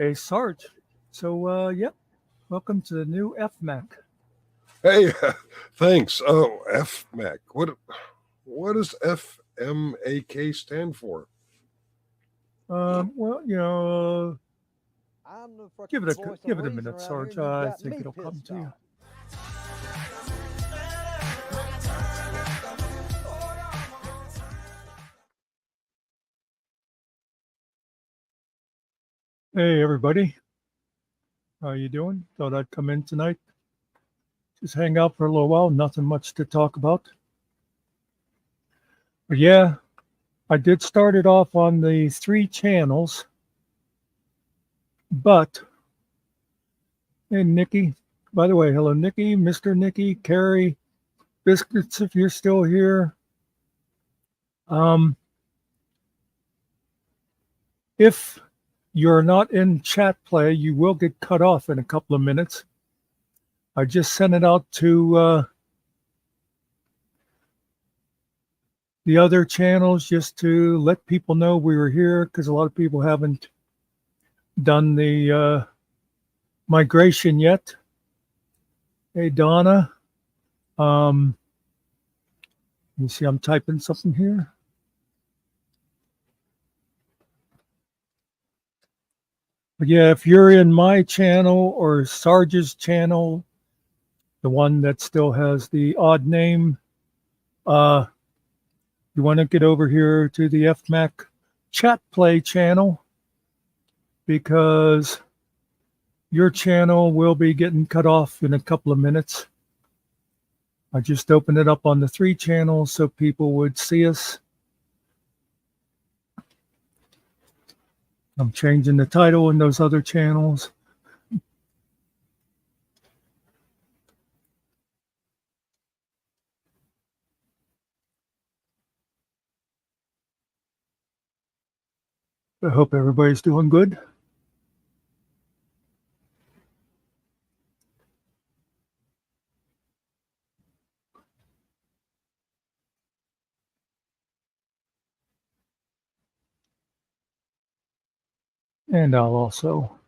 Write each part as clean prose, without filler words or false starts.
Hey, Sarge. So, welcome to the new FMAC. Hey, thanks. Oh, FMAC. What does FMAK stand for? Well, you know, I'm the give fucking it a voice of give it a reason minute, around here, Sarge. and you I got think me it'll come pissed to you. off. Hey, everybody. How you doing? Thought I'd come in tonight. Just hang out for a little while. Nothing much to talk about. But yeah, I did start it off on the three channels. But hey, Nikki. By the way, hello, Nikki, Mr. Nikki, Carrie, Biscuits, if you're still here. Um, if you're not in chat play, you will get cut off in a couple of minutes. I just sent it out to the other channels just to let people know we were here because a lot of people haven't done the migration yet. Hey, Donna. Um, you see, I'm typing something here. But yeah, if you're in my channel or Sarge's channel, the one that still has the odd name, uh, you want to get over here to the FMAC chat play channel because your channel will be getting cut off in a couple of minutes. I just opened it up on the three channels so people would see us. I'm changing the title in those other channels. I hope everybody's doing good. And I'll also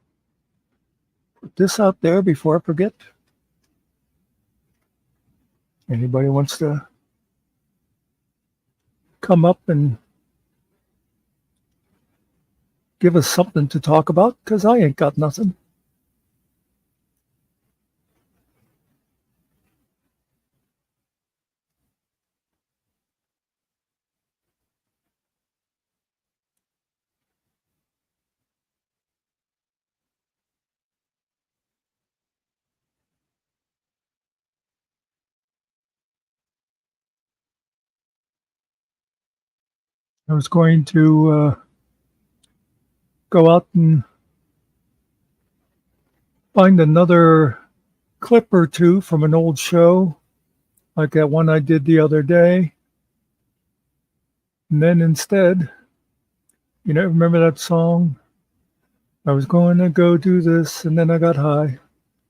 put this out there before I forget. Anybody wants to come up and give us something to talk about? Because I ain't got nothing. I was going to go out and find another clip or two from an old show, like that one I did the other day. And then instead, remember that song? I was going to go do this and then I got high.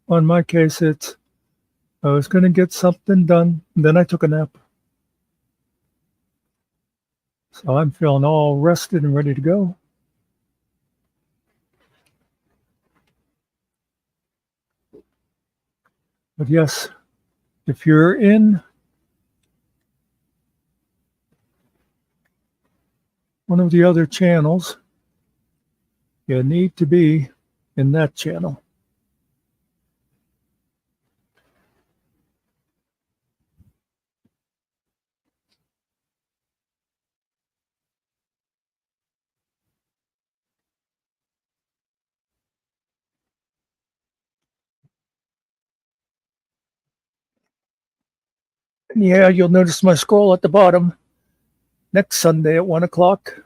On my case, it's I was going to get something done and then I took a nap. So I'm feeling all rested and ready to go. But yes, if you're in one of the other channels, you need to be in that channel. And yeah, you'll notice my scroll at the bottom. Next Sunday at 1 o'clock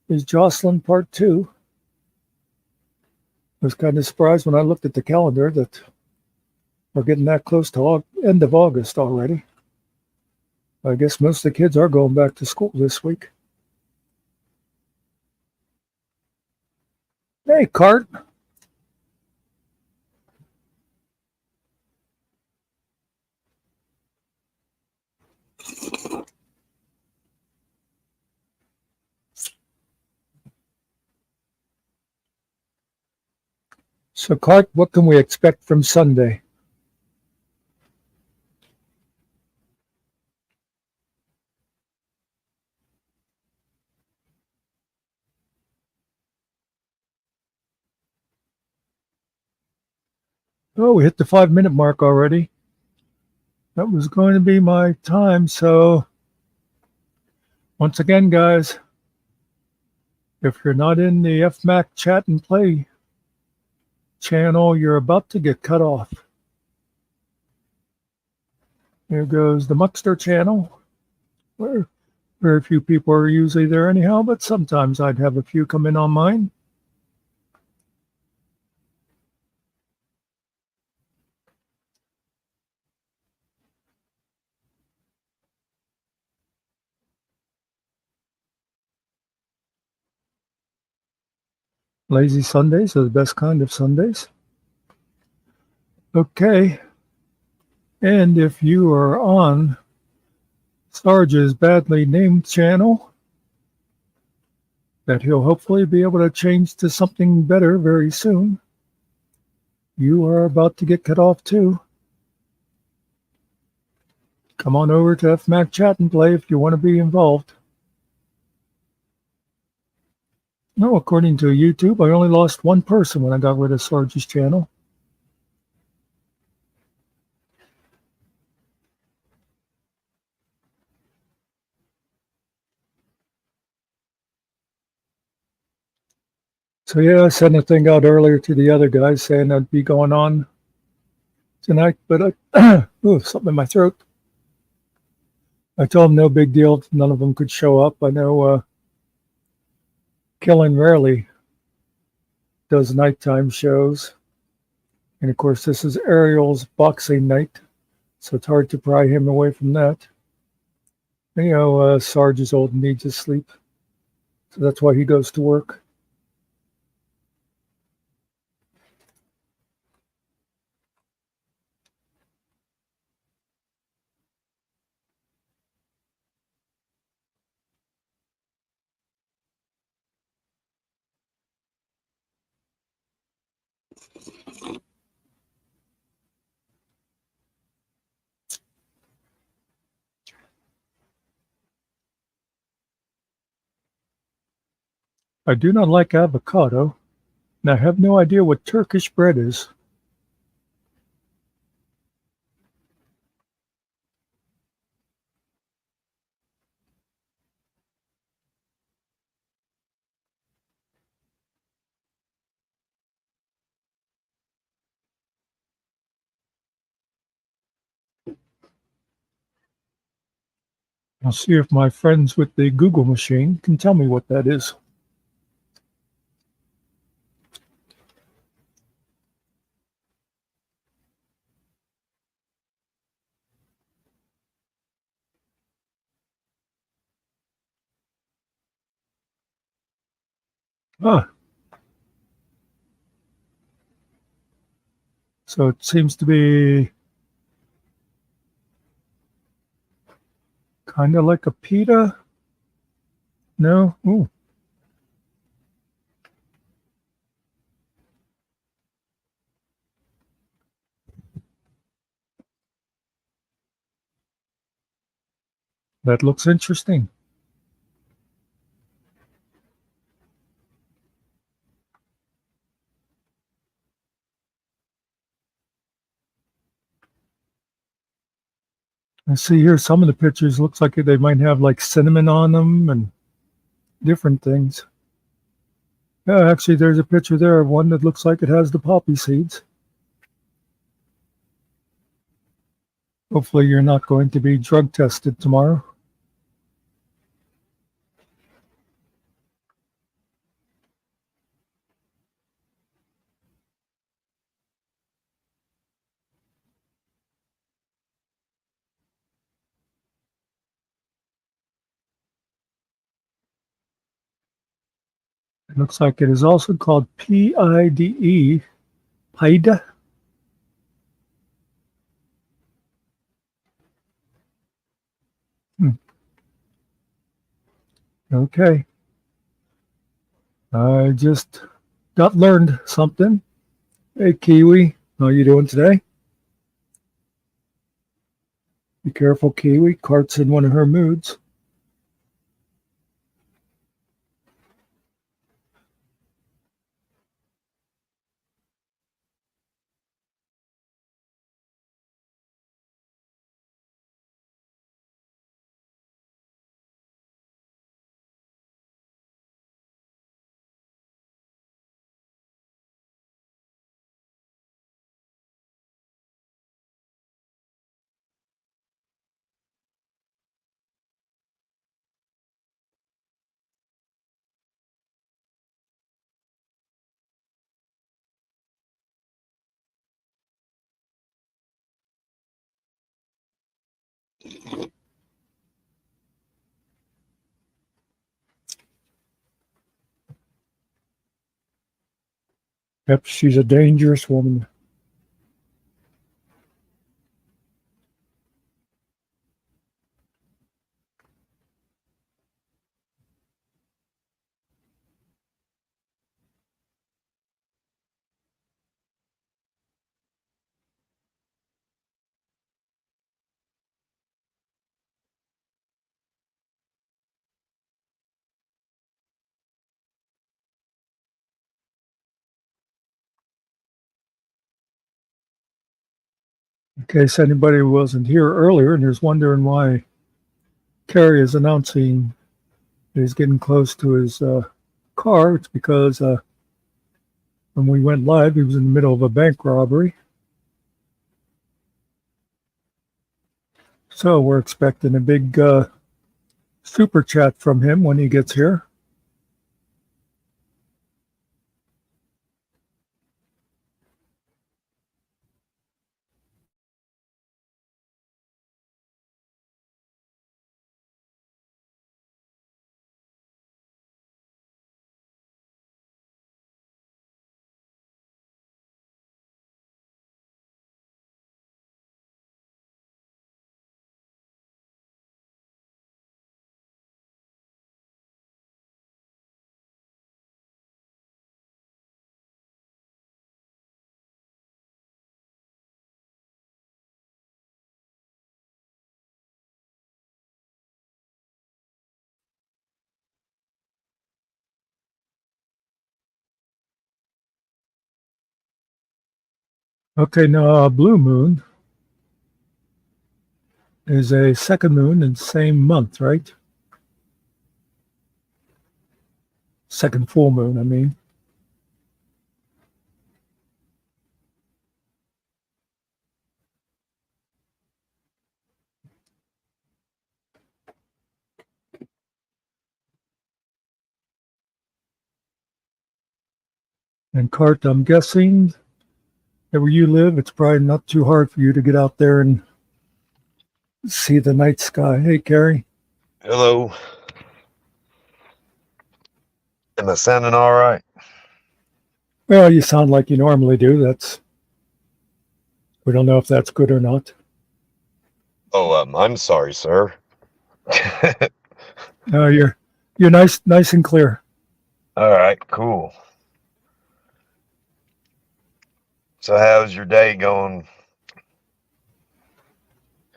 is Jocelyn Part 2. I was kind of surprised when I looked at the calendar that we're getting that close to end of August already. I guess most of the kids are going back to school this week. Hey, Cart. So, Clark, what can we expect from Sunday? Oh, we hit the 5-minute mark already. That was going to be my time. So, once again, guys, if you're not in the FMAC chat and play channel, you're about to get cut off. There goes the Muckster channel, where very few people are usually there anyhow, but sometimes I'd have a few come in on mine. Lazy Sundays are the best kind of Sundays. Okay. And if you are on Sarge's badly named channel, that he'll hopefully be able to change to something better very soon, you are about to get cut off too. Come on over to FMAC chat and play if you want to be involved. No, according to YouTube, I only lost one person when I got rid of Sarge's channel. So yeah, I sent a thing out earlier to the other guys saying I'd be going on tonight, but ooh, something in my throat. I told them no big deal. None of them could show up. I know Killen rarely does nighttime shows. And of course, this is Ariel's boxing night, so it's hard to pry him away from that. And, you know, Sarge is old and needs his sleep, so that's why he goes to work. I do not like avocado, and I have no idea what Turkish bread is. I'll see if my friends with the Google machine can tell me what that is. Ah, so it seems to be kind of like a pita. No? Ooh. That looks interesting. I see here some of the pictures looks like they might have like cinnamon on them and different things. Yeah, actually, there's a picture there of one that looks like it has the poppy seeds. Hopefully, you're not going to be drug tested tomorrow. It looks like it is also called PIDE, PIDE. Okay. I just got learned something. Hey, Kiwi. How you doing today? Be careful, Kiwi. Cart's in one of her moods. Yep, she's a dangerous woman. In case anybody wasn't here earlier and is wondering why Kerry is announcing that he's getting close to his car, it's because when we went live, he was in the middle of a bank robbery. So we're expecting a big super chat from him when he gets here. Okay, now Blue Moon is a second moon in the same month, right? Second full moon, I mean. And Cart, I'm guessing that where you live, it's probably not too hard for you to get out there and see the night sky. Hey, Carrie. Hello. Am I sounding all right? Well, you sound like you normally do. We don't know if that's good or not. Oh, I'm sorry, sir. No, you're nice and clear. All right, cool. So how's your day going?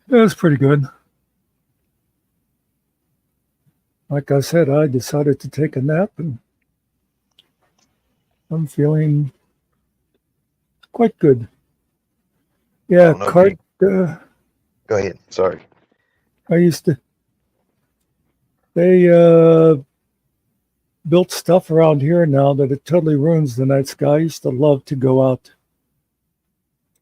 It's pretty good. Like I said, I decided to take a nap and I'm feeling quite good. Yeah, don't know if Cart, Go ahead. Sorry. they built stuff around here now that it totally ruins the night sky. I used to love to go out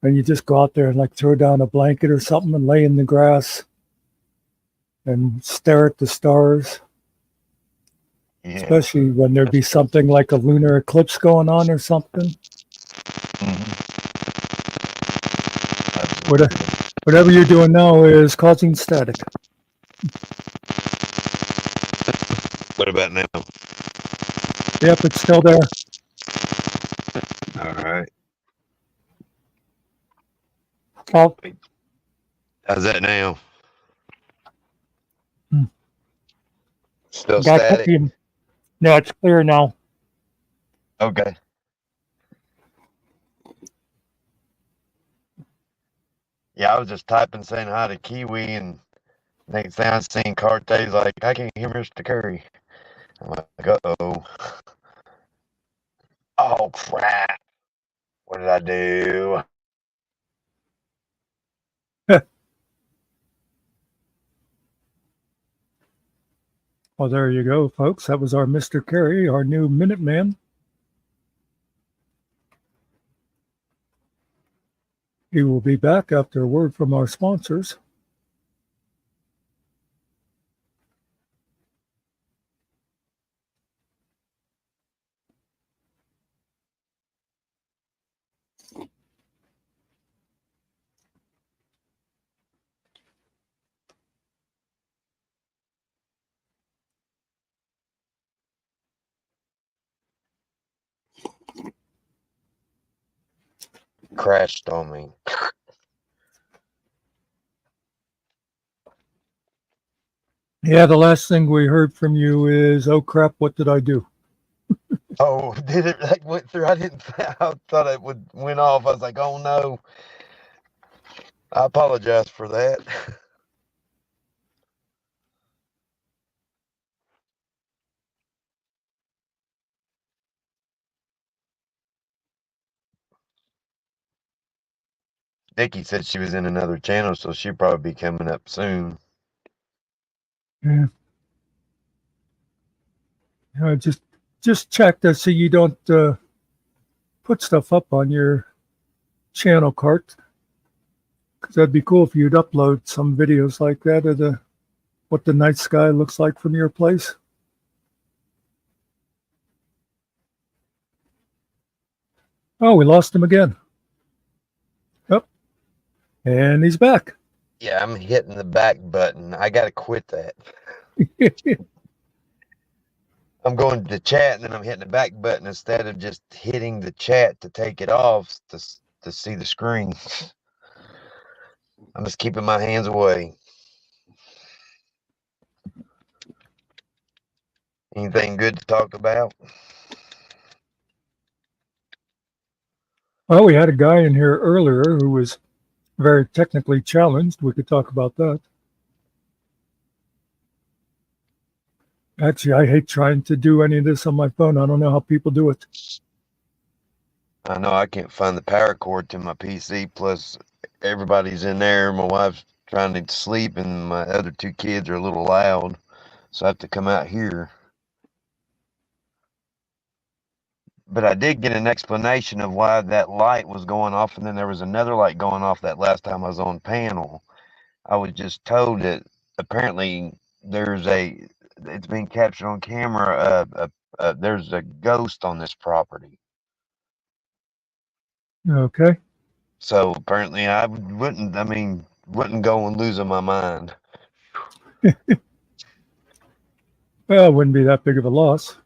and you just go out there and like throw down a blanket or something and lay in the grass and stare at the stars. Yeah. Especially when there'd be something like a lunar eclipse going on or something. Whatever you're doing now is causing static. What about now? Yep, it's still there. All right. Oh, How's that now? Hmm. Still static? No, it's clear now. Okay. Yeah, I was just typing saying hi to Kiwi, and next thing I seen Carte's like, I can't hear Mr. Curry. I'm like, uh-oh. Oh, crap. What did I do? Well, there you go, folks. That was our Mr. Carey, our new Minuteman. He will be back after a word from our sponsors. Crashed on me. Yeah, the last thing we heard from you is, oh crap, what did I do? Oh, did it like went through? I didn't. I thought it would went off. I was like, oh no. I apologize for that. Nikki said she was in another channel, so she'll probably be coming up soon. Yeah. Just check to see you don't put stuff up on your channel cart, because that'd be cool if you'd upload some videos like that of what the night sky looks like from your place. Oh, we lost him again. Oh, and he's back. Yeah, I'm hitting the back button. I gotta quit that. I'm going to chat and then I'm hitting the back button instead of just hitting the chat to take it off to see the screen. I'm just keeping my hands away. Anything good to talk about? Well, we had a guy in here earlier who was very technically challenged. We could talk about that. Actually, I hate trying to do any of this on my phone. I don't know how people do it. I know I can't find the power cord to my PC, plus everybody's in there. My wife's trying to sleep and my other two kids are a little loud, so I have to come out here. But I did get an explanation of why that light was going off, and then there was another light going off that last time I was on panel. I was just told that apparently it's been captured on camera. There's a ghost on this property. Okay. So apparently I wouldn't go and losing my mind. Well, it wouldn't be that big of a loss.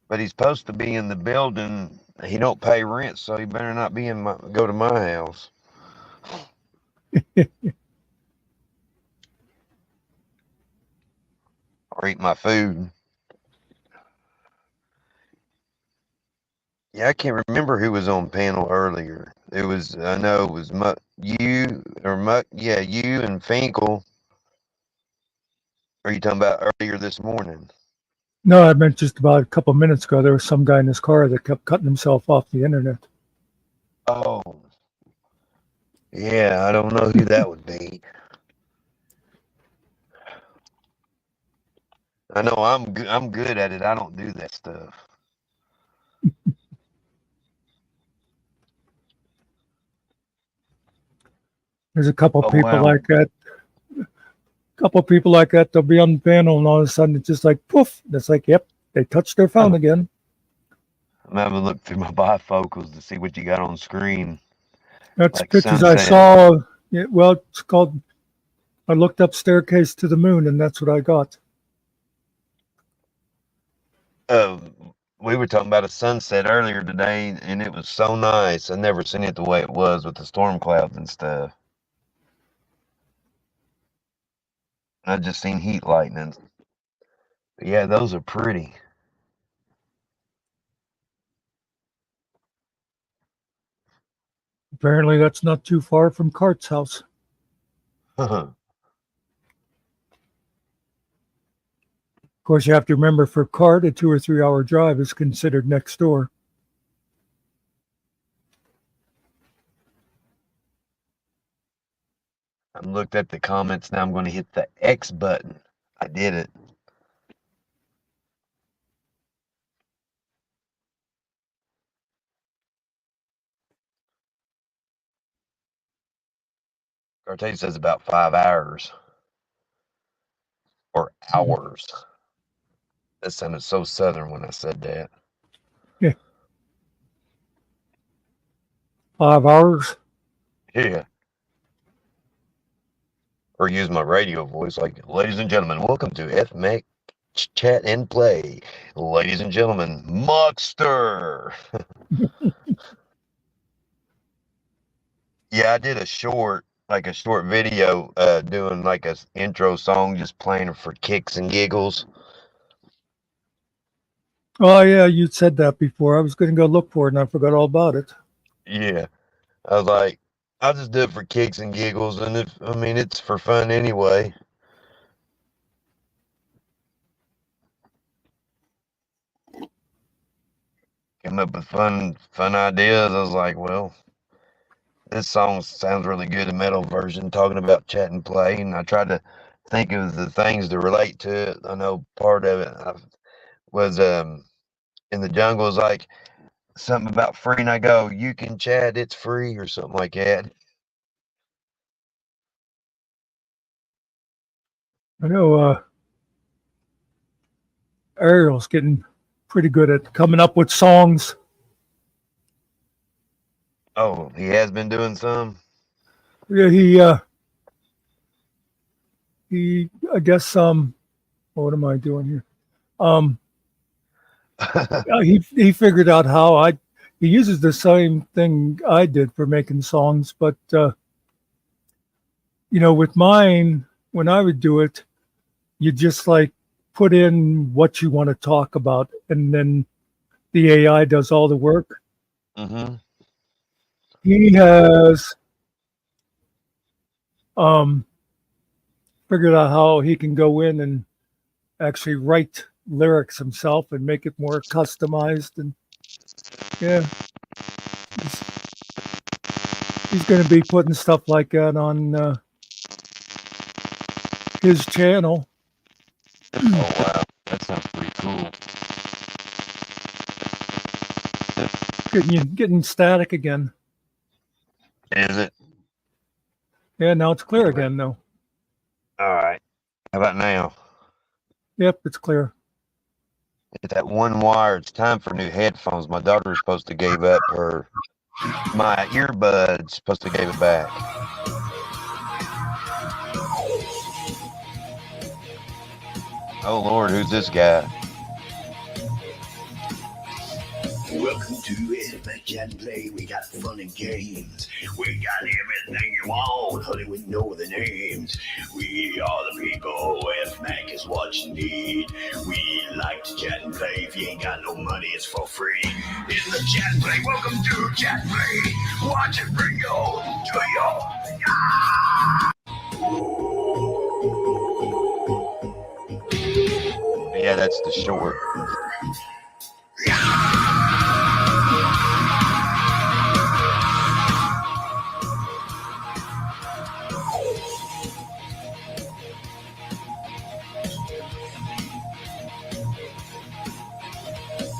But he's supposed to be in the building. He don't pay rent, so he better not go to my house. Or eat my food. Yeah, I can't remember who was on panel earlier. I know it was you and Finkel. Are you talking about earlier this morning? No, I meant just about a couple minutes ago. There was some guy in his car that kept cutting himself off the internet. Oh, yeah, I don't know who that would be. I know I'm good at it. I don't do that stuff. There's a couple people wow. like that. Couple people like that. They'll be on the panel, and all of a sudden it's just like poof. It's like, yep, they touched their phone again. I'm having a look through my bifocals to see what you got on screen. That's Like pictures sunset. I saw. Well, it's called. I looked up Staircase to the Moon, and that's what I got. We were talking about a sunset earlier today, and it was so nice. I never seen it the way it was with the storm clouds and stuff. I just seen heat lightning. But yeah, those are pretty. Apparently, that's not too far from Cart's house. Of course, you have to remember for CART, a 2 or 3 hour drive is considered next door. I'm looked at the comments now. I'm going to hit the X button. I did it. Cartel says about 5 hours or hours. That sounded so southern when I said that. Yeah. 5 hours. Yeah. Or use my radio voice like, ladies and gentlemen, welcome to FMAC Chat and Play. Ladies and gentlemen, Monster. Yeah, I did a short video doing like a intro song, just playing it for kicks and giggles. Oh, yeah, you said that before. I was going to go look for it and I forgot all about it. Yeah. I was like, I'll just do it for kicks and giggles. And it's for fun anyway. Came up with fun ideas. I was like, well, this song sounds really good, a metal version, talking about chat and play. And I tried to think of the things to relate to it. I know part of it was in the jungle is like something about free, and I go, you can chat, it's free, or something like that. I know Ariel's getting pretty good at coming up with songs. Oh, he has been doing some. Yeah, I guess what am I doing here? He figured out how he uses the same thing I did for making songs, but with mine, when I would do it, you just like put in what you want to talk about, and then the AI does all the work. Mm-hmm. He has figured out how he can go in and actually write lyrics himself and make it more customized. And yeah, he's going to be putting stuff like that on his channel. Oh wow, that sounds pretty cool. Getting static again. Is it? Yeah, now it's clear again though. All right. How about now? Yep, it's clear. It's that one wire. It's time for new headphones. My daughter's supposed to give up my earbuds. Supposed to give it back. Oh Lord, who's this guy? Welcome to FMAC Chat and Play. We got fun and games. We got everything you want. Honey, we know the names. We are the people FMAC is what you need. We like to chat and play. If you ain't got no money, it's for free. In the chat and play, welcome to Chat and Play. Watch it bring you to your. Yeah, that's the short.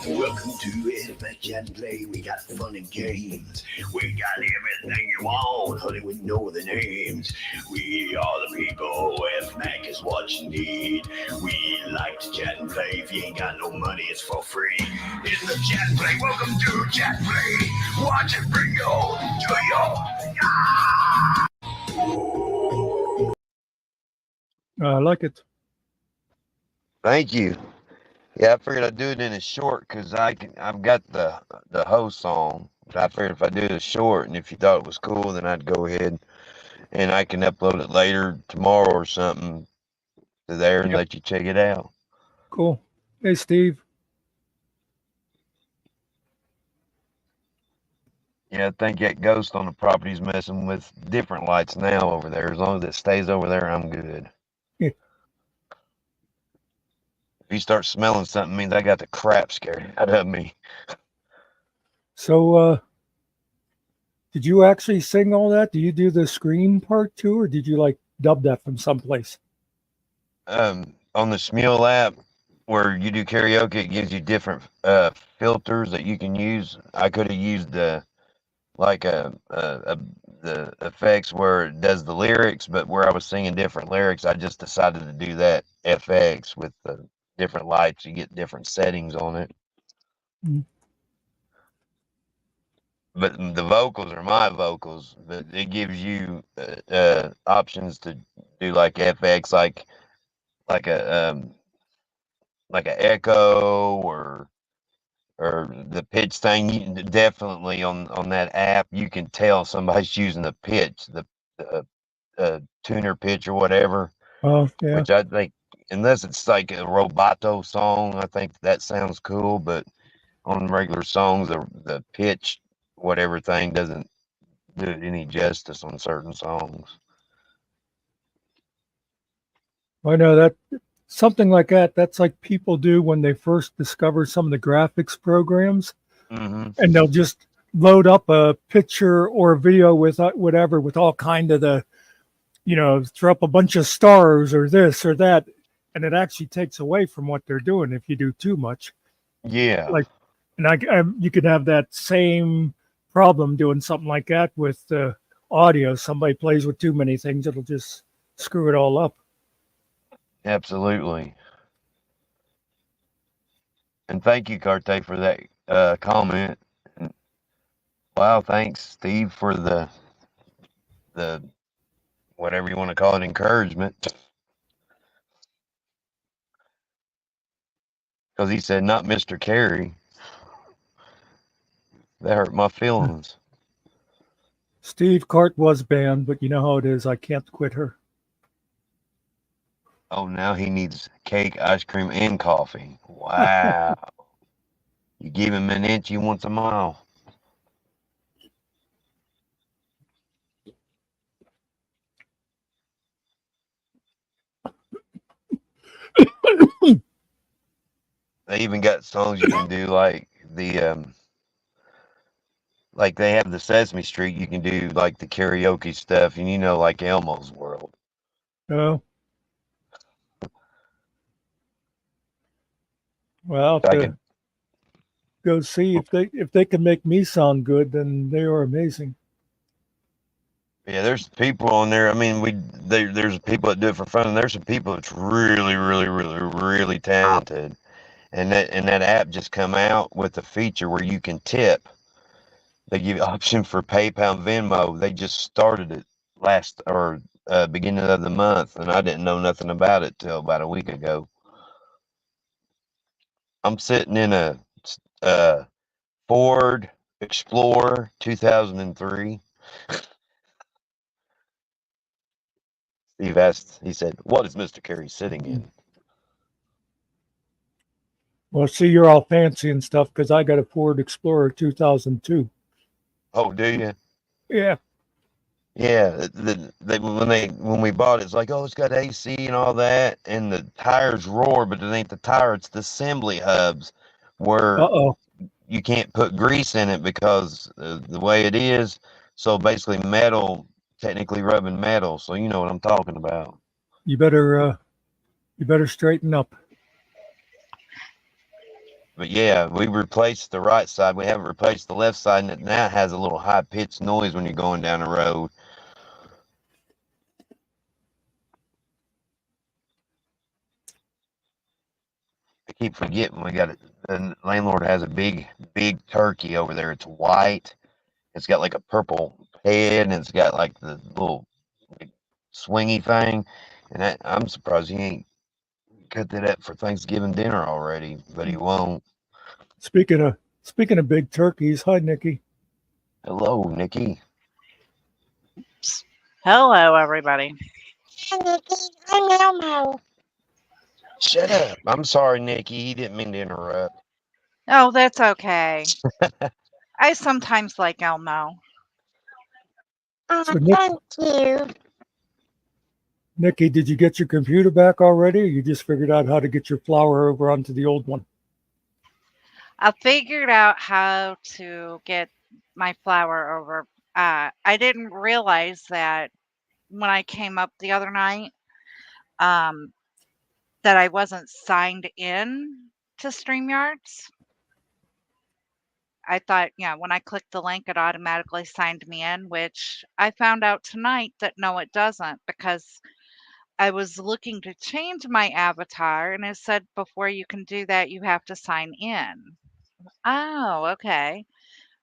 Welcome to FMAC Chat and Play. We got fun and games. We got everything you want. Honey, we know the names. We are the people. FMAC is what you need. We like to chat and play. If you ain't got no money, it's for free. In the chat and play, welcome to Chat and Play. Watch it bring you to your. I like it. Thank you. Yeah, I figured I'd do it in a short because I've got the whole song. I figured if I do it short, and if you thought it was cool, then I'd go ahead and I can upload it later tomorrow or something to there and let you check it out. Cool. Hey, Steve. Yeah, I think that ghost on the property's messing with different lights now over there. As long as it stays over there, I'm good. Yeah. If you start smelling something, it means I got the crap scared out of me. So, did you actually sing all that? Do you do the screen part too, or did you like dub that from someplace? On the Smule app, where you do karaoke, it gives you different filters that you can use. I could have used the effects where it does the lyrics, but where I was singing different lyrics, I just decided to do that FX with the different lights. You get different settings on it. Mm. But the vocals are my vocals, but it gives you options to do like FX, like a echo or the pitch thing. You definitely on that app, you can tell somebody's using the pitch, the tuner pitch or whatever. Oh, yeah. Which I think, unless it's like a Roboto song, I think that sounds cool. But on regular songs, the pitch, whatever thing, doesn't do it any justice on certain songs. I know that something like that. That's like people do when they first discover some of the graphics programs, Mm-hmm. and they'll just load up a picture or a video with whatever, with all kind of the, throw up a bunch of stars or this or that, and it actually takes away from what they're doing if you do too much. Yeah. Like, and you could have that same problem doing something like that with audio. Somebody plays with too many things, it'll just screw it all up. Absolutely. And thank you, Carte, for that comment. Wow, thanks, Steve, for the whatever you want to call it, encouragement. Because he said, not Mr. Carey. That hurt my feelings. Steve Cart was banned, but you know how it is. I can't quit her. Oh, now he needs cake, ice cream, and coffee. Wow. You give him an inch, he wants a mile. They even got songs you can do like like they have the Sesame Street, you can do like the karaoke stuff, and like Elmo's World. Oh. Well, I to could, go see if they can make me sound good, then they are amazing. yeah, there's people on there. I mean, there's people that do it for fun, and there's some people that's really, really, really, really talented. And that app just come out with a feature where you can tip. They give you option for PayPal and Venmo. They just started it beginning of the month, and I didn't know nothing about it till about a week ago. I'm sitting in a Ford Explorer 2003. Steve asked, he said, "What is Mr. Carey sitting in?" Well, see, you're all fancy and stuff because I got a Ford Explorer 2002. Oh, do you? Yeah. Yeah, when we bought it, it's like, oh, it's got AC and all that, and the tires roar, but it ain't the tire, it's the assembly hubs where Uh-oh. you can't put grease in it because the way it is. So basically, metal technically rubbing metal. So you know what I'm talking about. You better straighten up. But yeah, we replaced the right side. We haven't replaced the left side, and it now has a little high pitched noise when you're going down the road. I keep forgetting we got it. The landlord has a big turkey over there. It's white. It's got like a purple head, and it's got like the little swingy thing. And I'm surprised he ain't cut that up for Thanksgiving dinner already, but he won't. Speaking of big turkeys, hi Nikki. Hello, Nikki. Hello, everybody. Hi, Nikki. I'm Elmo. Shut up. I'm sorry, Nikki. He didn't mean to interrupt. Oh, that's okay. I sometimes like Elmo. So Nick- Thank you. Nikki, did you get your computer back already, or you just figured out how to get your flower over onto the old one? I figured out how to get my flower over. I didn't realize that when I came up the other night, that I wasn't signed in to StreamYards. I thought, yeah, when I clicked the link, it automatically signed me in, which I found out tonight that no, it doesn't, because I was looking to change my avatar and it said before you can do that, you have to sign in. Oh, okay.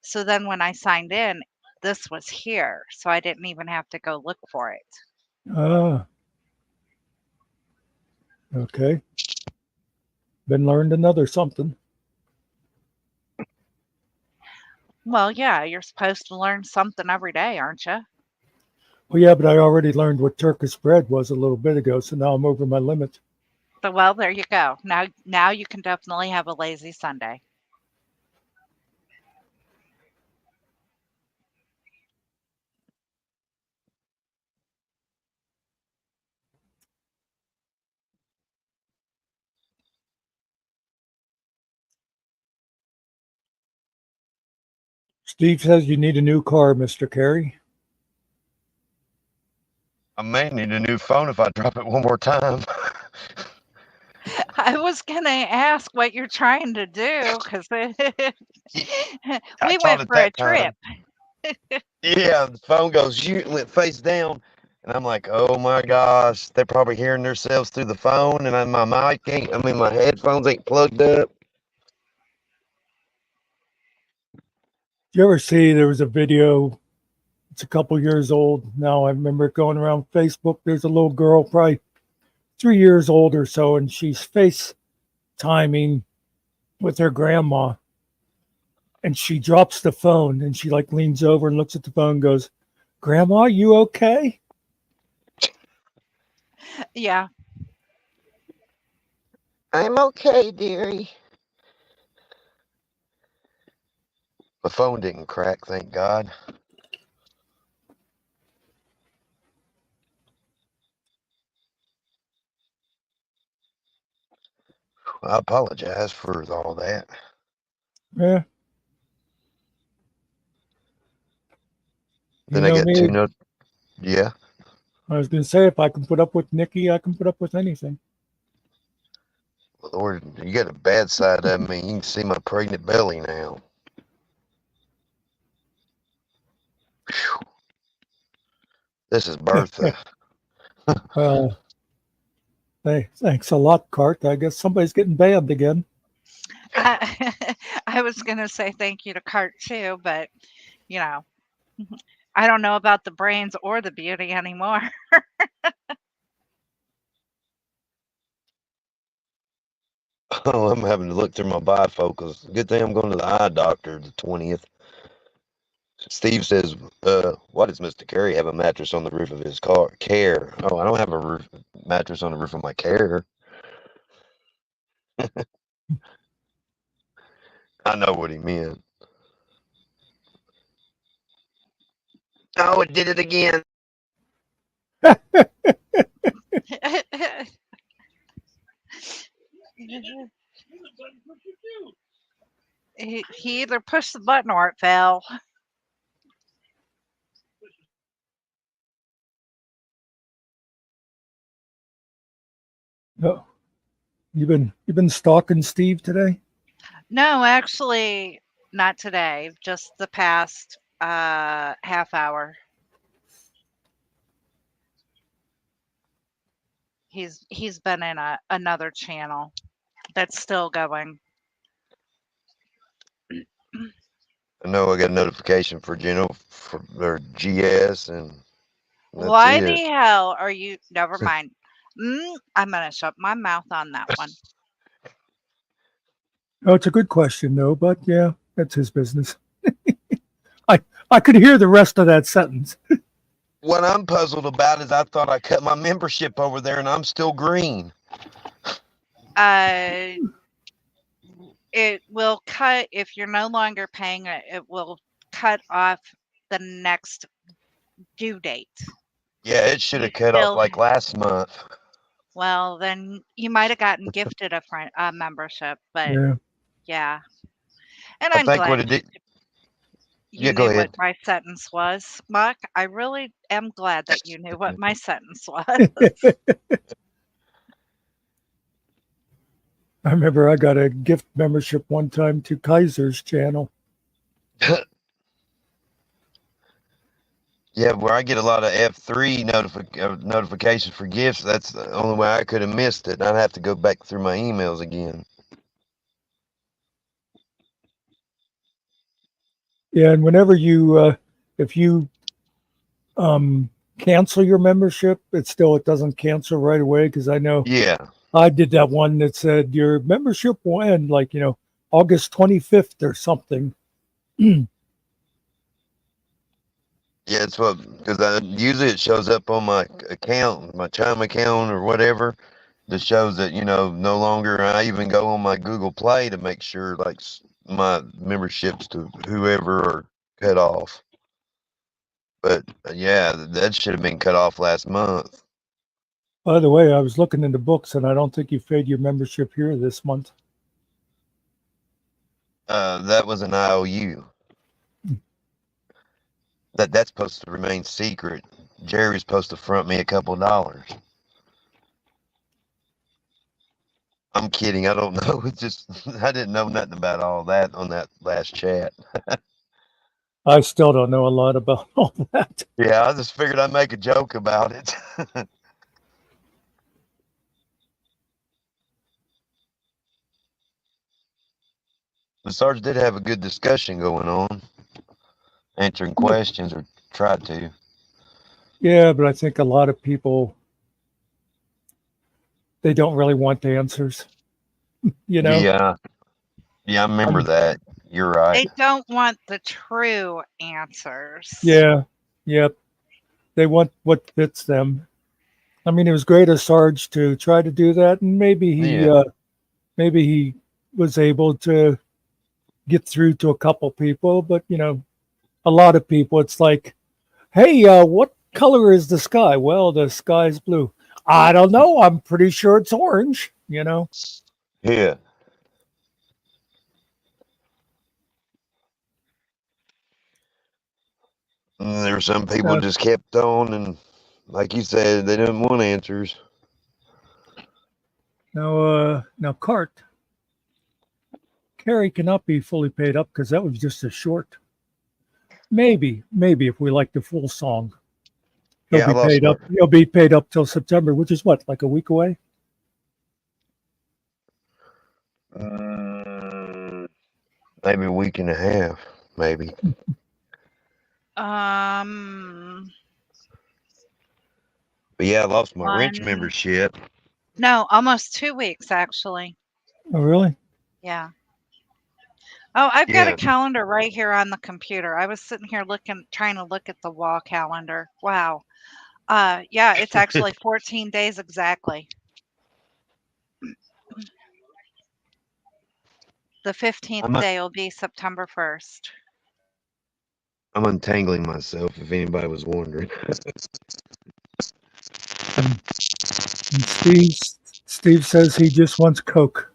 So then when I signed in, this was here. So I didn't even have to go look for it. Ah, okay. Been learned another something. Well, yeah, you're supposed to learn something every day, aren't you? Well, yeah, but I already learned what Turkish bread was a little bit ago, so now I'm over my limit. So, well, there you go. Now you can definitely have a lazy Sunday. Steve says you need a new car, Mr. Carey. I may need a new phone if I drop it one more time. I was gonna ask what you're trying to do because I we caught went it for a that time. trip. Yeah, the phone goes shoot, went face down, and I'm like, oh my gosh, they're probably hearing themselves through the phone, and my mic ain't. I mean, my headphones ain't plugged up. Did you ever see there was a video? It's a couple years old now. I remember it going around Facebook. There's a little girl, probably 3 years old or so, and she's FaceTiming with her grandma. And she drops the phone and she like leans over and looks at the phone and goes, "Grandma, you okay?" Yeah. I'm okay, dearie. The phone didn't crack, thank God. I apologize for all that. Yeah. Then You I know got me. two note. Yeah. I was going to say, if I can put up with Nikki, I can put up with anything. Lord, you got a bad side of me. You can see my pregnant belly now. Whew. This is Bertha. Well, hey, thanks a lot, Cart. I guess somebody's getting banned again. I was gonna say thank you to Cart too, but you know, I don't know about the brains or the beauty anymore. Oh, I'm having to look through my bifocals. Good thing I'm going to the eye doctor the 20th. Steve says, why does Mr. Carey have a mattress on the roof of his car? Care. Oh, I don't have a mattress on the roof of my Care. I know what he meant. Oh, it did it again. He either pushed the button or it fell. No, you've been stalking Steve today? No, actually, not today. Just the past half hour. He's been in another channel that's still going. I know I got a notification for or GS, and that's Why it. the hell are you? Never mind. I'm gonna shut my mouth on that one. Oh, it's a good question, though. But yeah, that's his business. I could hear the rest of that sentence. What I'm puzzled about is I thought I cut my membership over there, and I'm still green. it will cut if you're no longer paying it. It will cut off the next due date. Yeah, it should You have cut off still like last month. well, then you might have gotten gifted a membership, but Yeah. yeah. And I I'm think glad what it did. you Yeah, go knew what ahead. my sentence was, Muck. I really am glad that you knew what my sentence was. I remember I got a gift membership one time to Kaiser's channel. Yeah, where I get a lot of F3 notifications for gifts. That's the only way I could have missed it. I'd have to go back through my emails again. Yeah, and whenever you, if you cancel your membership, it doesn't cancel right away because I know Yeah, I did that one that said your membership will end like August 25th or something. yeah, it's what because usually it shows up on my account, my Chime account or whatever. That shows that no longer. I even go on my Google Play to make sure like my memberships to whoever are cut off. But yeah, that should have been cut off last month. By the way, I was looking in the books and I don't think you paid your membership here this month. That was an IOU. That's supposed to remain secret. Jerry's supposed to front me a couple dollars. I'm kidding. I don't know. It's just I didn't know nothing about all that on that last chat. I still don't know a lot about all that. Yeah, I just figured I'd make a joke about it. The Sarge did have a good discussion going on, answering questions or tried to. Yeah, but I think a lot of people, they don't really want the answers. Yeah, I remember that. You're right. They don't want the true answers. Yeah, yep. They want what fits them. I mean, it was great of Sarge to try to do that, and maybe he was able to get through to a couple people, but a lot of people, it's like, hey, what color is the sky? Well, the sky's blue. I don't know. I'm pretty sure it's orange. Yeah. And there were some people Uh, just kept on, and like you said, they didn't want answers. Now, Carrie cannot be fully paid up because that was just a short. Maybe if we like the full song, he'll Yeah, I be lost paid my. up. He'll be paid up till September, which is what, like a week away? Maybe a week and a half, maybe. But yeah, I lost my wrench membership. No, almost 2 weeks actually. Oh, really? Yeah. Oh, I've got a Yeah. calendar right here on the computer. I was sitting here trying to look at the wall calendar. Wow. Yeah, it's actually 14 days exactly. The 15th day will be September 1st. I'm untangling myself, if anybody was wondering. And Steve says he just wants Coke.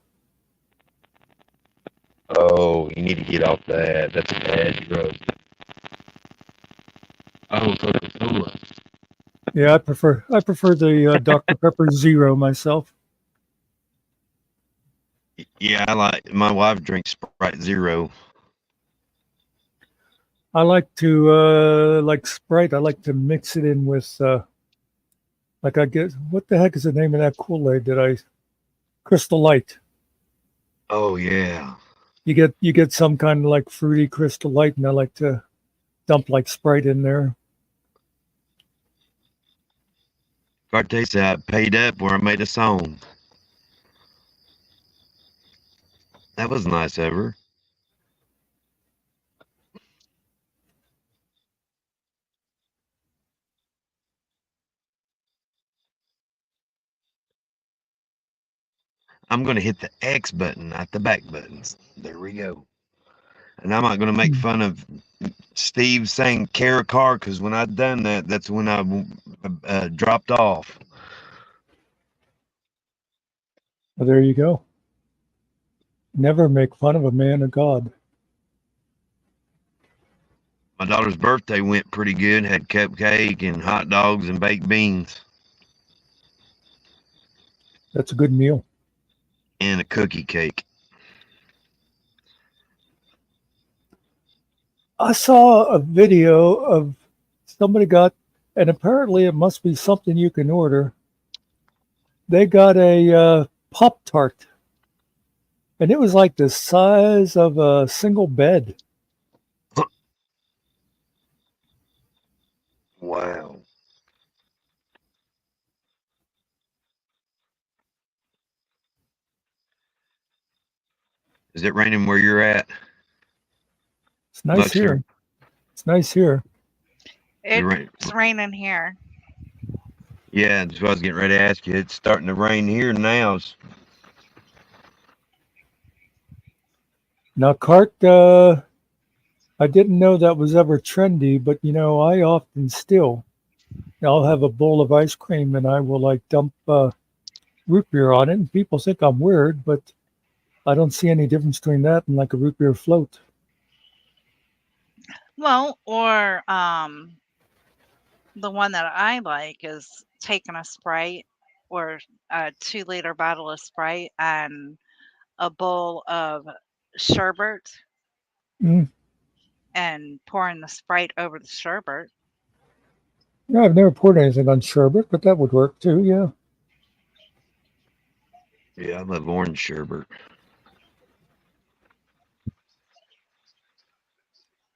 Oh, you need to get off that. That's a bad drug. Oh, Coca-Cola. Yeah, I prefer the Dr. Pepper Zero myself. Yeah, my wife drinks Sprite Zero. I like to like Sprite. I like to mix it in with like I get what the heck is the name of that Kool-Aid Crystal Light. Oh yeah. You get some kind of like fruity Crystal Light, and I like to dump like Sprite in there. Carte said I paid up where I made a song. That was nice of her. I'm going to hit the X button, not the back buttons. There we go. And I'm not going to make fun of Steve saying Caracar, because when I done that, that's when I dropped off. Well, there you go. Never make fun of a man of God. My daughter's birthday went pretty good. Had cupcake and hot dogs and baked beans That's a good meal. and a cookie cake. I saw a video of somebody got, and apparently it must be something you can order. They got a Pop-Tart, and it was like the size of a single bed. Wow. Is it raining where you're at? It's nice Much, sir. here. It's nice here. It's raining here. Yeah, that's what I was getting ready to ask you. It's starting to rain here now. Now, Cart, I didn't know that was ever trendy, but you know, I often still, I'll have a bowl of ice cream and I will like dump root beer on it, and people think I'm weird, but I don't see any difference between that and like a root beer float. Well, or the one that I like is taking a Sprite or a 2-liter bottle of Sprite and a bowl of sherbet Mm. and pouring the Sprite over the sherbet. Yeah, I've never poured anything on sherbet, but that would work too. Yeah. Yeah, I love orange sherbet.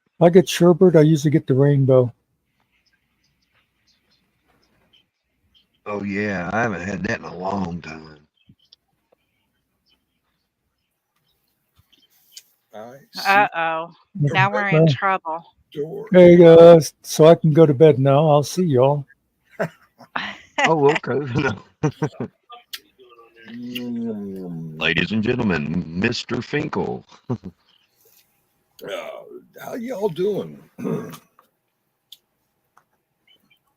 If I get sherbet, I usually get the rainbow. Oh, yeah, I haven't had that in a long time. I see Uh-oh. Now we're in trouble. door. Hey, so I can go to bed now. I'll see y'all. Oh, okay. Mm, Ladies and gentlemen, Mr. Finkel. how y'all doing?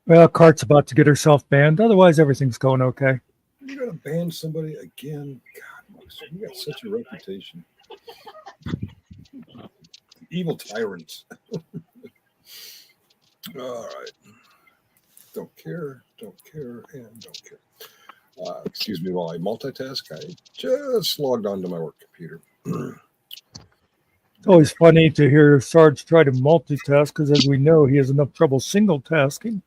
Well, Cart's about to get herself banned. Otherwise, everything's going okay. You gonna ban somebody again? God, you got such a reputation. Evil tyrants. All right. Don't care, and don't care. Excuse me while I multitask. I just logged onto my work computer. It's always funny to hear Sarge try to multitask because, as we know, he has enough trouble single tasking.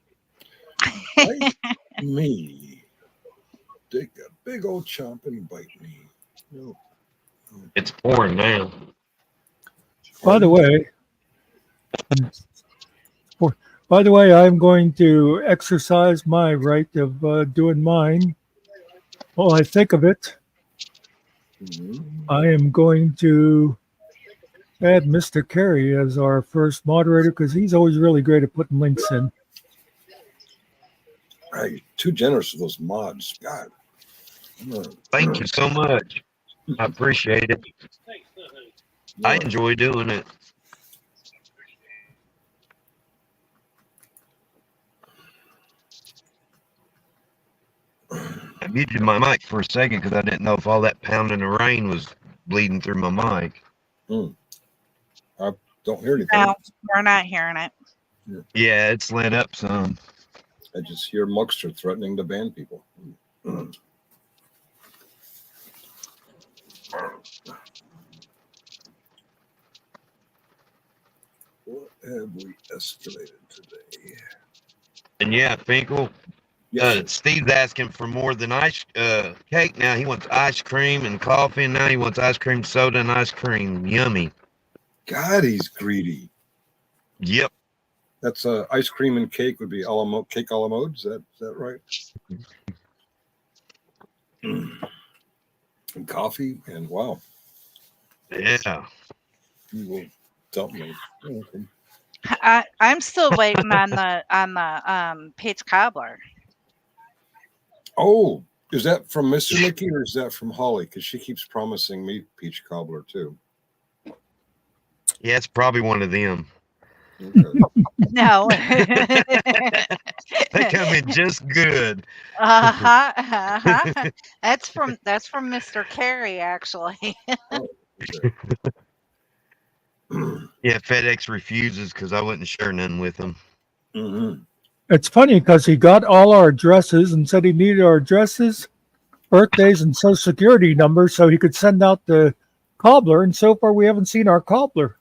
Bite me. Take a big old chomp and bite me. No. It's pouring now. By the way, I'm going to exercise my right of doing mine. While I think of it, I am going to add Mr. Carey as our first moderator because he's always really great at putting links in. Right, too generous with those mods. God. Thank you so much. I appreciate it. I enjoy doing it. I muted my mic for a second because I didn't know if all that pounding of rain was bleeding through my mic. I don't hear anything. No, we're not hearing it. Yeah, it's lit up some. I just hear Muckster threatening to ban people. What have we escalated today? And yeah, Finkel, Yes, Steve's asking for more than ice cake now. He wants ice cream and coffee, and now he wants ice cream, soda, and ice cream. Yummy. God, he's greedy. Yep. That's ice cream and cake would be cake a la mode. Is that right? And coffee and wow, Yeah. you will dump me. Okay. I'm still waiting on the peach cobbler. Oh, Is that from Mr. Mickey or is that from Holly? Because she keeps promising me peach cobbler too. Yeah, it's probably one of them. Okay. No. They come in just good. Uh-huh. Uh-huh. That's from Mr. Carey, actually. Okay. Yeah, FedEx refuses because I wouldn't share none with them. Mm-hmm. It's funny because he got all our addresses and said he needed our addresses, birthdays, and social security numbers so he could send out the cobbler. And so far, we haven't seen our cobbler.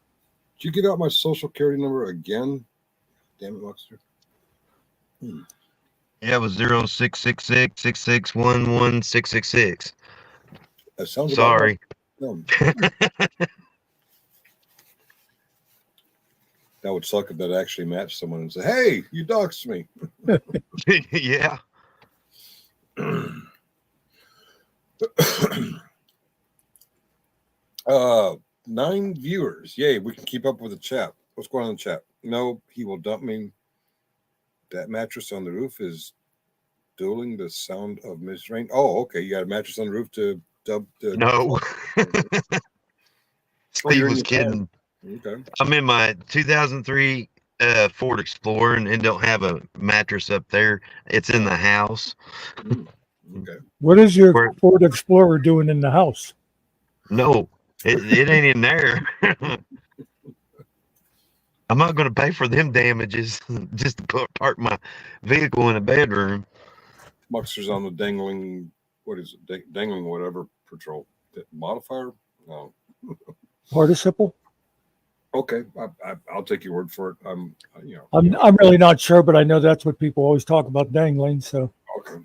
Did you give out my social security number again? Damn it, Monster. Yeah, it was 0666-661-1666. That sounds Sorry. about right. That would suck if that actually matched someone and say, "Hey, you doxed me." Yeah. 9 viewers. Yay, we can keep up with the chat. What's going on in the chat? No, he will dump me. That mattress on the roof is dueling the sound of Miss Rain. Oh, okay. You got a mattress on the roof to dub the No. Steve you're in was your kidding. Okay. I'm in my 2003 Ford Explorer and don't have a mattress up there. It's in the house. Okay. What is your Where- Ford Explorer doing in the house? No, it ain't in there. I'm not going to pay for them damages just to park my vehicle in a bedroom. Muxter's on the dangling, what is it? Dangling whatever patrol. Modifier? No. Participle? Okay. I'll take your word for it. I'm I'm really not sure, but I know that's what people always talk about dangling. So okay.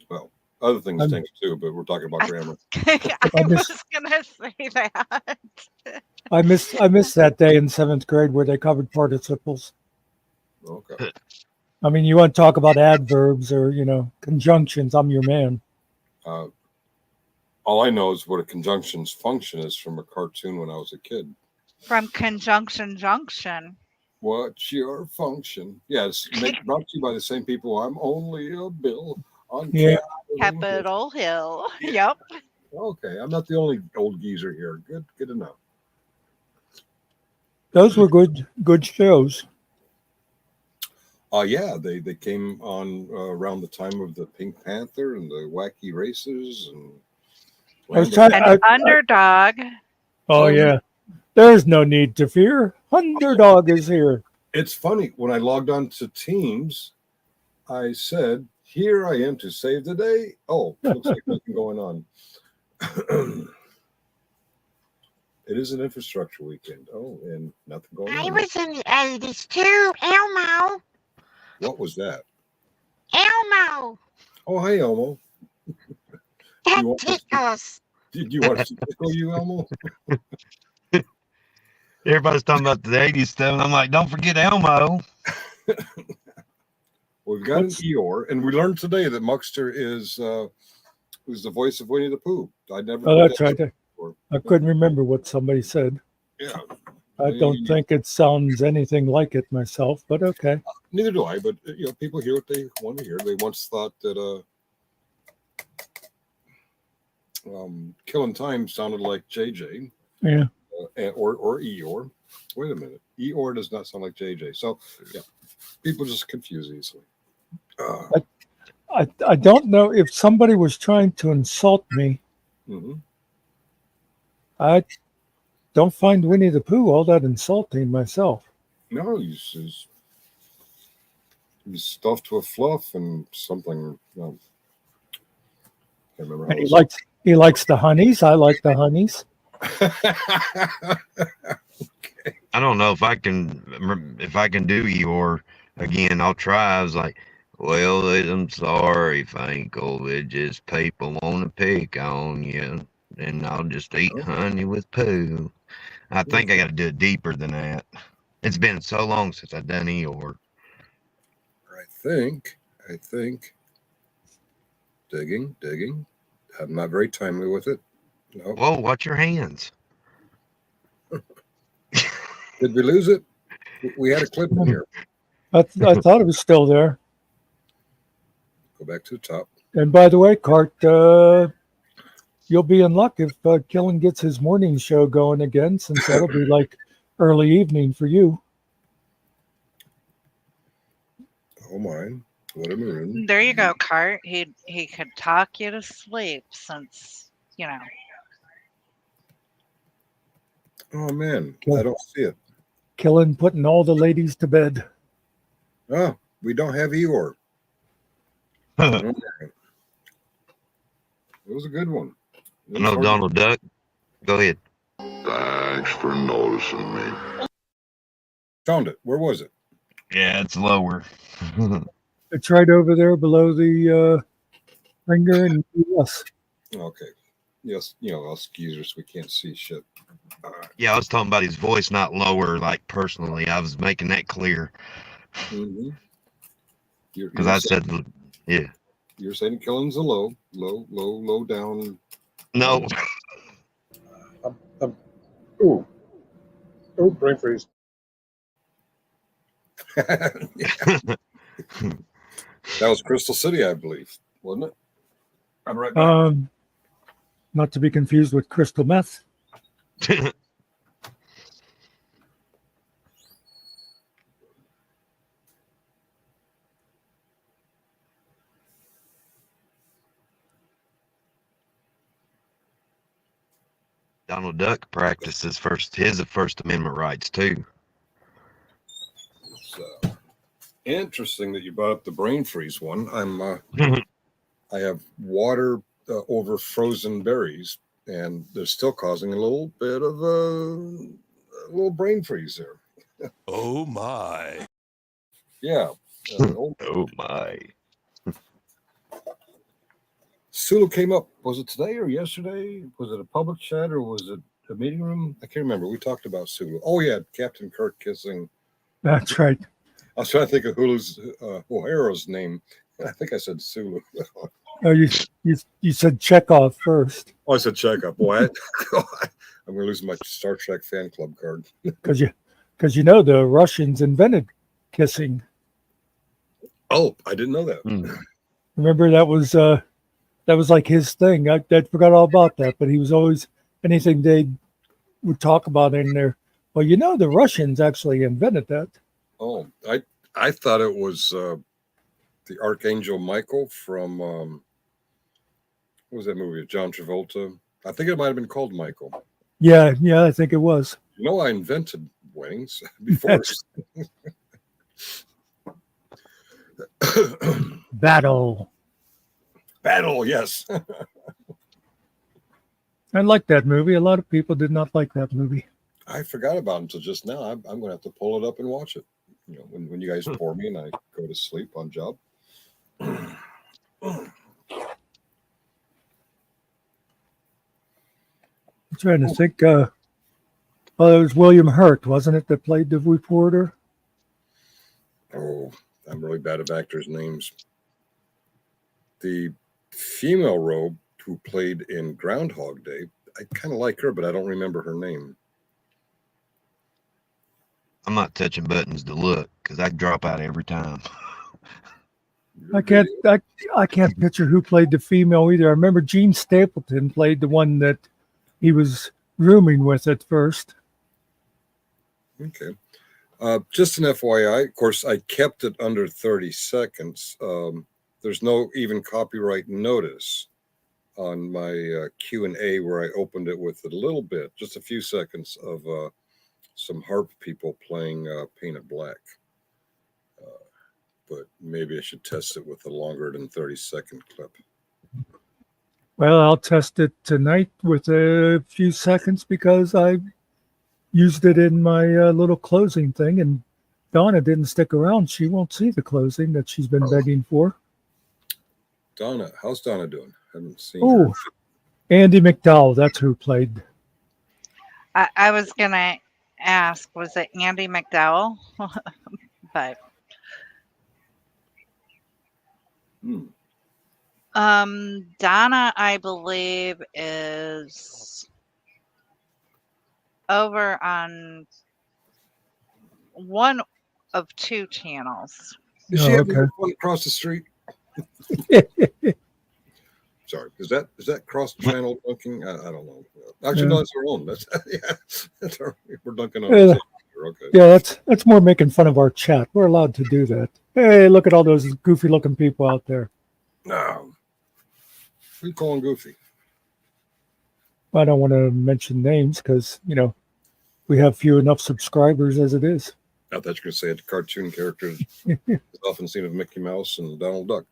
Well, other things I'm- stink too, but we're talking about grammar. I was gonna say that. I missed that day in 7th grade where they covered participles. Okay. I mean, you want to talk about adverbs or conjunctions? I'm your man. All I know is what a conjunction's function is from a cartoon when I was a kid. From Conjunction Junction. What's your function? Yeah, it's brought to you by the same people. I'm only a bill on Yeah. Capitol Hill. Yep. Okay, I'm not the only old geezer here. Good to know. Those were good shows. Yeah, they came on around the time of the Pink Panther and the Wacky Races and. I was trying- An underdog. Oh yeah, there's no need to fear. Underdog is here. It's funny when I logged on to Teams, I said, "Here I am to save the day." Oh, looks like nothing going on. It is an infrastructure weekend. Oh, and nothing going I on. was in the 80s too. Elmo. What was that? Elmo. Oh, hi, Elmo. That want to- tickles. Did you want to tickle you, Elmo? Everybody's talking about the 80s stuff, and I'm like, don't forget Elmo. We've got an Eeyore, and we learned today that Muxter is who's the voice of Winnie the Pooh. I never. Oh, heard that's that right. before. I couldn't remember what somebody said. Yeah. I don't think it sounds anything like it myself, but okay. Neither do I, but people hear what they want to hear. They once thought that Killing Time sounded like JJ. Yeah. Or Eeyore. Wait a minute. Eeyore does not sound like JJ. So, yeah, people just confuse easily. I don't know if somebody was trying to insult me. Mhm. I don't find Winnie the Pooh all that insulting myself. No, he's stuffed with fluff and something. No, can't remember. And he likes the honeys. I like the honeys. I don't know if I can do Eeyore again. I'll try. I was like, well, I'm sorry, Finkel. It just people want to pick on you, and I'll just eat honey with poo. I think I got to do it deeper than that. It's been so long since I've done Eeyore. I think. Digging. I'm not very timely with it. No. Whoa, watch your hands. Did we lose it? We had a clip in here. I thought it was still there. Go back to the top. And by the way, Cart, you'll be in luck if Killen gets his morning show going again, since that'll be like early evening for you. Oh my, what a maroon. There you go, Cart. He could talk you to sleep since, you know. Oh man, I don't see it. Killen putting all the ladies to bed. Oh, we don't have Eeyore. Okay. It was a good one. It was No, hard- Donald Duck. Go ahead. Thanks for noticing me. Found it. Where was it? Yeah, it's lower. It's right over there below the ringer and yes. Okay. Yes, us geezers, we can't see shit. All right. Yeah, I was talking about his voice, not lower, like personally. I was making that clear Mm-hmm. because I said, yeah. You're saying Killen's a low down. No, Ooh, brain freeze. That was Crystal City, I believe, wasn't it? I'm right back. Not to be confused with crystal meth. Donald Duck practices his First Amendment rights too. It's interesting that you brought up the brain freeze one. I have water over frozen berries, and they're still causing a little bit of a little brain freeze there. Oh my. Yeah. Oh my. Sulu came up. Was it today or yesterday? Was it a public chat or was it a meeting room? I can't remember. We talked about Sulu. Oh yeah, Captain Kirk kissing. That's right. I was trying to think of O'Hara's name. I think I said Sulu. Oh, you said Chekhov first Oh, I said Chekhov. Boy, I'm gonna lose my Star Trek fan club card. because you know the Russians invented kissing. Oh, I didn't know that. Remember that was like his thing. I forgot all about that, but he was always anything they would talk about in there. Well, you know the Russians actually invented that. Oh, I thought it was the Archangel Michael from what was that movie? John Travolta. I think it might have been called Michael. Yeah, I think it was. You know, I invented wings before. Battle. Battle, yes. I like that movie. A lot of people did not like that movie. I forgot about it until just now. I'm going to have to pull it up and watch it. You know, when you guys pour me and I go to sleep on job. I'm trying to think. Well, it was William Hurt, wasn't it, that played the reporter? Oh, I'm really bad at actors' names. The female robe who played in Groundhog Day, I kind of like her, but I don't remember her name. I'm not touching buttons to look because I drop out every time. I can't picture who played the female either. I remember Gene Stapleton played the one that he was rooming with at first. Okay. Just an FYI, of course, I kept it under 30 seconds. There's no even copyright notice on my Q&A where I opened it with a little bit, just a few seconds of some harp people playing Painted Black. But maybe I should test it with a longer than 30-second clip. Well, I'll test it tonight with a few seconds because I used it in my little closing thing, and Donna didn't stick around. She won't see the closing that she's been begging for. Donna, how's Donna doing? Haven't seen Oh, her. Andy McDowell, that's who played. I was going to ask, was it Andy McDowell? But Donna, I believe, is over on one of two channels. Is she Oh, having okay. fun across the street? Sorry, is that cross channel dunking? I don't know. Actually, no, it's our own. That's yeah, that's our, we're dunking on. Yeah. Each other. Okay. Yeah, that's more making fun of our chat. We're allowed to do that. Hey, look at all those goofy looking people out there. No, we call them goofy. I don't want to mention names because we have few enough subscribers as it is. I thought you were going to say the cartoon characters is often seen of Mickey Mouse and Donald Duck.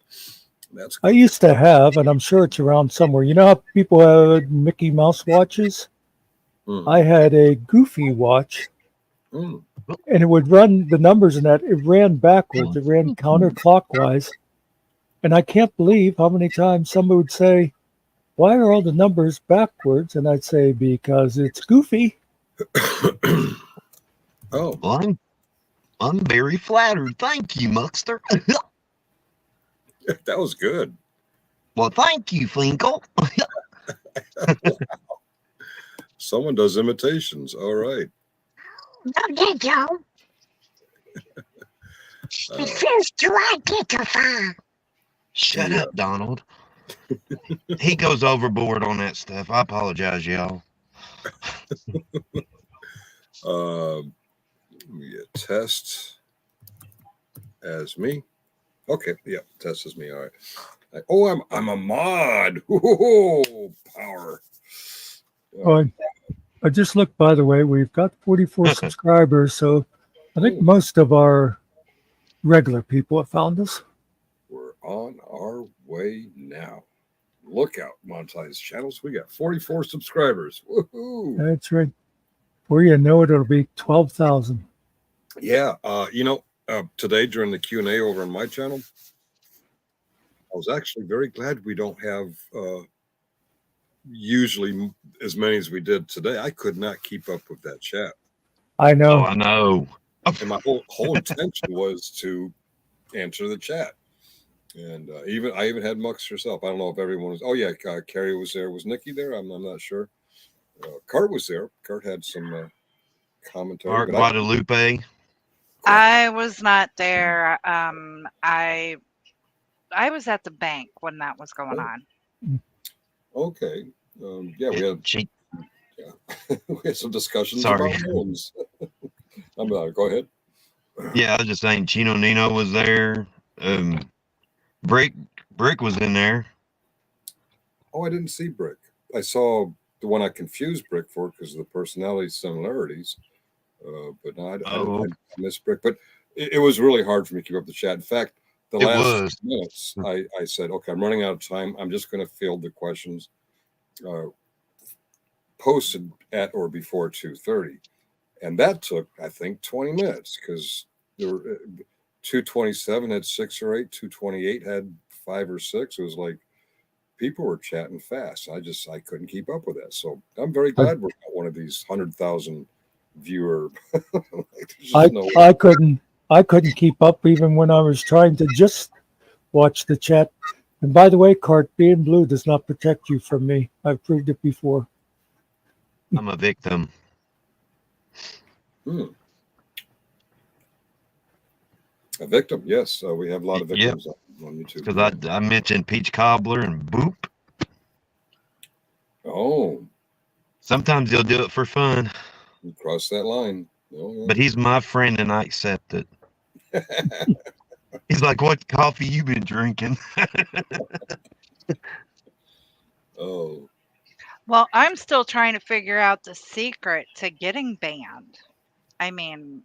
That's I used to have, and I'm sure it's around somewhere. You know how people had Mickey Mouse watches? I had a Goofy watch, and it would run the numbers in that. It ran backwards. It ran counterclockwise. And I can't believe how many times somebody would say, "Why are all the numbers backwards?" And I'd say, "Because it's Goofy." Oh, well, I'm very flattered. Thank you, Muckster. that was good. Well, thank you, Finkel. Someone does imitations. All right. No, did you? It feels to identify. Shut up, Donald. He goes overboard on that stuff. I apologize, y'all. Yeah, test as me. Okay, yeah, test as me. All right. I'm a mod. Ooh, power. I just looked, by the way, we've got 44 subscribers, so I think most of our regular people have found us. We're on our way now. Look out, monetized channels. We got 44 subscribers. Woohoo! That's right. Before you know it, it'll be 12,000. Yeah, today during the Q&A over on my channel, I was actually very glad we don't have usually as many as we did today. I could not keep up with that chat. I know. Oh, I know. And my whole intention was to answer the chat. And I even had Mux herself. I don't know if everyone was. Oh yeah, Carrie was there. Was Nikki there? I'm not sure. Cart was there. Cart had some commentary. Mark Guadalupe. I was not there. I was at the bank when that was going on. Okay. Yeah, we had. We had some discussions Sorry. about homes. Go ahead. Yeah, I was just saying Chino Nino was there. Brick was in there. Oh, I didn't see Brick. I saw the one I confused Brick for because of the personality similarities. But no, I missed Brick. But it was really hard for me to keep up the chat. In fact, the last 6 minutes, I said, okay, I'm running out of time. I'm just going to field the questions posted at or before 2:30. And that took, I think, 20 minutes because there were 227 had 6 or 8, 228 had 5 or 6. It was like people were chatting fast. I couldn't keep up with that. So I'm very glad we're not one of these 100,000 viewer. I couldn't keep up even when I was trying to just watch the chat. And by the way, Cart, being blue does not protect you from me. I've proved it before. I'm a victim. A victim, yes. We have a lot of victims on YouTube. Because I mentioned Peach Cobbler and Boop. Oh. Sometimes he'll do it for fun. You cross that line. Oh, yeah. But he's my friend and I accept it. He's like, what coffee you been drinking? Oh. Well, I'm still trying to figure out the secret to getting banned. I mean,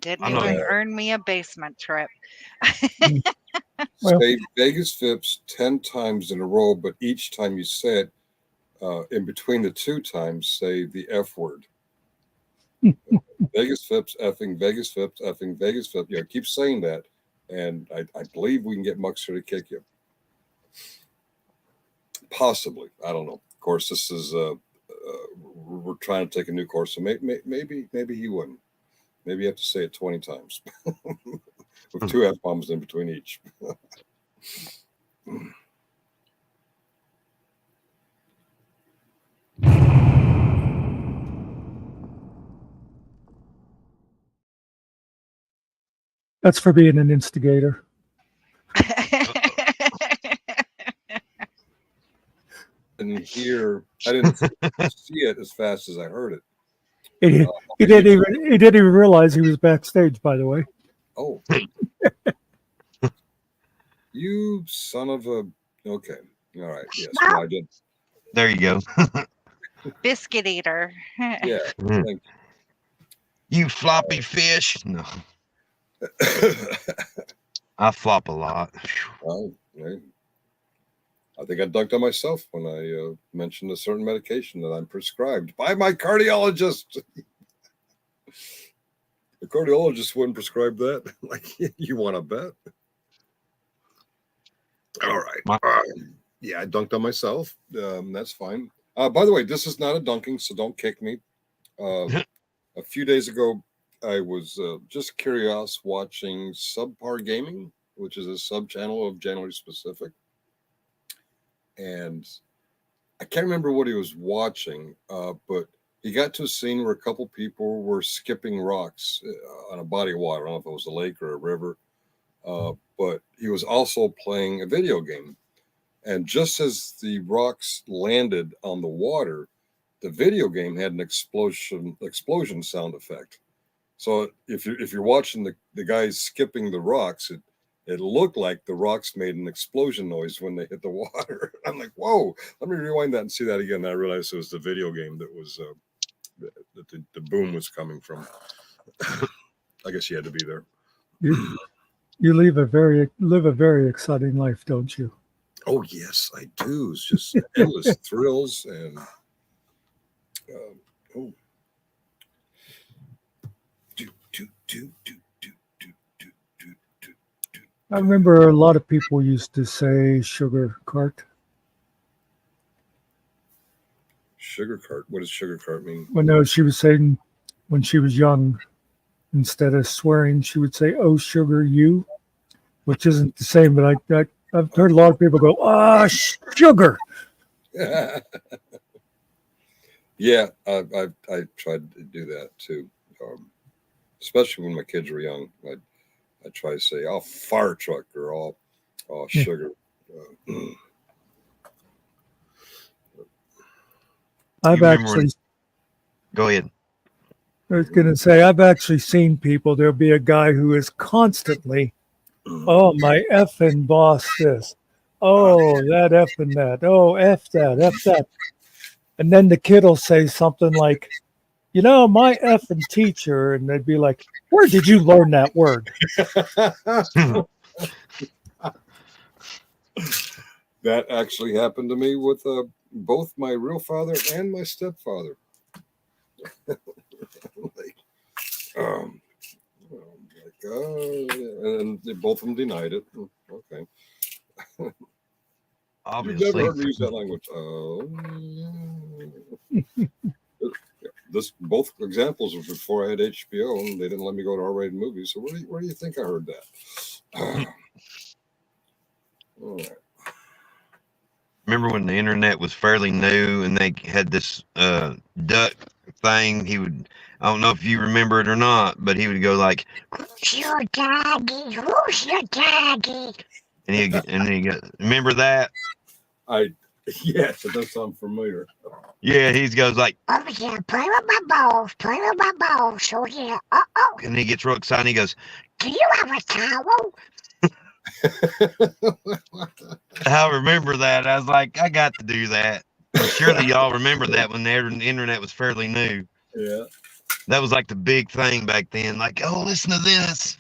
didn't even earn me a basement trip. Say Vegas Fips 10 times in a row, but each time you say it, in between the 2 times, say the F word. Vegas Fips, effing Vegas Fips, effing Vegas Fips. Yeah, keep saying that, and I believe we can get Muxer to kick you. Possibly, I don't know. Of course, this is we're trying to take a new course, so maybe he wouldn't. Maybe you have to say it 20 times with 2 F-bombs in between each. That's for being an instigator. didn't see it as fast as I heard it. He didn't even realize he was backstage, by the way. Oh, you son of a. Okay, all right. Yes, no, I did. There you go. Biscuit eater. Yeah, thank You floppy fish. No, I flop a lot. well, I think I dunked on myself when I mentioned a certain medication that I'm prescribed by my cardiologist. The cardiologist wouldn't prescribe that. Like, you want to bet? All right. Yeah, I dunked on myself. That's fine. By the way, this is not a dunking, so don't kick me. A few days ago, I was just curious watching Subpar Gaming, which is a sub channel of January Specific. And I can't remember what he was watching, but he got to a scene where a couple people were skipping rocks on a body of water. I don't know if it was a lake or a river, but he was also playing a video game. And just as the rocks landed on the water, the video game had an explosion sound effect. So if you're watching the guys skipping the rocks, it looked like the rocks made an explosion noise when they hit the water. I'm like, whoa, let me rewind that and see that again. And I realized it was the video game that was that the boom was coming from. I guess you had to be there. You live a very exciting life, don't you? Oh yes, I do. It's just endless thrills and I remember a lot of people used to say sugar cart. Sugar cart. What does sugar cart mean? Well, no, she was saying when she was young, instead of swearing, she would say, "Oh, sugar, you," which isn't the same. But I've heard a lot of people go, sugar." Yeah, I tried to do that too, especially when my kids were young. I try to say, "Oh, fire truck," or "Oh, sugar." I've actually. Go ahead. I was going to say, I've actually seen people. There'll be a guy who is constantly, "Oh, my effing boss this. Oh, that effing that. Oh, F that, F that." And then the kid will say something like, "My effing teacher." And they'd be like, "Where did you learn that word?" That actually happened to me with both my real father and my stepfather. And both of them denied it. Okay. Obviously. You've never heard me use that language. Both examples were before I had HBO, and they didn't let me go to R-rated movies. So where do you think I heard that? All right. Remember when the internet was fairly new and they had this duck thing? I don't know if you remember it or not, but he would go like, "Who's your daddy? Who's your daddy?" and he'd go, remember that? Yes, it does sound familiar. Yeah, he goes like, "Oh yeah, play with my balls, play with my balls. Oh yeah, and he gets real excited. And he goes, do you have a towel?" I remember that. I was like, I got to do that. Surely y'all remember that when the internet was fairly new. Yeah. That was like the big thing back then. Like, oh, listen to this.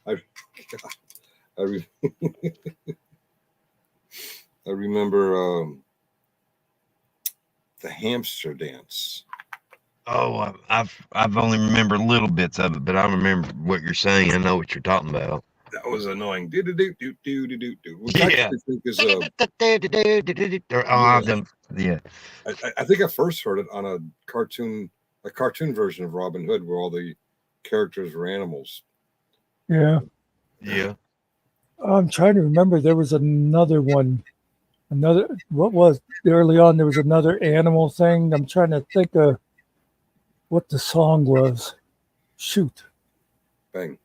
I remember the hamster dance. Oh, I've only remembered little bits of it, but I remember what you're saying. I know what you're talking about. That was annoying. Do. Which Yeah. I think is yeah. I think I first heard it on a cartoon version of Robin Hood, where all the characters were animals. Yeah. Yeah. I'm trying to remember. There was another one. What was early on? There was another animal thing. I'm trying to think of what the song was. Shoot. Bang.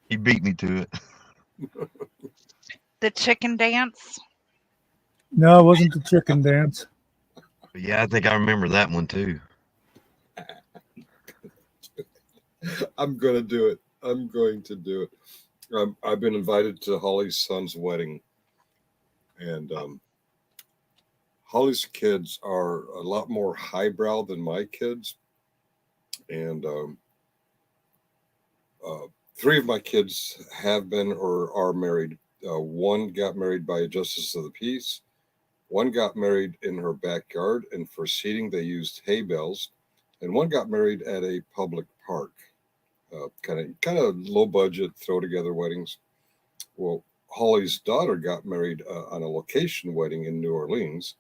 He beat me to it. The chicken dance. No, it wasn't the chicken dance. Yeah, I think I remember that one too. I'm going to do it. I'm going to do it. I've been invited to Holly's son's wedding, and Holly's kids are a lot more highbrow than my kids, and three of my kids have been or are married. One got married by a justice of the peace. One got married in her backyard, and for seating they used hay bales, and one got married at a public park. Kind of low budget, throw together weddings. Well, Holly's daughter got married on a location wedding in New Orleans,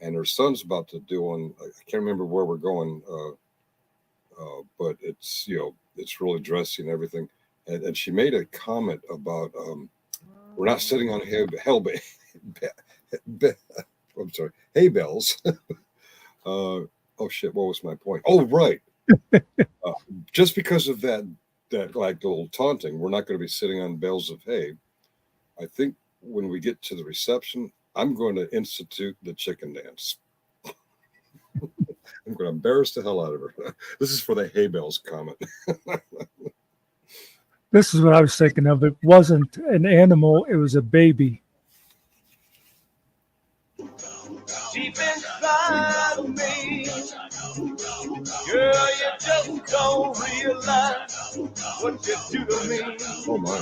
and her son's about to do one. I can't remember where we're going, but it's it's really dressy and everything. And she made a comment about we're not sitting on I'm sorry, hay bales. Oh shit, what was my point? Oh right. Just because of that like little taunting, we're not going to be sitting on bales of hay. I think when we get to the reception, I'm going to institute the chicken dance. I'm going to embarrass the hell out of her. This is for the hay bales comment. This is what I was thinking of. It wasn't an animal, it was a baby. Deep inside of me, girl, you just don't realize what you do to me. Oh my.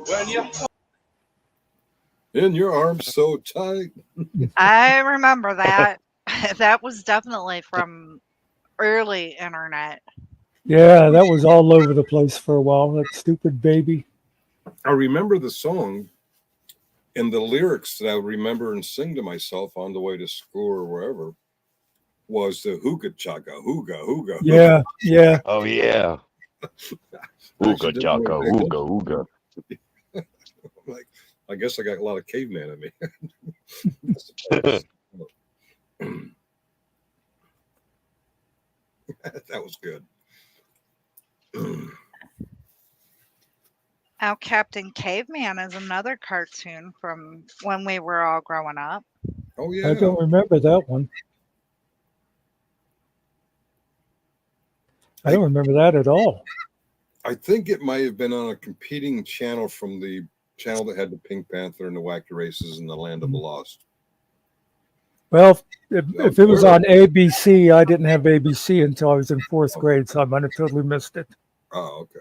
When you In your arms so tight. I remember that. That was definitely from early internet. Yeah, that was all over the place for a while. That stupid baby. I remember the song and the lyrics that I would remember and sing to myself on the way to school or wherever was the hookah chaka, hooga, hooga. Yeah, yeah. Oh yeah. Ooga chaka, ooga, ooga. Like, I guess I got a lot of caveman in me. That was good. Now, Captain Caveman is another cartoon from when we were all growing up. Oh yeah. I don't remember that one. I don't remember that at all. I think it might have been on a competing channel from the channel that had the Pink Panther and the Wacky Races and the Land of the Lost. Well, if it was on ABC, I didn't have ABC until I was in fourth grade, so I might have totally missed it. Oh, okay.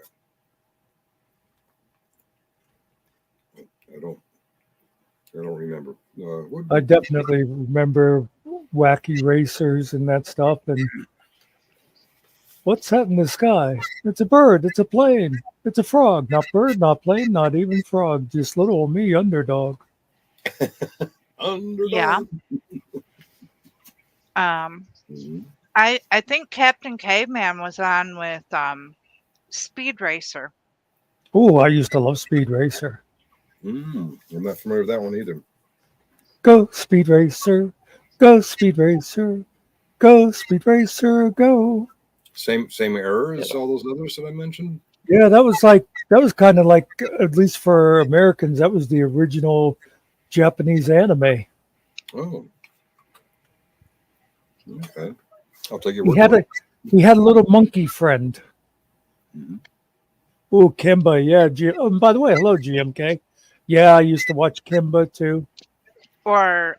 I don't remember. I definitely remember Wacky Racers and that stuff. And what's that in the sky? It's a bird. It's a plane. It's a frog. Not bird, not plane, not even frog. Just little old me, underdog. Underdog. Yeah. I think Captain Caveman was on with Speed Racer. Oh, I used to love Speed Racer. I'm not familiar with that one either. Go Speed Racer, go Speed Racer, go Speed Racer, go. Same era as all those others that I mentioned. Yeah, that was kind of like, at least for Americans, that was the original Japanese anime. Oh, okay. I'll take your He word had for a little monkey friend. Mhm. Oh, Kimba, yeah. And by the way, hello, GMK. Yeah, I used to watch Kimba too. Or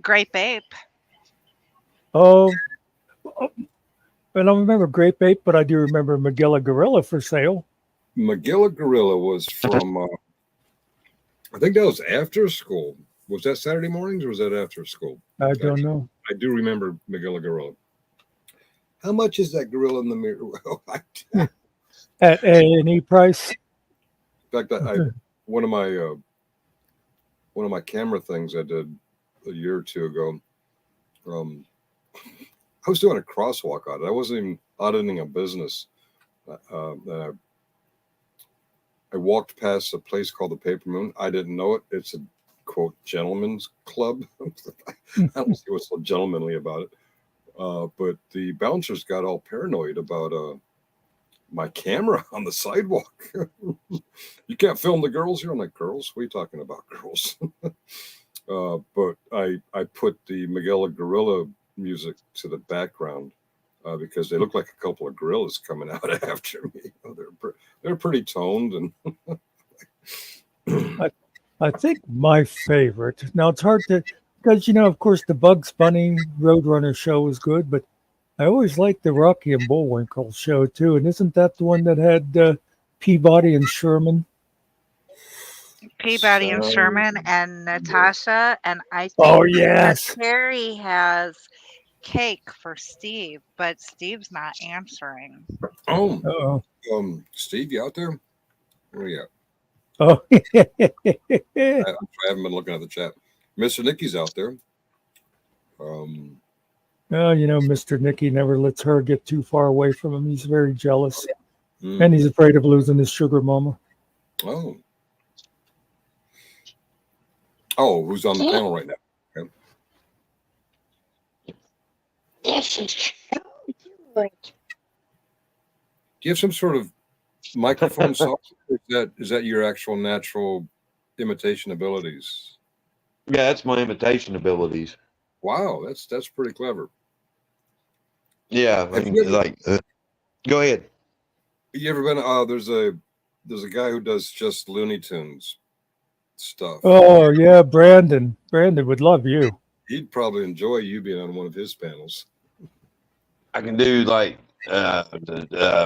Grape Ape. Oh, I don't remember Grape Ape, but I do remember Magilla Gorilla for sale. Magilla Gorilla was from, I think that was after school. Was that Saturday mornings or was that after school? I don't know. I do remember Magilla Gorilla. How much is that gorilla in the mirror? At A&E price. In fact, one of my camera things I did a year or two ago. I was doing a crosswalk audit. I wasn't even auditing a business. I walked past a place called the Paper Moon. I didn't know it. It's a quote gentleman's club. I don't see what's so gentlemanly about it. But the bouncers got all paranoid about my camera on the sidewalk. You can't film the girls here. I'm like, girls? What are you talking about, girls? But I put the Miguel Gorilla music to the background because they look like a couple of gorillas coming out after me. They're pretty toned and. I think my favorite. Now it's hard to, because of course, the Bugs Bunny Roadrunner show was good, but I always liked the Rocky and Bullwinkle show too. And isn't that the one that had Peabody and Sherman? Peabody and Sherman and Natasha, and I think Oh that yes. Terry has cake for Steve, but Steve's not answering. Oh, Steve, you out there? Where you at? Oh, I haven't been looking at the chat. Mr. Nicky's out there. well, Mr. Nicky never lets her get too far away from him. He's very jealous, and he's afraid of losing his sugar mama. Oh, who's on the panel right now? Okay. This is so good. Do you have some sort of microphone software? Is that your actual natural imitation abilities? Yeah, that's my imitation abilities. Wow, that's pretty clever. Yeah, Have you ever- go ahead. You ever been? There's a guy who does just Looney Tunes stuff. Oh yeah, Brandon. Brandon would love you. He'd probably enjoy you being on one of his panels. I can do like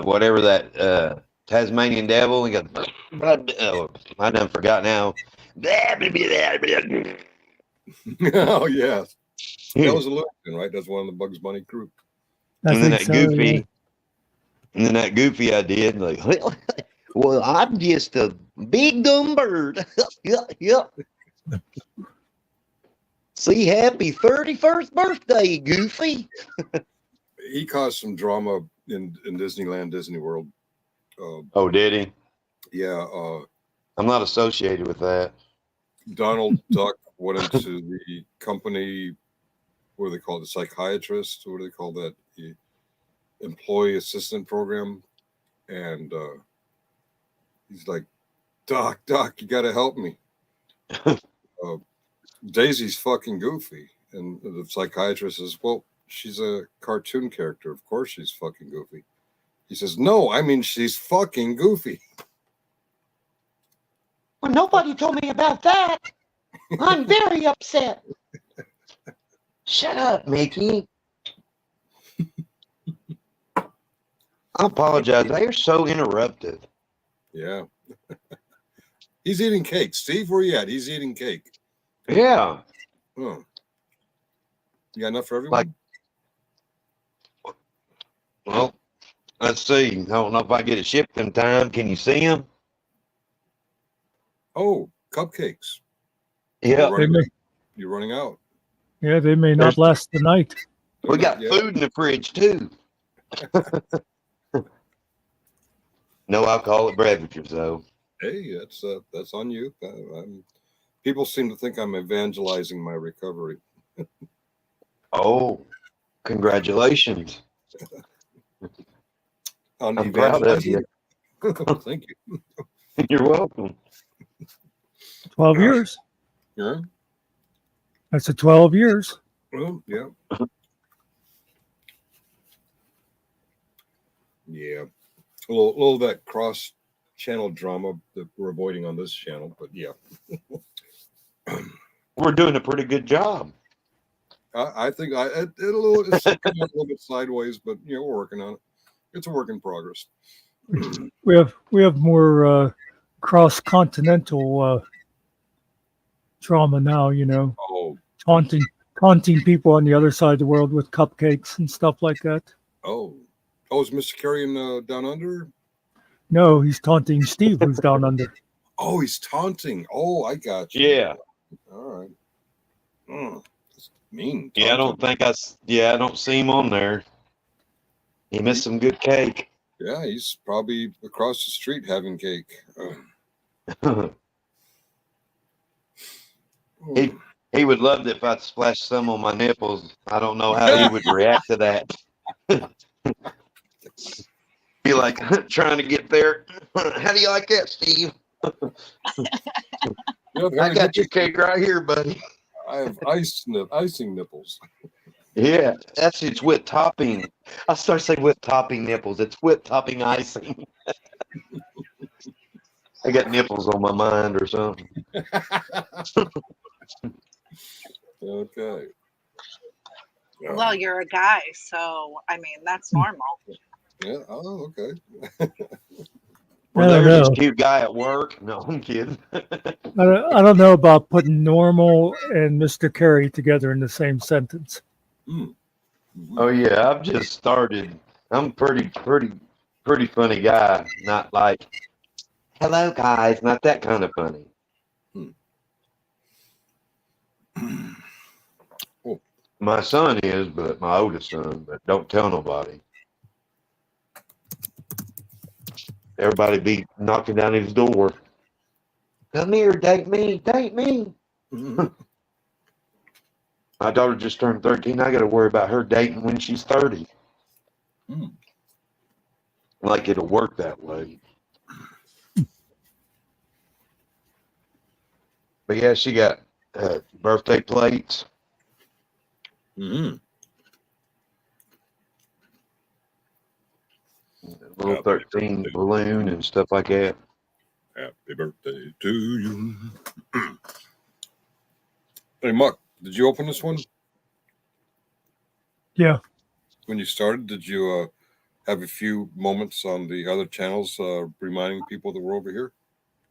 whatever that Tasmanian devil. We got. I done forgot now. Oh yeah, that was a Looney Tune, right? That's one of the Bugs Bunny crew. And then that goofy. And then that goofy I did, like, well, I'm just a big dumb bird. Yep. See, happy 31st birthday, Goofy. He caused some drama in Disneyland, Disney World. Oh, did he? Yeah. I'm not associated with that. Donald Duck went into the company, what do they call it, the psychiatrist? What do they call that? The employee assistant program. And he's like, Doc, you got to help me. Daisy's fucking goofy. And the psychiatrist says, well, she's a cartoon character. Of course she's fucking goofy. He says, no, I mean, she's fucking goofy. Well, nobody told me about that. I'm very upset. Shut up, Mickey. I apologize. They are so interruptive. Yeah. He's eating cake. Steve, where you at? He's eating cake. Yeah. Oh. You got enough for everyone? Well, let's see. I don't know if I get it shipped in time. Can you see them? Oh, cupcakes. Yeah. You're running out. Yeah, they may not last the night. We got food in the fridge too. No alcoholic beverages, though. Hey, that's on you. People seem to think I'm evangelizing my recovery. Oh, congratulations! I'm proud of you. Thank you. You're welcome. 12 years. Yeah. That's 12 years. Well, yeah. Yeah. A little of that cross-channel drama that we're avoiding on this channel, but yeah. We're doing a pretty good job. I think it's coming a little bit sideways, but we're working on it. It's a work in progress. We have more cross-continental drama now. Oh. Taunting people on the other side of the world with cupcakes and stuff like that. Oh, is Mr. Carrion down under? No, he's taunting Steve, who's down under. Oh, he's taunting. Oh, I got you. Yeah. All right. That's mean. Yeah, I don't see him on there. He missed some good cake. Yeah, he's probably across the street having cake. He would love it if I splashed some on my nipples. I don't know how he would react to that. be like trying to get there. How do you like that, Steve? I got your cake right here, buddy. I have icing nipples. Yeah, it's whipped topping. I started saying whipped topping nipples. It's whipped topping icing. I got nipples on my mind or something. Okay. Well, you're a guy, so I mean that's normal. Yeah. Oh, okay. Well, I don't there's this know. cute guy at work. No, I'm kidding. I don't know about putting normal and Mr. Carey together in the same sentence. Oh yeah, I've just started. I'm pretty funny guy. Not like, hello guys, not that kind of funny. My son is, but my oldest son, but don't tell nobody. Everybody be knocking down his door. Come here, date me, date me. My daughter just turned 13. I got to worry about her dating when she's 30. Like it'll work that way. But yeah, she got birthday plates. A little 13 balloon and stuff like that. Happy birthday to you. Hey, Muck, did you open this one? Yeah. When you started, did you have a few moments on the other channels reminding people that we're over here?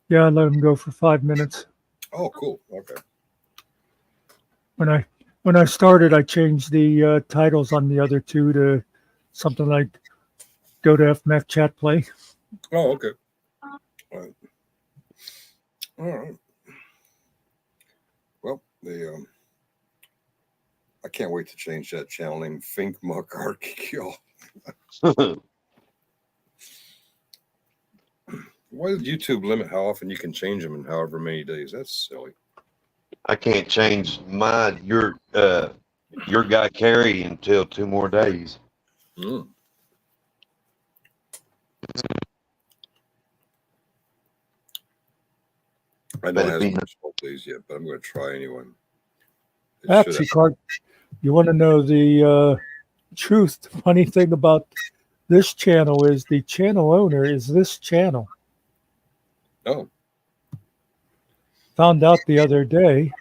Yeah, I let them go for 5 minutes. Oh, cool. Okay. When I started, I changed the titles on the other two to something like "Go to FMAC Chat Play." Oh, okay. All right. All right. Well, I can't wait to change that channel name. Fink Muck Arkikill. Why did YouTube limit how often you can change them in however many days? That's silly. I can't change your guy Carrie until 2 more days. I know it hasn't been 12 days yet, but I'm going to try anyway. Actually, Clark, you want to know the truth? The funny thing about this channel is the channel owner is this channel. Oh. Found out the other day.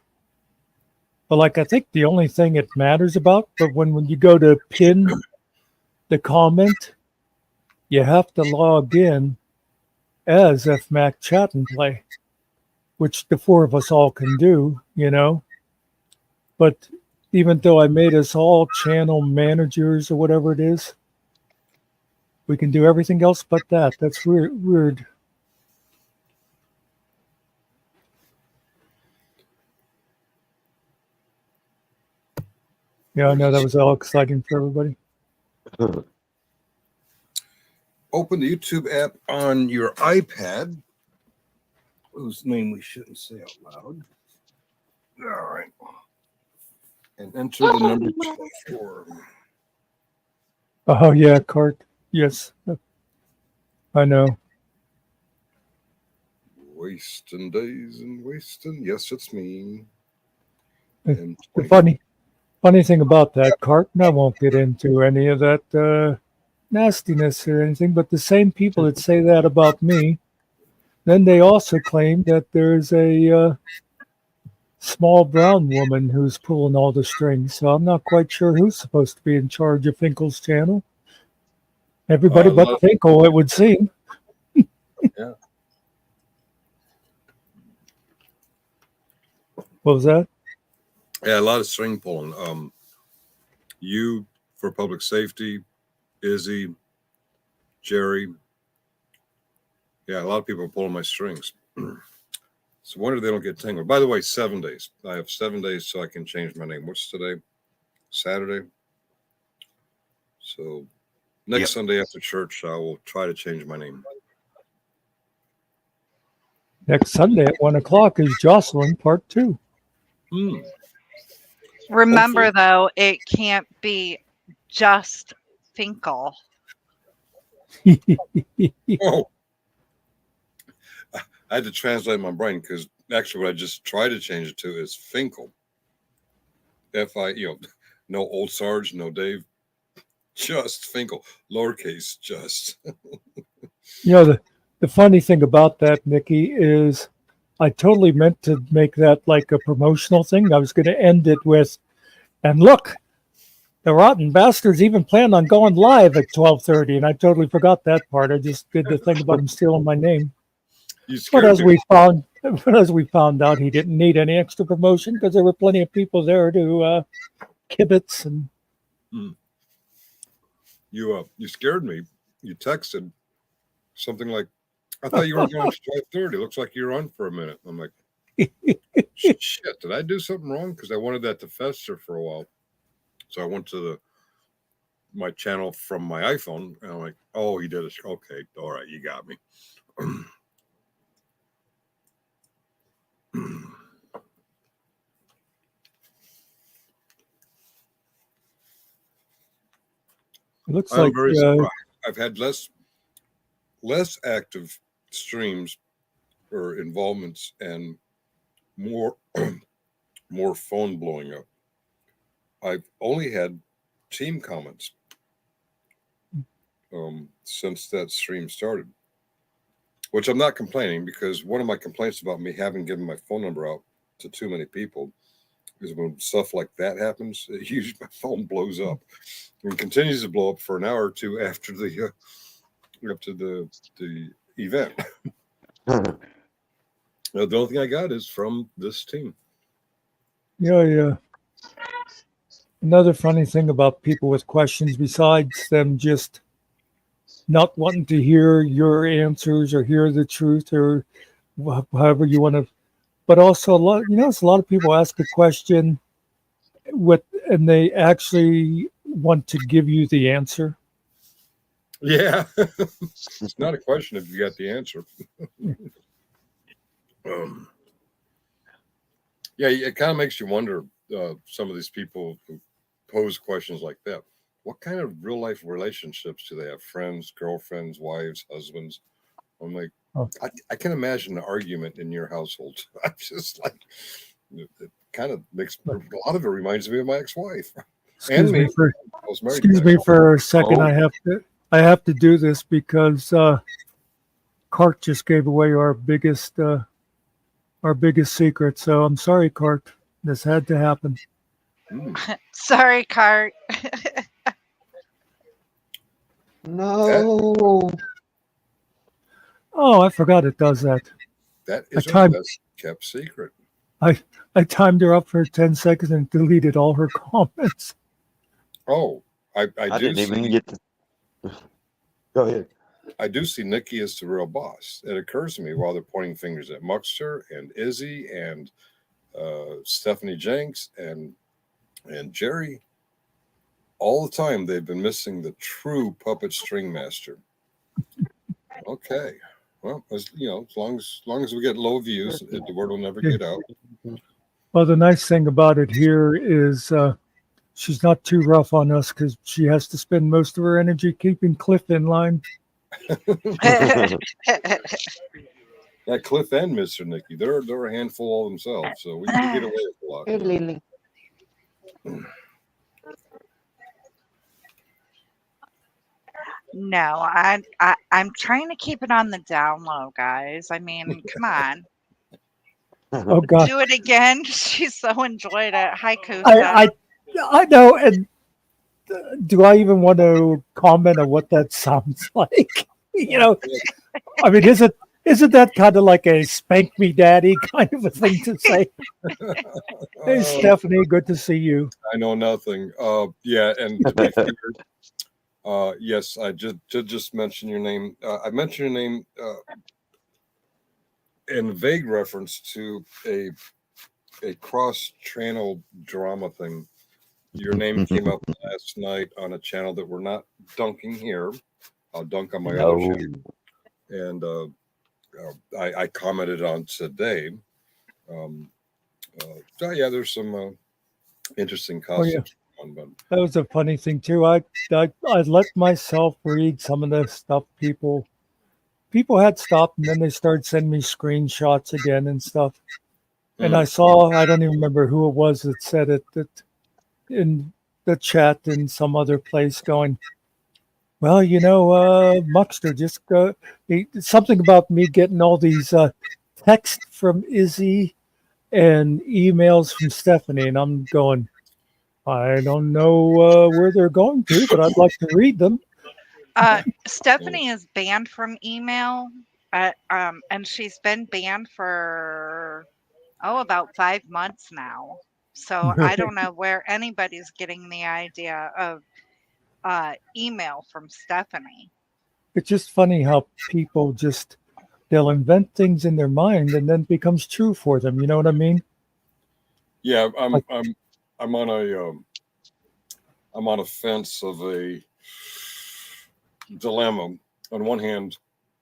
But like, I think the only thing it matters about, but when you go to pin the comment, you have to log in as FMAC Chat and Play, which the 4 of us all can do, you know. But even though I made us all channel managers or whatever it is, we can do everything else but that. That's weird. Yeah, I know that was all exciting for everybody. Open the YouTube app on your iPad, whose name we shouldn't say out loud. All right. And enter the number 24. Oh, yeah, Cart. Yes. I know. Wasting days and wasting. Yes, it's me. The funny thing about that, Cart, and I won't get into any of that nastiness or anything, but the same people that say that about me, then they also claim that there's a small brown woman who's pulling all the strings. So I'm not quite sure who's supposed to be in charge of Finkel's channel. Everybody but Finkel, it would seem. Yeah. What was that? Yeah, a lot of string pulling. You for public safety, Izzy, Jerry. Yeah, a lot of people are pulling my strings. So wonder they don't get tangled. By the way, 7 days. I have 7 days so I can change my name. What's today? Saturday. So next Sunday after church, I will try to change my name. Next Sunday at 1:00 is Jocelyn Part 2. Remember, though, it can't be just Finkel. Oh, I had to translate in my brain because actually what I just tried to change it to is Finkel. No old Sarge, no Dave, just Finkel, lowercase just. The funny thing about that, Nikki, is I totally meant to make that like a promotional thing. I was going to end it with, and look, the rotten bastards even planned on going live at 12:30, and I totally forgot that part. I just did the thing about him stealing my name. You But scared as me. we found out, he didn't need any extra promotion because there were plenty of people there to kibitz and. You scared me. You texted something like, I thought you were going to 12:30. Looks like you're on for a minute. I'm like, shit, did I do something wrong? Because I wanted that to fester for a while. So I went to my channel from my iPhone, and I'm like, oh, he did it. Okay, all right, you got me. It looks I'm like very surprised. I've had less active streams or involvements and more more phone blowing up. I've only had team comments since that stream started, which I'm not complaining, because one of my complaints about me having given my phone number out to too many people is when stuff like that happens, usually my phone blows up and continues to blow up for an hour or two after the event. The only thing I got is from this team. Yeah. Another funny thing about people with questions, besides them just not wanting to hear your answers or hear the truth or however you want to, but also a lot of people ask a question and they actually want to give you the answer. Yeah. It's not a question if you got the answer. Yeah, it kind of makes you wonder, some of these people who pose questions like that, what kind of real life relationships do they have? Friends, girlfriends, wives, husbands? I'm like, I can imagine the argument in your household. I'm just like, it kind of makes a lot of it reminds me of my ex-wife and me. Excuse me for a second. I have to do this because Cart just gave away our biggest secret. So I'm sorry, Cart. This had to happen. Sorry, Cart. No. Oh, I forgot it does that. That is our best kept secret. I timed her up for 10 seconds and deleted all her comments. Oh, I didn't even get to. Go ahead. I do see Nikki as the real boss. It occurs to me while they're pointing fingers at Muxter and Izzy and Stephanie Jenks and Jerry. All the time they've been missing the true puppet string master. Okay. Well, as long as we get low views, the word will never get out. Well, the nice thing about it here is she's not too rough on us because she has to spend most of her energy keeping Cliff in line. That Cliff and Mr. Nikki, they're a handful all themselves, so we can get away with a lot. Hey, Lily. No, I'm trying to keep it on the down low, guys. I mean, come on. Oh God! Do it again. She so enjoyed it. Hi, Kusa. I know. And do I even want to comment on what that sounds like? I mean, isn't that kind of like a spank me daddy kind of a thing to say? Hey, Stephanie, good to see you. I know nothing. Yeah, and to be fair, yes, I just mentioned your name. I mentioned your name in vague reference to a cross-channel drama thing. Your name came up last night on a channel that we're not dunking here. I'll dunk on my other channel. And I commented on today. Yeah, there's some interesting costumes. that was a funny thing too. I let myself read some of the stuff people had stopped, and then they started sending me screenshots again and stuff. And I saw, I don't even remember who it was that said it, that in the chat in some other place going, well, Muckster, just go, something about me getting all these texts from Izzy and emails from Stephanie. And I'm going, I don't know where they're going to, but I'd like to read them. Stephanie is banned from email, and she's been banned for about 5 months now. So I don't know where anybody's getting the idea of email from Stephanie. It's just funny how people they'll invent things in their mind and then it becomes true for them. You know what I mean? Yeah, I'm on a fence of a dilemma. On one hand,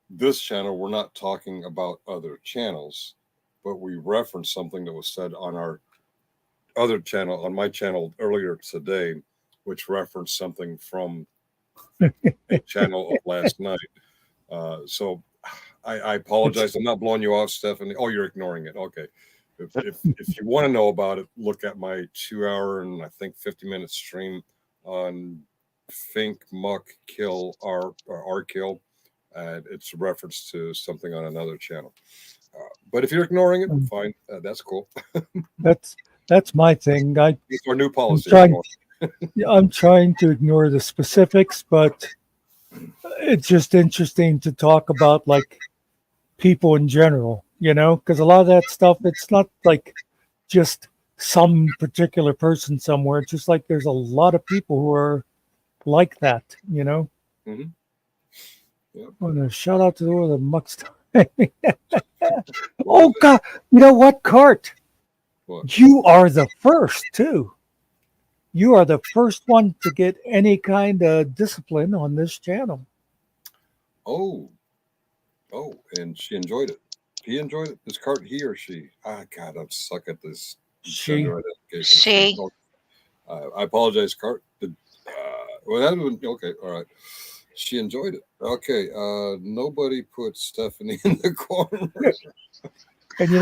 this channel, we're not talking about other channels, but we reference something that was said on our other channel, on my channel earlier today, which referenced something from a channel of last night. So I apologize. I'm not blowing you off, Stephanie. Oh, you're ignoring it. Okay. If you want to know about it, look at my 2 hour and I think 50-minute stream on Think Muck Kill R Kill. And it's a reference to something on another channel. But if you're ignoring it, fine. That's cool. That's my thing. It's our new policy. I'm trying to ignore the specifics, but it's just interesting to talk about like people in general, because a lot of that stuff, it's not like just some particular person somewhere. It's just like there's a lot of people who are like that, Mm-hmm. Yep. I want to shout out to the Mucks. Oh God! You know what, Cart? What? You are the first too. You are the first one to get any kind of discipline on this channel. Oh, and she enjoyed it. He enjoyed it. This Cart, he or she? God, I suck at this. She. She. I apologize, Cart. Well, that would okay. All right. She enjoyed it. Okay. Nobody put Stephanie in the corner. And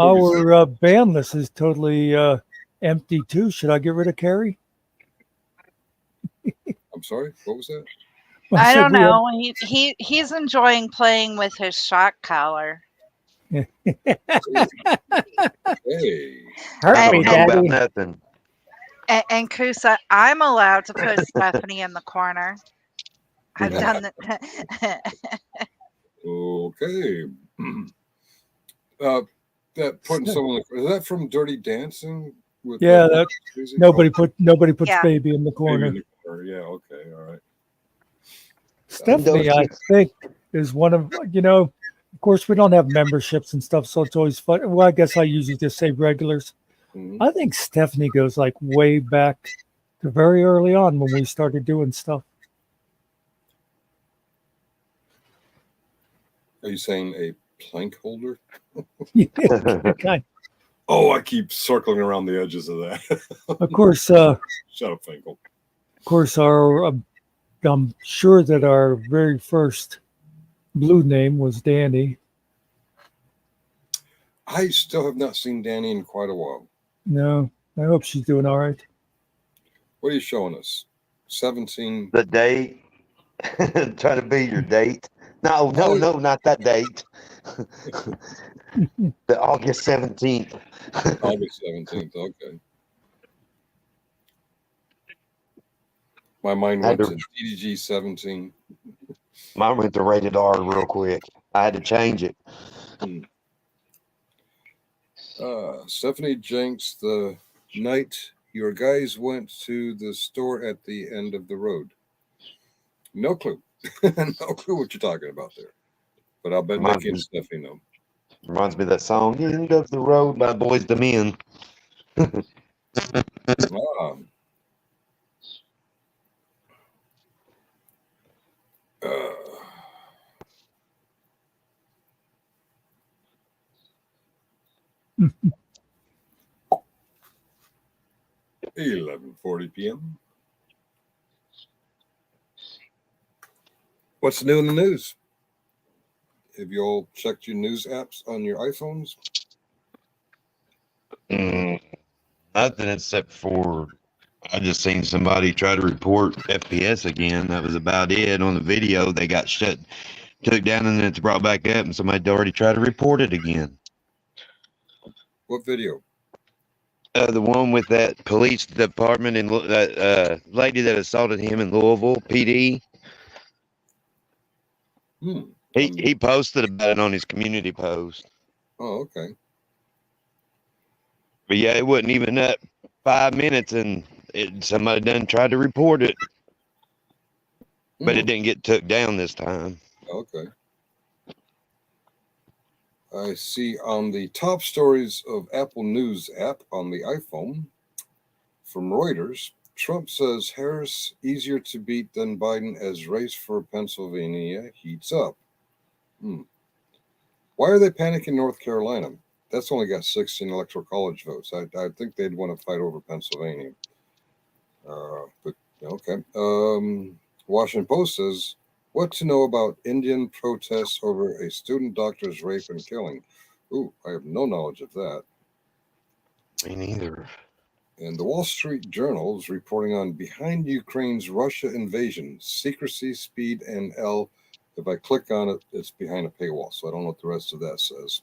our ban list is totally empty too. Should I get rid of Carrie? I'm sorry. What was that? I don't know. He's enjoying playing with his shock collar. Hey. I don't know about nothing. And Kusa, I'm allowed to put Stephanie in the corner. I've done that. Okay. That putting someone is that from Dirty Dancing? With that nobody puts baby in the corner. Baby in the corner. Yeah. Okay. All right. Stephanie, I think, is one of Of course, we don't have memberships and stuff, so it's always fun. Well, I guess I usually just say regulars. Mm-hmm. I think Stephanie goes like way back to very early on when we started doing stuff. Are you saying a plank holder? Okay. Oh, I keep circling around the edges of that. Of course. Shut up, Finkel. Of course, I'm sure that our very first blue name was Danny. I still have not seen Danny in quite a while. No, I hope she's doing all right. What are you showing us? 17. The date. Trying to be your date. No, not that date. The August 17th. August 17th, okay. My mind went to DDG 17. Mine went to rated R real quick. I had to change it. Stephanie Jenks, the night your guys went to the store at the end of the road. No clue. No clue what you're talking about there. But I'll bet Nikki and Stephanie know. Reminds me of that song, End of the Road by Boys to Men. 11:40 p.m. What's new in the news? Have you all checked your news apps on your iPhones? Nothing except for I just seen somebody try to report FPS again. That was about it. On the video, they got took down, and then it's brought back up, and somebody already tried to report it again. What video? The one with that police department and that lady that assaulted him in Louisville, PD. He posted about it on his community post. Oh, okay. But yeah, it wasn't even up 5 minutes, and somebody done tried to report it, but it didn't get took down this time. Okay. I see on the top stories of Apple News app on the iPhone from Reuters, Trump says Harris easier to beat than Biden as race for Pennsylvania heats up. Why are they panicking North Carolina? That's only got 16 electoral college votes. I think they'd want to fight over Pennsylvania. But okay. Washington Post says, what to know about Indian protests over a student doctor's rape and killing? Ooh, I have no knowledge of that. Me neither. And the Wall Street Journal is reporting on behind Ukraine's Russia invasion, secrecy, speed, and L. If I click on it, it's behind a paywall, so I don't know what the rest of that says.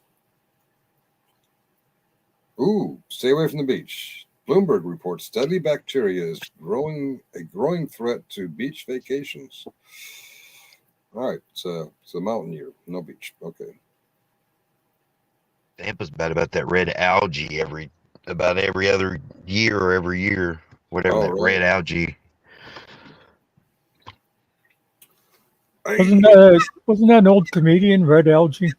Ooh, stay away from the beach. Bloomberg reports deadly bacteria is a growing threat to beach vacations. All right, it's a mountain year, no beach. Okay. Tampa's bad about that red algae about every other year or every year, whatever that red algae. Wasn't that an old comedian, Red Algae?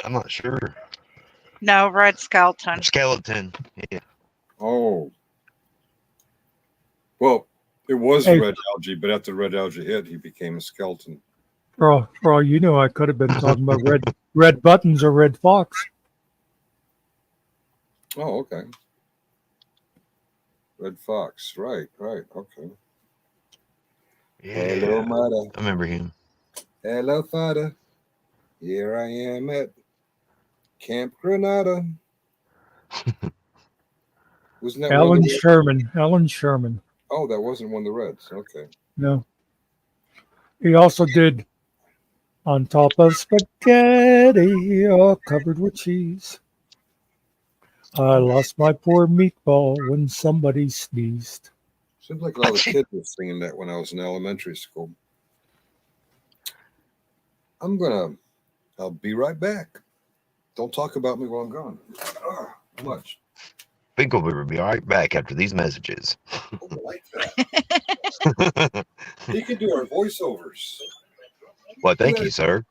I'm not sure. No, Red Skeleton. Skeleton, yeah. Oh. Well, it was red algae, but after red algae hit, he became a skeleton. For all you know, I could have been talking about red buttons or Red Fox. Oh, okay. Red Fox, right, okay. Yeah, hello, Mata. I remember him. Hello, Fada. Here I am at Camp Granada. Wasn't that Alan Sherman? Alan Sherman. Oh, that wasn't one of the Reds. Okay. No. He also did On Top of Spaghetti, all covered with cheese. I lost my poor meatball when somebody sneezed. Seems like all the kids were singing that when I was in elementary school. I'll be right back. Don't talk about me while I'm gone. Much. I think we'll be right back after these messages. Oh, I like that. He can do our voiceovers. Well, thank you, sir.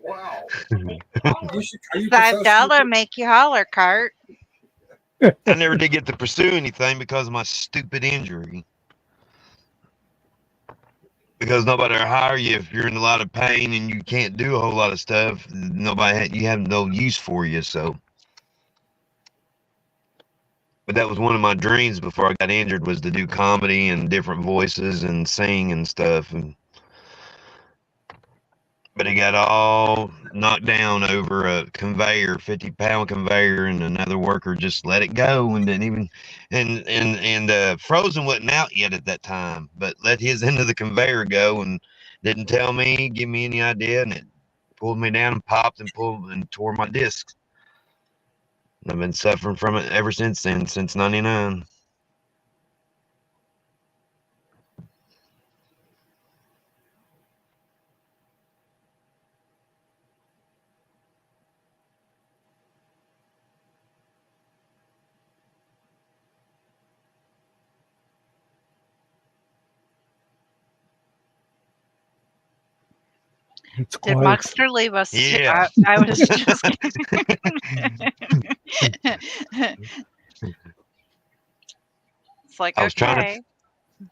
Wow. $5 make you holler, Cart. I never did get to pursue anything because of my stupid injury. Because nobody will hire you if you're in a lot of pain and you can't do a whole lot of stuff. You have no use for you. So, but that was one of my dreams before I got injured, was to do comedy and different voices and sing and stuff. But it got all knocked down over a conveyor, 50-pound conveyor, and another worker just let it go and didn't even. And Frozen wasn't out yet at that time, but let his end of the conveyor go and didn't tell me, give me any idea, and it pulled me down and popped and pulled and tore my discs. And I've been suffering from it ever since then, since '99. It's Did quiet. Muxter leave us? Yeah. I was just It's like, I was okay.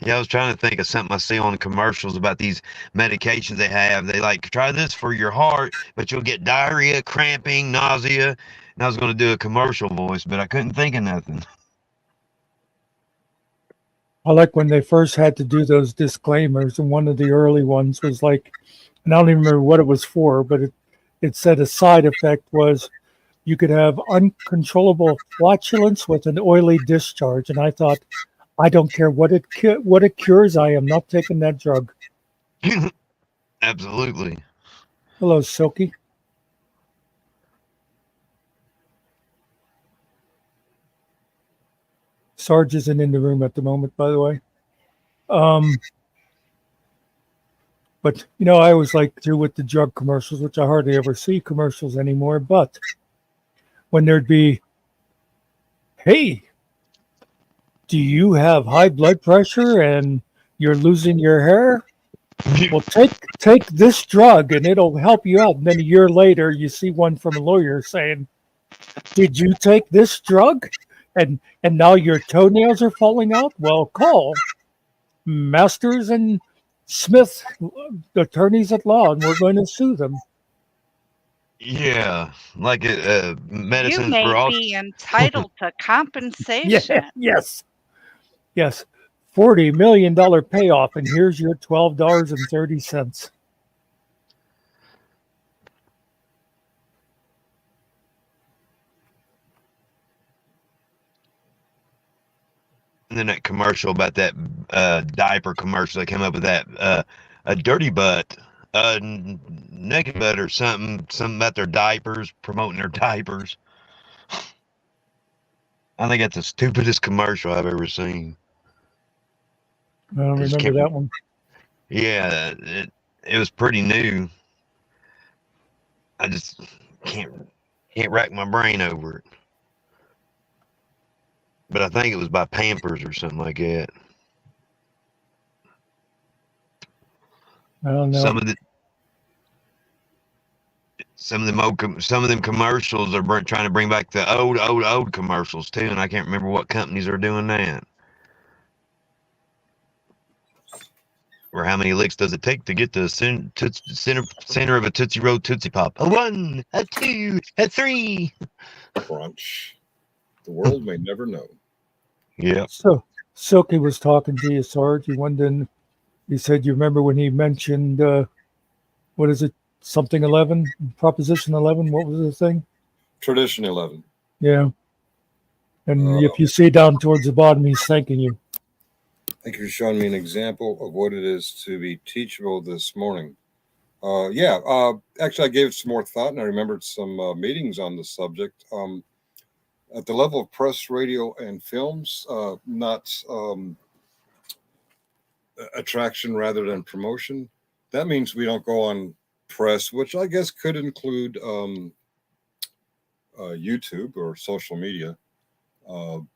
I was trying to think of something I see on commercials about these medications they have. They like, try this for your heart, but you'll get diarrhea, cramping, nausea, And I was going to do a commercial voice, but I couldn't think of nothing. I like when they first had to do those disclaimers, and one of the early ones was like, and I don't even remember what it was for, but it said a side effect was you could have uncontrollable flatulence with an oily discharge. And I thought, I don't care what it cures, I am not taking that drug. Absolutely. Hello, Silky. Sarge isn't in the room at the moment, by the way. But, you know, I always like to with the drug commercials, which I hardly ever see commercials anymore. But when there'd be, hey, do you have high blood pressure and you're losing your hair? Well, take this drug and it'll help you out. And then a year later, you see one from a lawyer saying, did you take this drug? And now your toenails are falling out? Well, call Masters and Smith, attorneys at law, and we're going to sue them. Yeah, like You medicines may for all. be entitled to compensation. Yes. $40 million payoff, and here's your $12.30. And then that commercial about that diaper commercial, they came up with that a dirty butt, naked butt or something about their diapers, promoting their diapers. I think that's the stupidest commercial I've ever seen. I don't remember that one. Yeah, it was pretty new. I just can't rack my brain over it. But I think it was by Pampers or something like that. I don't know. Some of them commercials are trying to bring back the old commercials too, and I can't remember what companies are doing that. Or how many licks does it take to get the center of a Tootsie Roll Tootsie Pop? A 1, a 2, a 3. Crunch. The world may never know. Yeah. So Silky was talking to you, Sarge. He said, you remember when he mentioned, what is it? Something 11, Proposition 11. What was the thing? Tradition 11. Yeah. And if you see down towards the bottom, he's thanking you. Thank you for showing me an example of what it is to be teachable this morning. Actually, I gave it some more thought, and I remembered some meetings on the subject. At the level of press, radio, and films, not attraction rather than promotion. That means we don't go on press, which I guess could include YouTube or social media. I'm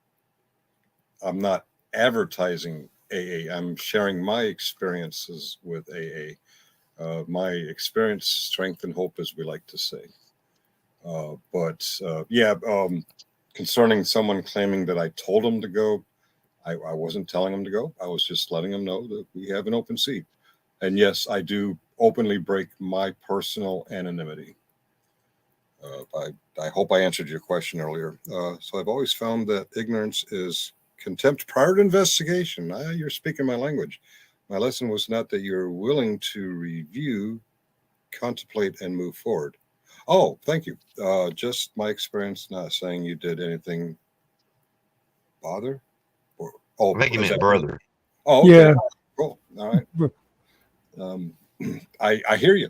not advertising AA. I'm sharing my experiences with AA. My experience, strength, and hope, as we like to say. Concerning someone claiming that I told them to go, I wasn't telling them to go. I was just letting them know that we have an open seat. And yes, I do openly break my personal anonymity. I hope I answered your question earlier. So I've always found that ignorance is contempt prior to investigation. You're speaking my language. My lesson was not that you're willing to review, contemplate, and move forward. Oh, thank you. Just my experience, not saying you did anything bother. I think you meant brother. Oh, okay. Yeah. Cool. All right. I hear you.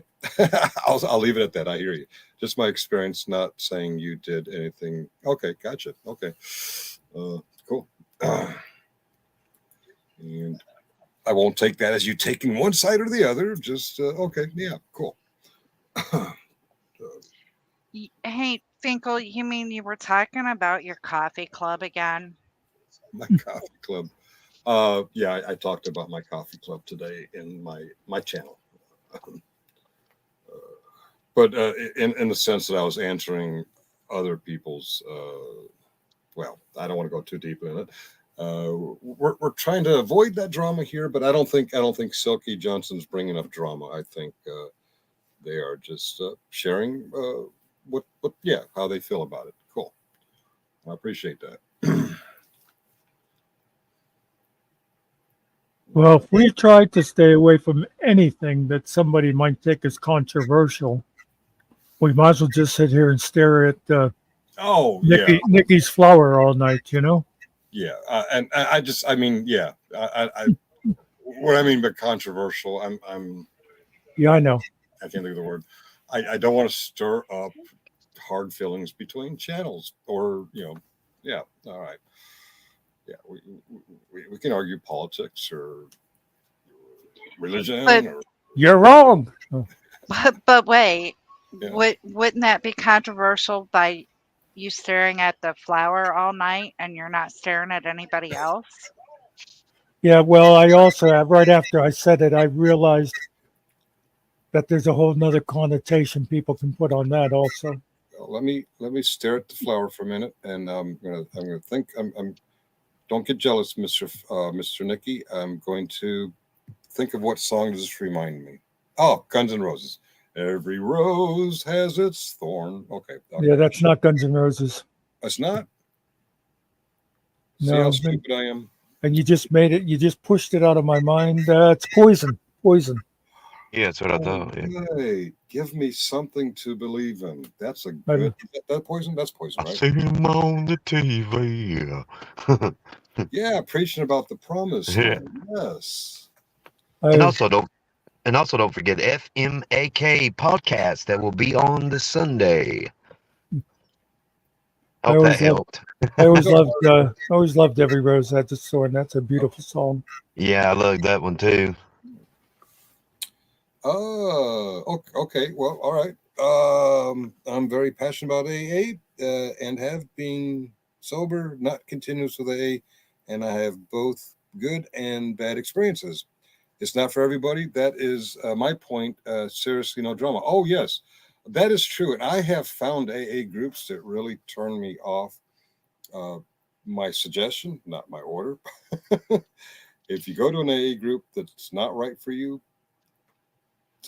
I'll leave it at that. I hear you. Just my experience, not saying you did anything. Okay, gotcha. Okay. Cool. And I won't take that as you taking one side or the other. Just, okay. Yeah, cool. Hey, Finkel, you mean you were talking about your coffee club again? My coffee club. Yeah, I talked about my coffee club today in my channel. But in the sense that I was answering other people's, well, I don't want to go too deep in it. We're trying to avoid that drama here, but I don't think Silky Johnson's bringing up drama. I think they are just sharing how they feel about it. I appreciate that. Well, if we tried to stay away from anything that somebody might think is controversial, we might as well just sit here and stare at Oh yeah, Nikki's flower all night, you know? yeah. And I mean, yeah. What I mean by controversial, Yeah, I know. I can't think of the word. I don't want to stir up hard feelings between channels, or yeah. All right. Yeah, we can argue politics or religion, But or You're wrong. Oh, but wait, Yeah. wouldn't that be controversial by you staring at the flower all night and you're not staring at anybody else? yeah, well, I also, right after I said it, I realized that there's a whole nother connotation people can put on that also. let me stare at the flower for a minute, and I'm gonna think. Don't get jealous, Mr. Nicky. I'm going to think of what song does this remind me. Oh, Guns N' Roses. Every rose has its thorn. Okay. Yeah, that's not Guns N' Roses. That's not. See No, how stupid I am. and you just made it. You just pushed it out of my mind. It's Poison. Poison. Yeah, that's what I thought. Yeah. Hey, give me something to believe in. That's a I good. That Poison. That's Poison, I right? see him on the TV. Yeah, preaching about the promised Yeah. land. Yes. And also don't forget FMAK podcast that will be on the Sunday. I Hope that always loved. helped. I always loved Every Rose Has Its Thorn. That's a beautiful song. Yeah, I love that one too. Okay. Well, all right. I'm very passionate about AA, and have been sober, not continuous with AA, and I have both good and bad experiences. It's not for everybody. That is my point. Seriously, no drama. Oh, yes, that is true. And I have found AA groups that really turn me off. My suggestion, not my order. If you go to an AA group that's not right for you,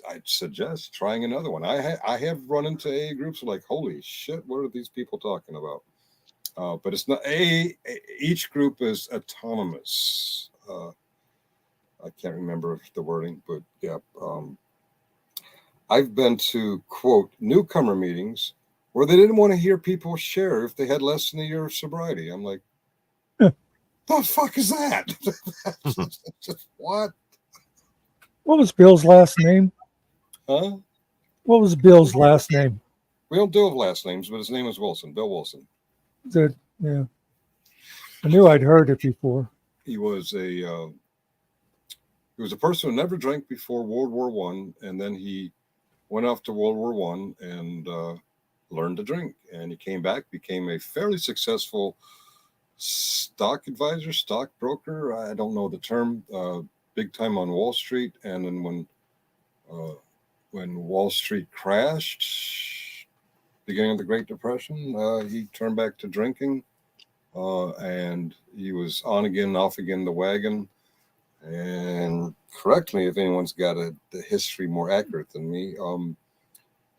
I'd suggest trying another one. I have run into AA groups like, holy shit, what are these people talking about? But it's not each group is autonomous. I can't remember the wording, but yeah. I've been to, quote, newcomer meetings where they didn't want to hear people share if they had less than a year of sobriety. I'm like, the fuck is that? What? What was Bill's last name? Huh? What was Bill's last name? We don't do have last names, but his name is Wilson, Bill Wilson. Yeah. I knew I'd heard it before. He was a person who never drank before World War One, and then he went off to World War One and learned to drink. And he came back, became a fairly successful stock advisor, stockbroker. I don't know the term. Big time on Wall Street. And then when Wall Street crashed, beginning of the Great Depression, he turned back to drinking, and he was on again, off again the wagon. And correct me if anyone's got the history more accurate than me.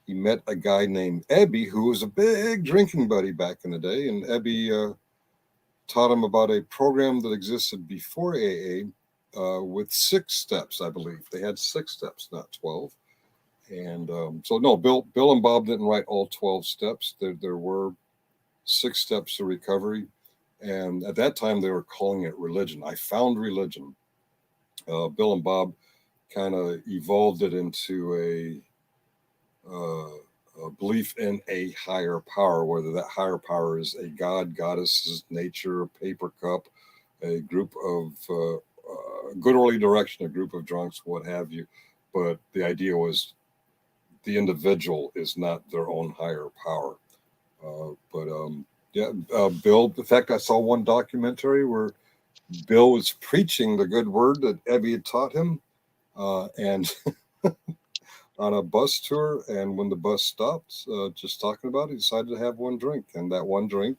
He met a guy named Ebby, who was a big drinking buddy back in the day, and Ebby taught him about a program that existed before AA with 6 steps, I believe. They had 6 steps, not 12. And so no, Bill and Bob didn't write all 12 steps. There were 6 steps to recovery, and at that time they were calling it religion. I found religion. Bill and Bob kind of evolved it into a belief in a higher power, whether that higher power is a god, goddesses, nature, paper cup, a group of good early direction, a group of drunks, what have you. But the idea was the individual is not their own higher power. Bill, in fact, I saw one documentary where Bill was preaching the good word that Ebby had taught him, and on a bus tour. And when the bus stopped, just talking about it, he decided to have one drink, and that one drink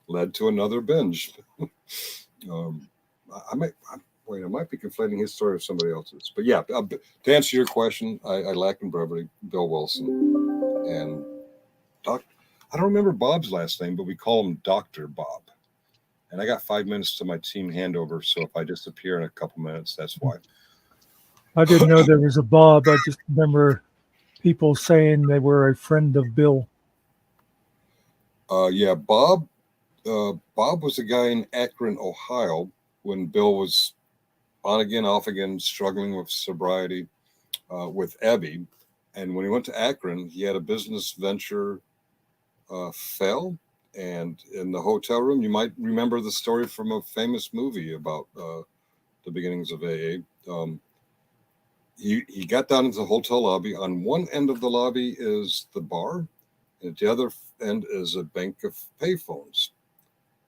led to another binge. I might be conflating his story with somebody else's, but yeah. To answer your question, I lack in brevity. Bill Wilson and I don't remember Bob's last name, but we call him Dr. Bob. And I got 5 minutes to my team handover. So if I disappear in a couple minutes, that's why. I didn't know there was a Bob. I just remember people saying they were a friend of Bill. Yeah, Bob. Bob was a guy in Akron, Ohio, when Bill was on again, off again, struggling with sobriety with Ebby. And when he went to Akron, he had a business venture fail. And in the hotel room, you might remember the story from a famous movie about the beginnings of AA. He got down into the hotel lobby. On one end of the lobby is the bar, and at the other end is a bank of payphones.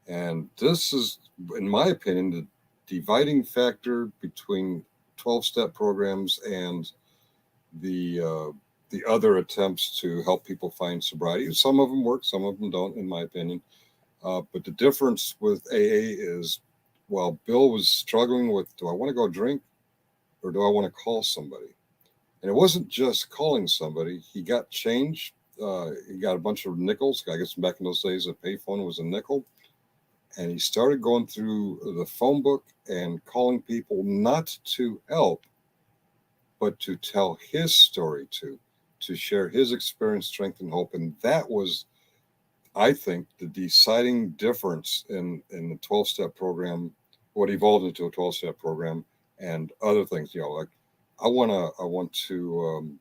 And this is, in my opinion, the dividing factor between 12-step programs and the other attempts to help people find sobriety. Some of them work, some of them don't, in my opinion. But the difference with AA is, while Bill was struggling with, do I want to go drink or do I want to call somebody? And it wasn't just calling somebody. He got change. He got a bunch of nickels. I guess back in those days, a payphone was a nickel. And he started going through the phone book and calling people not to help, but to tell his story to share his experience, strength, and hope. And that was, I think, the deciding difference in the 12-step program, what evolved into a 12-step program, and other things. Like I want to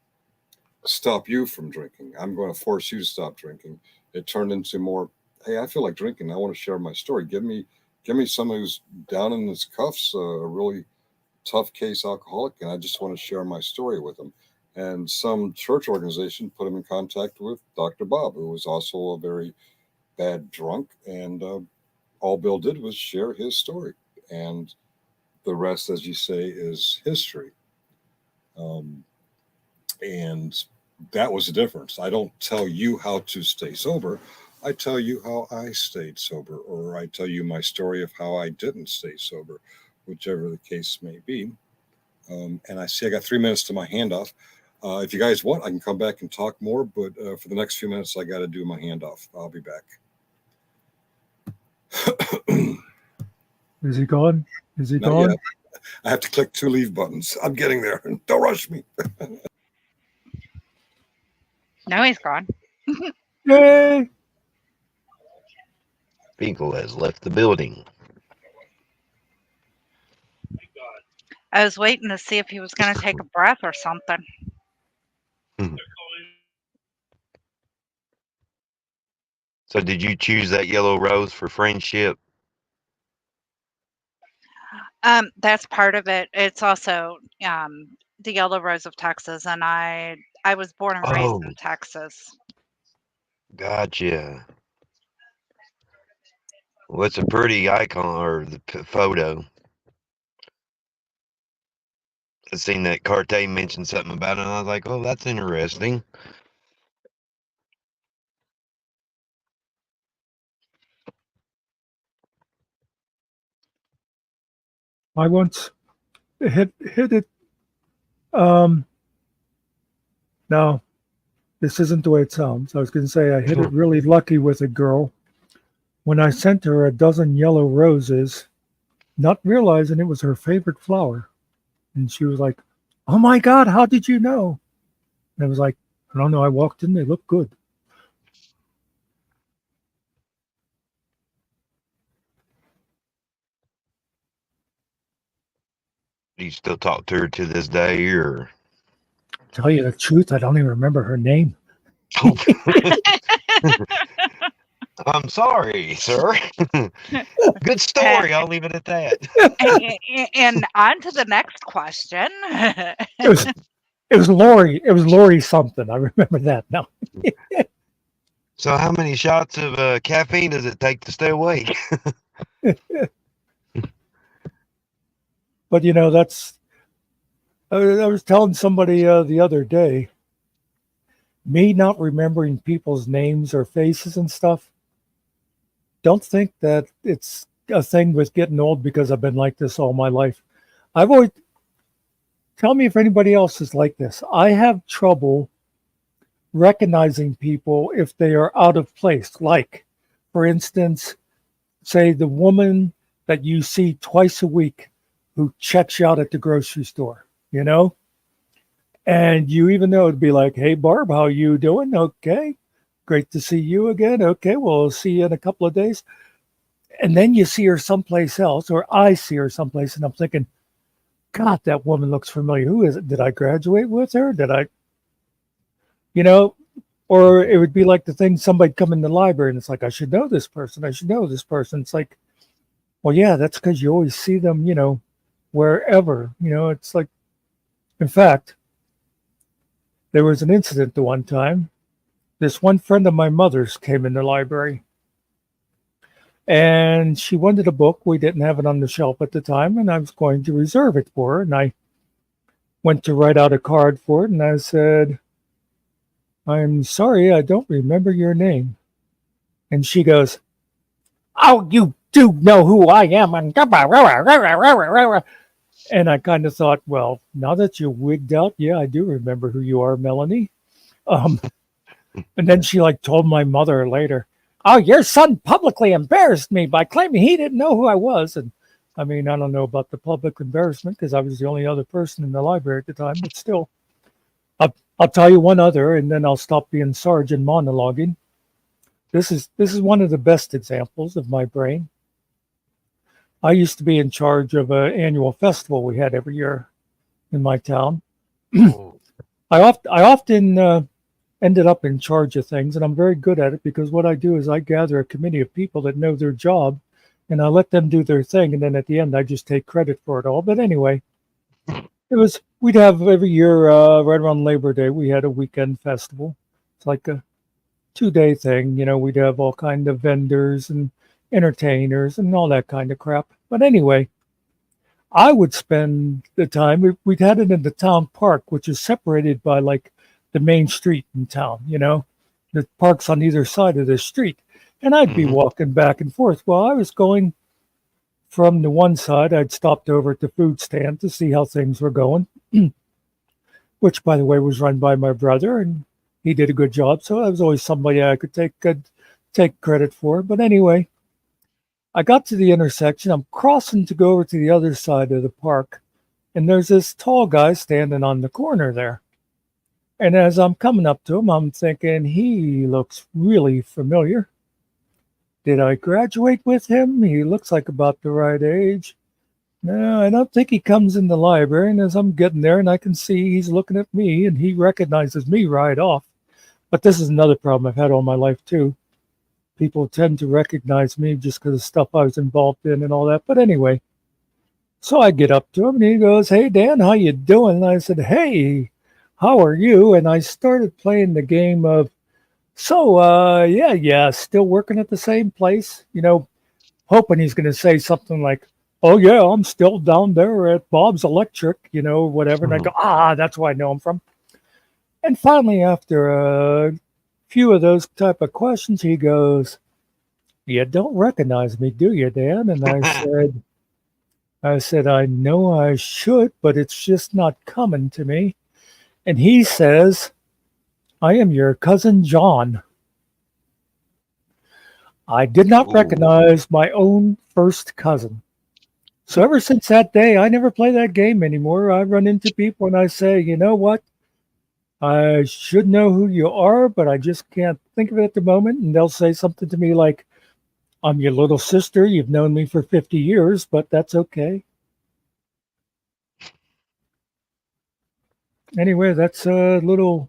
stop you from drinking. I'm going to force you to stop drinking. It turned into more, hey, I feel like drinking. I want to share my story. Give me someone who's down in his cuffs, a really tough case alcoholic, and I just want to share my story with him. And some church organization put him in contact with Dr. Bob, who was also a very bad drunk. And all Bill did was share his story. And the rest, as you say, is history. And that was the difference. I don't tell you how to stay sober. I tell you how I stayed sober, or I tell you my story of how I didn't stay sober, whichever the case may be. And I see I got 3 minutes to my handoff. If you guys want, I can come back and talk more, but for the next few minutes, I got to do my handoff. I'll be back. Is he gone? Is he Not gone? yet. I have to click 2 leave buttons. I'm getting there. Don't rush me. No, he's gone. Yay! Finkel has left the building. I was waiting to see if he was going to take a breath or something. So did you choose that yellow rose for friendship? That's part of it. It's also the Yellow Rose of Texas, and I was born and raised in Texas. Gotcha. Well, it's a pretty icon or the photo. I seen that Cartier mentioned something about it, and I was like, oh, that's interesting. I once hit it. No, this isn't the way it sounds. I was going to say I hit it really lucky with a girl when I sent her a dozen yellow roses, not realizing it was her favorite flower. And she was like, oh my God, how did you know? And I was like, I don't know. I walked in, they look good. Do you still talk to her to this day, or? Tell you the truth, I don't even remember her name. I'm sorry, sir. Good story. I'll leave it at that. And on to the next question. It was Lori. It was Lori something. I remember that now. So how many shots of caffeine does it take to stay awake? But, you know, that's... I was telling somebody the other day, me not remembering people's names or faces and stuff, don't think that it's a thing with getting old because I've been like this all my life. I've always... Tell me if anybody else is like this. I have trouble recognizing people if they are out of place. Like, for instance, say the woman that you see twice a week who checks you out at the grocery store, you know? And you even know it'd be like, hey, Barb, how you doing? Okay. Great to see you again. Okay, we'll see you in a couple of days. And then you see her someplace else, or I see her someplace, and I'm thinking, God, that woman looks familiar. Who is it? Did I graduate with her? Did I, you know? Or it would be like the thing somebody come in the library and it's like, I should know this person. I should know this person. It's like, well, yeah, that's because you always see them, you know, wherever. You know, it's like, in fact, there was an incident the one time. This one friend of my mother's came in the library and she wanted a book. We didn't have it on the shelf at the time, and I was going to reserve it for her. And I went to write out a card for it, and I said, I'm sorry, I don't remember your name. And she goes, oh, you do know who I am. And I kind of thought, well, now that you're wigged out, yeah, I do remember who you are, Melanie. And then she like told my mother later, oh, your son publicly embarrassed me by claiming he didn't know who I was. And I mean, I don't know about the public embarrassment because I was the only other person in the library at the time, but still, I'll tell you one other, and then I'll stop being Sarge and monologuing. This is one of the best examples of my brain. I used to be in charge of an annual festival we had every year in my town. I often ended up in charge of things, and I'm very good at it because what I do is I gather a committee of people that know their job, and I let them do their thing, and then at the end I just take credit for it all. But anyway, we'd have every year right around Labor Day, we had a weekend festival. It's like a 2-day thing, you know. We'd have all kind of vendors and entertainers and all that kind of crap. But anyway, I would spend the time, we'd had it in the town park, which is separated by like the main street in town, you know, the park's on either side of the street. And I'd be walking back and forth. Well, I was going from the one side, I'd stopped over at the food stand to see how things were going, which, by the way, was run by my brother, and he did a good job. So I was always somebody I could take credit for. But anyway, I got to the intersection. I'm crossing to go over to the other side of the park, and there's this tall guy standing on the corner there. And as I'm coming up to him, I'm thinking, he looks really familiar. Did I graduate with him? He looks like about the right age. No, I don't think he comes in the library. And as I'm getting there, and I can see he's looking at me, and he recognizes me right off. But this is another problem I've had all my life, too. People tend to recognize me just because of stuff I was involved in and all that. But anyway, so I get up to him, and he goes, hey, Dan, how you doing? And I said, hey, how are you? And I started playing the game of, so, yeah, still working at the same place, you know, hoping he's going to say something like, oh, yeah, I'm still down there at Bob's Electric, you know, whatever. And I go, that's where I know him from. And finally, after a few of those type of questions, he goes, you don't recognize me, do you, Dan? And I said, I know I should, but it's just not coming to me. And he says, I am your cousin John. I did not recognize my own first cousin. So ever since that day, I never play that game anymore. I run into people and I say, you know what? I should know who you are, but I just can't think of it at the moment. And they'll say something to me like, I'm your little sister. You've known me for 50 years, but that's okay. Anyway, that's a little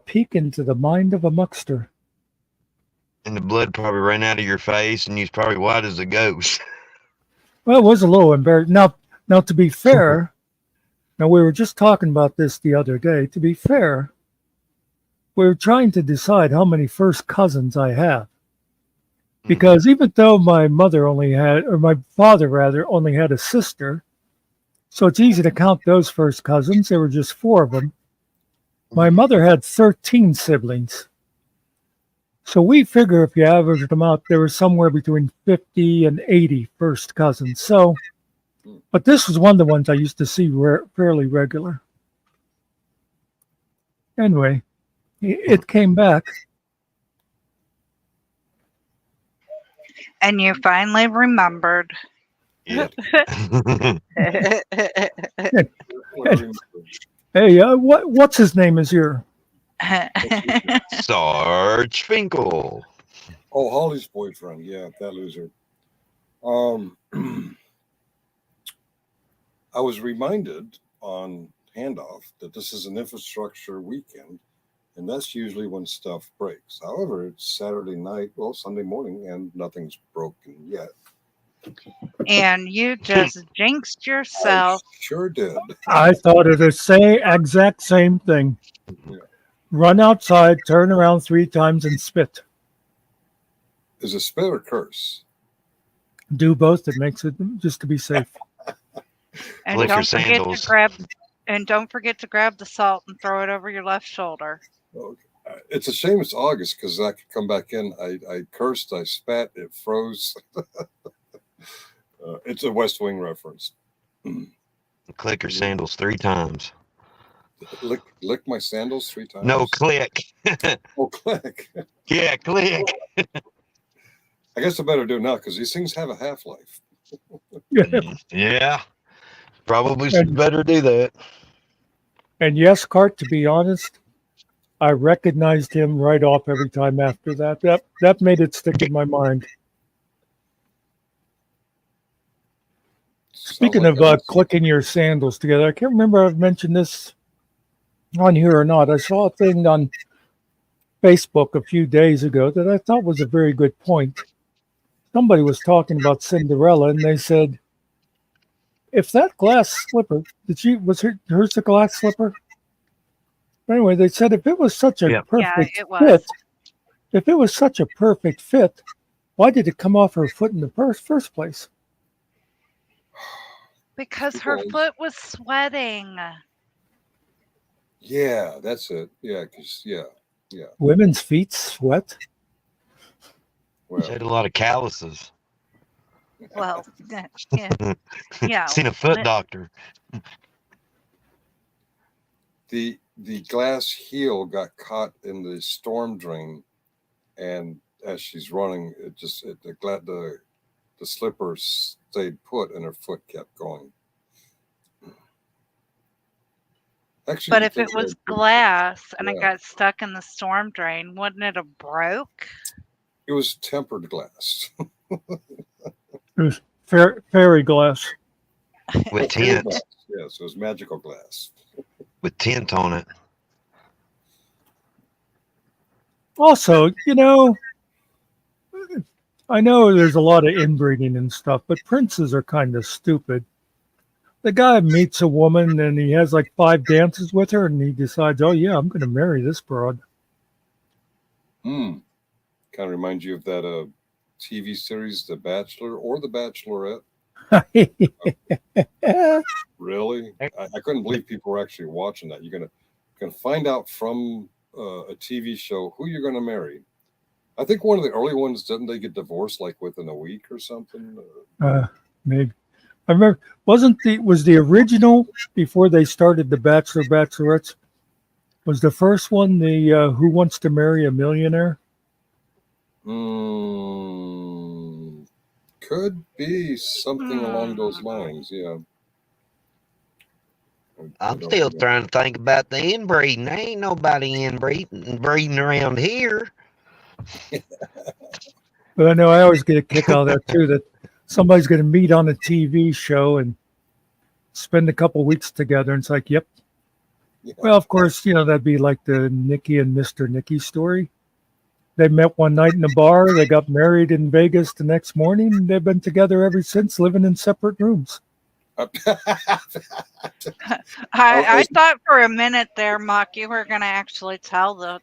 peek into the mind of a muckster. And the blood probably ran out of your face, and you's probably white as a ghost. Well, it was a little embarrassing. Now, to be fair, now we were just talking about this the other day. To be fair, we were trying to decide how many first cousins I have. Because even though my father rather only had a sister, so it's easy to count those first cousins. There were just 4 of them. My mother had 13 siblings. So we figure if you average them out, there were somewhere between 50 and 80 first cousins. So, but this was one of the ones I used to see fairly regular. Anyway, It came back. And you finally remembered. Yep. Hey, what's his name is here? Sarge Finkel. Oh, Holly's boyfriend. Yeah, that loser. I was reminded on handoff that this is an infrastructure weekend, and that's usually when stuff breaks. However, it's Saturday night, well, Sunday morning, and nothing's broken yet. And you just jinxed yourself. I sure did. I thought of the exact same thing. Yeah. Run outside, turn around 3 times, and spit. Is it spit or curse? Do both. It makes it just to be safe. And Lick your don't forget sandals. to grab. And don't forget to grab the salt and throw it over your left shoulder. Okay. It's a shame it's August because I could come back in. I cursed, I spat, it froze. It's a West Wing reference. Click your sandals 3 times. Lick my sandals 3 times? No, click. Oh, click. Yeah, click. I guess I better do it now because these things have a half-life. Yeah. Probably And- better do that. And yes, Cart, to be honest, I recognized him right off every time after that. That made it stick in my mind. Speaking Sounds of like clicking your sandals together, I can't remember if I've mentioned this on here or not. I saw a thing on Facebook a few days ago that I thought was a very good point. Somebody was talking about Cinderella, and they said, if that glass slipper, hers the glass slipper? Anyway, they said if it was such a Yep. perfect Yeah, it was. fit, if it was such a perfect fit, why did it come off her foot in the first place? Because her Because- foot was sweating. Yeah, that's it. Yeah, because, yeah. Women's feet sweat. She Well, had a lot of calluses. Well, yeah. Yeah. Seen a foot doctor. the glass heel got caught in the storm drain, and as she's running, the slipper stayed put, and her foot kept going. Actually, But you if it think was that- glass and it Yeah. got stuck in the storm drain, wouldn't it have broke? It was tempered glass. It was fairy glass. With tint. Yes, it was magical glass. With tint on it. Also, I know there's a lot of inbreeding and stuff, but princes are kind of stupid. The guy meets a woman and he has like 5 dances with her, and he decides, oh yeah, I'm going to marry this broad. Kind of reminds you of that TV series, The Bachelor or The Bachelorette. Really? I couldn't believe people were actually watching that. You're gonna find out from a TV show who you're gonna marry. I think one of the early ones, didn't they get divorced like within a week or something? Maybe. I remember, was the original before they started the Bachelor Bachelorettes? Was the first one the Who Wants to Marry a Millionaire? Could be something along those lines. Yeah. I I'm don't still know. trying to think about the inbreeding. There ain't nobody breeding around here. But I know I always get a kick out of that too, that somebody's going to meet on a TV show and spend a couple weeks together. And it's like, yep. Yeah. Well, of course, that'd be like the Nikki and Mr. Nicky story. They met one night in a bar. They got married in Vegas the next morning. And they've been together ever since, living in separate rooms. I thought for a minute there, Muck, you were going to actually tell the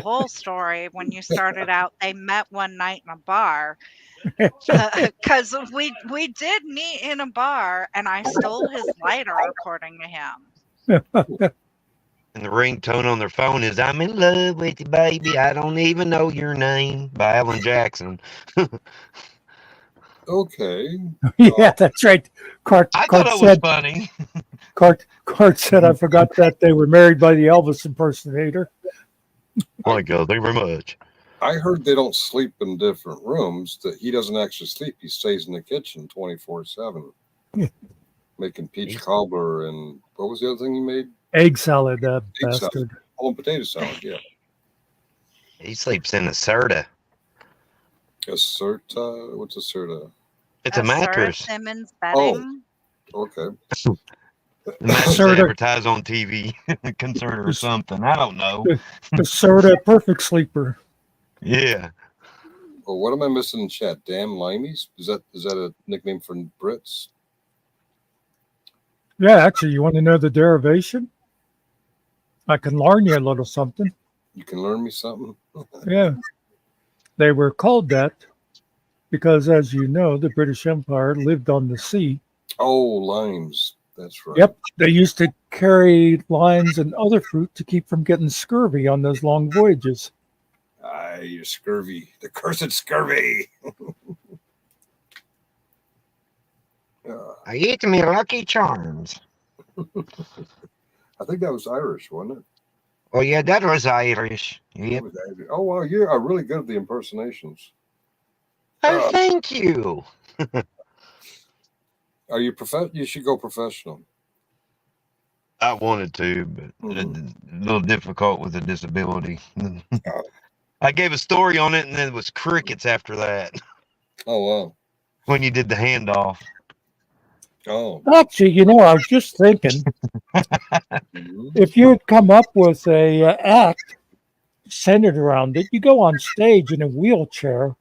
whole story when you started out. They met one night in a bar. Because we did meet in a bar, and I stole his lighter, according to him. And the ringtone on their phone is "I'm in love with you, baby. I don't even know your name" by Alan Jackson. Okay. Yeah, that's right. Cart I thought it was said, funny. Cart said, I forgot that they were married by the Elvis impersonator. Thank you very much. I heard they don't sleep in different rooms, that he doesn't actually sleep. He stays in the kitchen 24/7, making peach cobbler and what was the other thing he made? Egg salad, that Egg salad. bastard. Oh, and potato salad, yeah. He sleeps in a Serta. A Serta? What's a Serta? It's a Sarah mattress. Simmons Oh. bedding. Okay. The mattress Serta. advertised on TV, Concerta or something. I don't know. The Serta Perfect Sleeper. Yeah. Well, what am I missing in chat? Damn limeys? Is that a nickname for Brits? Yeah, actually, you want to know the derivation? I can learn you a little something. You can learn me something? Yeah. They were called that because, as you know, the British Empire lived on the sea. Oh, limes. That's right. Yep. They used to carry limes and other fruit to keep from getting scurvy on those long voyages. You scurvy. The cursed scurvy. I eat me Lucky Charms. I think that was Irish, wasn't it? Oh, yeah, that was Irish. Yep. That was Irish. Oh, wow. You are really good at the impersonations. Oh, thank you. Are you You should go professional. I wanted to, but a little difficult with a disability. I gave a story on it, and then it was crickets after that. Oh, wow. When you did the handoff. Oh. Actually, you know, I was just thinking, if you had come up with a act centered around it, you go on stage in a wheelchair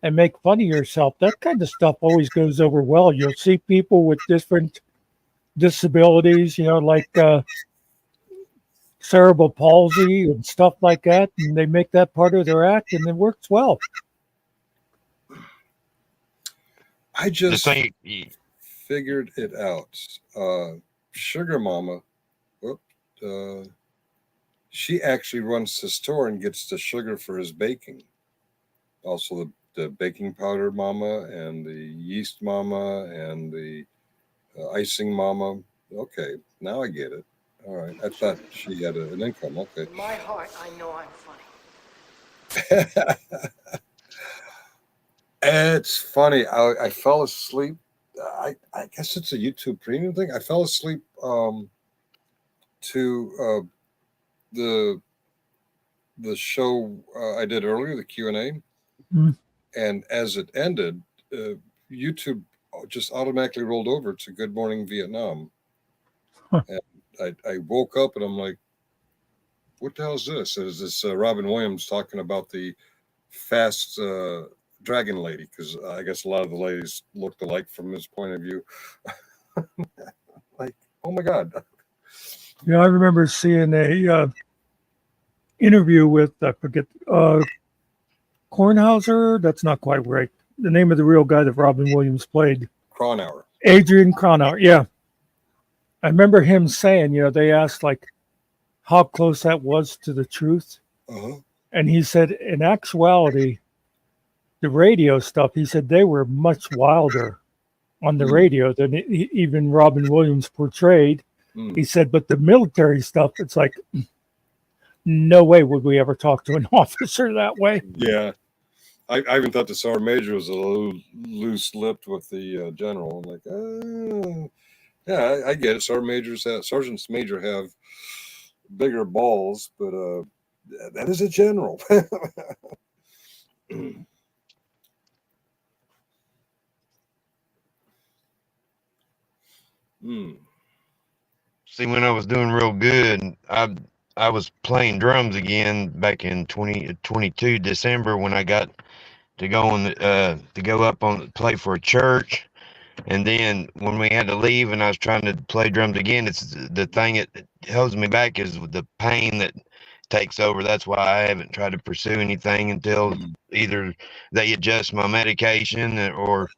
and make fun of yourself. That kind of stuff always goes over well. You'll see people with different disabilities, you know, like cerebral palsy and stuff like that, and they make that part of their act, and it works well. I just figured it out. Sugar Mama, she actually runs the store and gets the sugar for his baking. Also the baking powder mama and the yeast mama and the icing mama. Okay, now I get it. All right, I thought she had an income. Okay. In my heart, I know I'm funny. It's funny. I fell asleep. I guess it's a YouTube Premium thing. I fell asleep to the show I did earlier, the Q&A, and as it ended, YouTube just automatically rolled over to Good Morning Vietnam. And I woke up and I'm like, what the hell is this? Is this Robin Williams talking about the fast dragon lady? Because I guess a lot of the ladies looked alike from his point of view. Like, oh my God. Yeah, I remember seeing a interview with, I forget, Kornhauser. That's not quite right. The name of the real guy that Robin Williams played. Cronauer. Adrian Cronauer, yeah. I remember him saying, you know, they asked like how close that was to the truth. And he said, in actuality, the radio stuff, he said they were much wilder on the radio than even Robin Williams portrayed. He said, but the military stuff, it's like, no way would we ever talk to an officer that way. Yeah. I even thought the Sergeant Major was a little loose-lipped with the general. I'm like, yeah, I get it. Sergeants Major have bigger balls, but that is a general. See, when I was doing real good, I was playing drums again back in 2022 December when I got to go on to go up on play for a church, and then when we had to leave and I was trying to play drums again, it's the thing that holds me back is the pain that takes over. That's why I haven't tried to pursue anything until either they adjust my medication or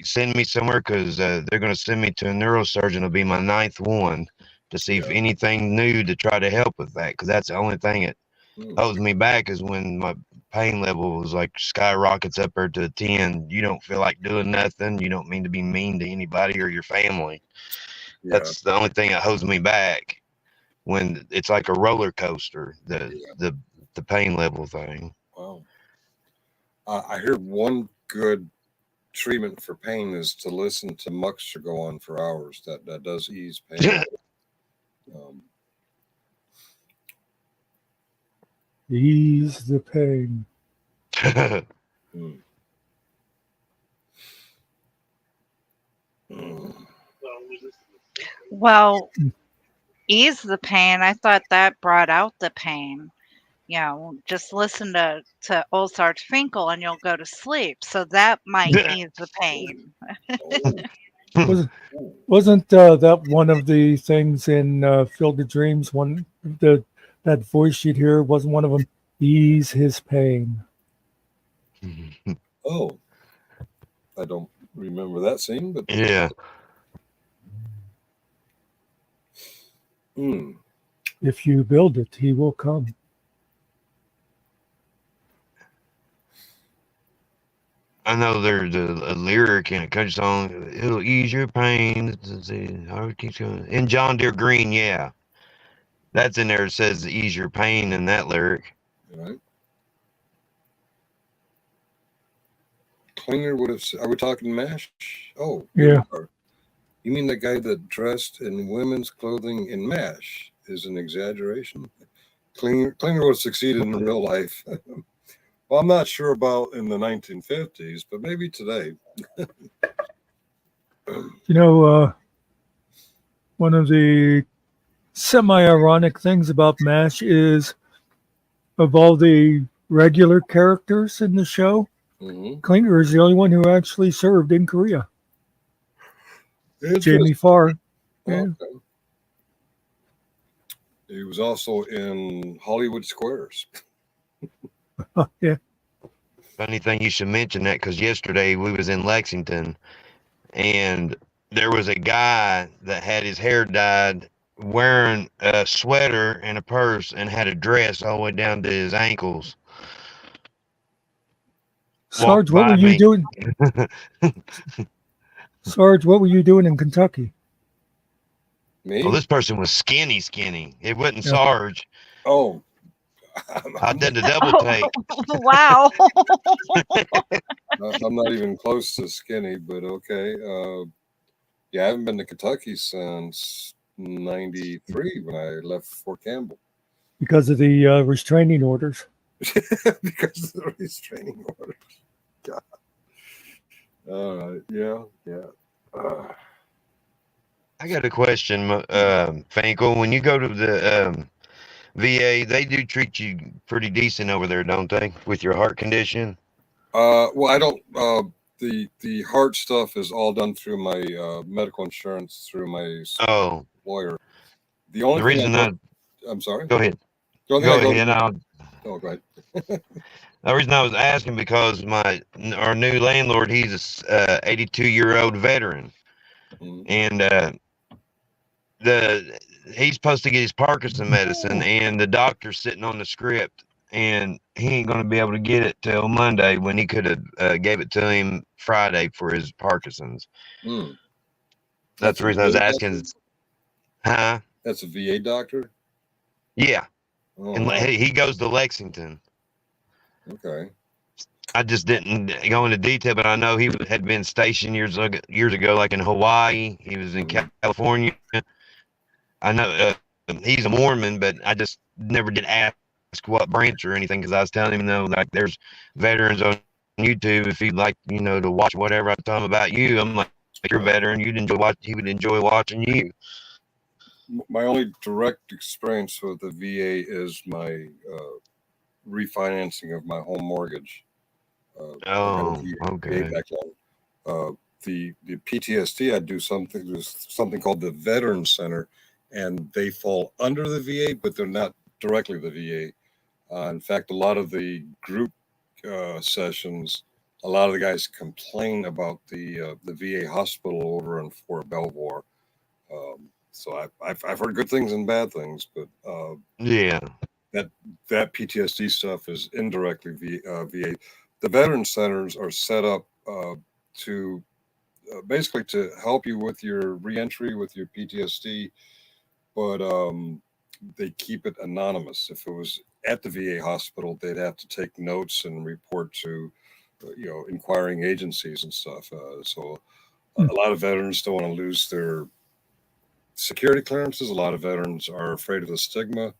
send me somewhere, because they're going to send me to a neurosurgeon. It'll be my 9th one to see if anything new to try to help with that, because that's the only thing that holds me back is when my pain level is like skyrockets up there to 10. You don't feel like doing nothing. You don't mean to be mean to anybody or your family. That's the only thing that holds me back. when it's like a roller coaster, Yeah. the pain level thing. Wow. I heard one good treatment for pain is to listen to Muxter go on for hours. That does ease pain. Ease the pain. Mm. Mm. Well, ease the pain. I thought that brought out the pain. You know, just listen to old Sarge Finkel and you'll go to sleep. So that might ease the pain. Wasn't that one of the things in Field of Dreams? That voice you'd hear wasn't one of them. Ease his pain. Oh, I don't remember that scene, but Yeah. Mm. If you build it, he will come. I know there's a lyric in a country song. It'll ease your pain. Let's see how it keeps going. In John Deere Green, yeah, that's in there. It says ease your pain in that lyric. Right. Klinger would have. Are we talking MASH? Oh, Yeah. You mean the guy that dressed in women's clothing in MASH is an exaggeration? Klinger would have succeeded in real life. Well, I'm not sure about in the 1950s, but maybe today. You know, one of the semi-ironic things about MASH is of all the regular characters in the show, Klinger is the only one who actually served in Korea. Jamie Farr. Yeah. Okay. He was also in Hollywood Squares. Yeah. Funny thing you should mention that, because yesterday we was in Lexington and there was a guy that had his hair dyed wearing a sweater and a purse and had a dress all the way down to his ankles. Sarge, what were you doing? Sarge, what were you doing in Kentucky? Me? Well, this person was skinny. It wasn't Sarge. Oh. I did the double take. Wow. I'm not even close to skinny, but okay. Yeah, I haven't been to Kentucky since 93 when I left Fort Campbell. Because of the restraining orders. Because of the restraining orders. God. Yeah. I got a question, Finkel. When you go to the VA, they do treat you pretty decent over there, don't they, with your heart condition? Well, I don't. The heart stuff is all done through my medical insurance through my lawyer. The only reason I'm sorry. Go ahead. Go ahead. Oh, go ahead. The reason I was asking because our new landlord, he's a 82-year-old veteran, and he's supposed to get his Parkinson medicine, and the doctor's sitting on the script, and he ain't going to be able to get it till Monday when he could have gave it to him Friday for his Parkinson's. That's the reason I was asking. Huh? That's a VA doctor? Yeah. Oh, And wow. he goes to Lexington. Okay. I just didn't go into detail, but I know he had been stationed years ago, like in Hawaii. He was in California. I know he's a Mormon, but I just never did ask what branch or anything because I was telling him, like there's veterans on YouTube. If he'd like, to watch whatever I tell him about you, I'm like, you're a veteran. He would enjoy watching you. My only direct experience with the VA is my refinancing of my home mortgage. Okay. Back then. The PTSD, I do something called the Veteran Center, and they fall under the VA, but they're not directly the VA. In fact, a lot of the group sessions, a lot of the guys complain about the VA hospital over in Fort Belvoir. So I've heard good things and bad things, but yeah, that PTSD stuff is indirectly VA. The veteran centers are set up to basically to help you with your reentry with your PTSD, but they keep it anonymous. If it was at the VA hospital, they'd have to take notes and report to, inquiring agencies and stuff. So a lot of veterans don't want to lose their security clearances. A lot of veterans are afraid of the stigma,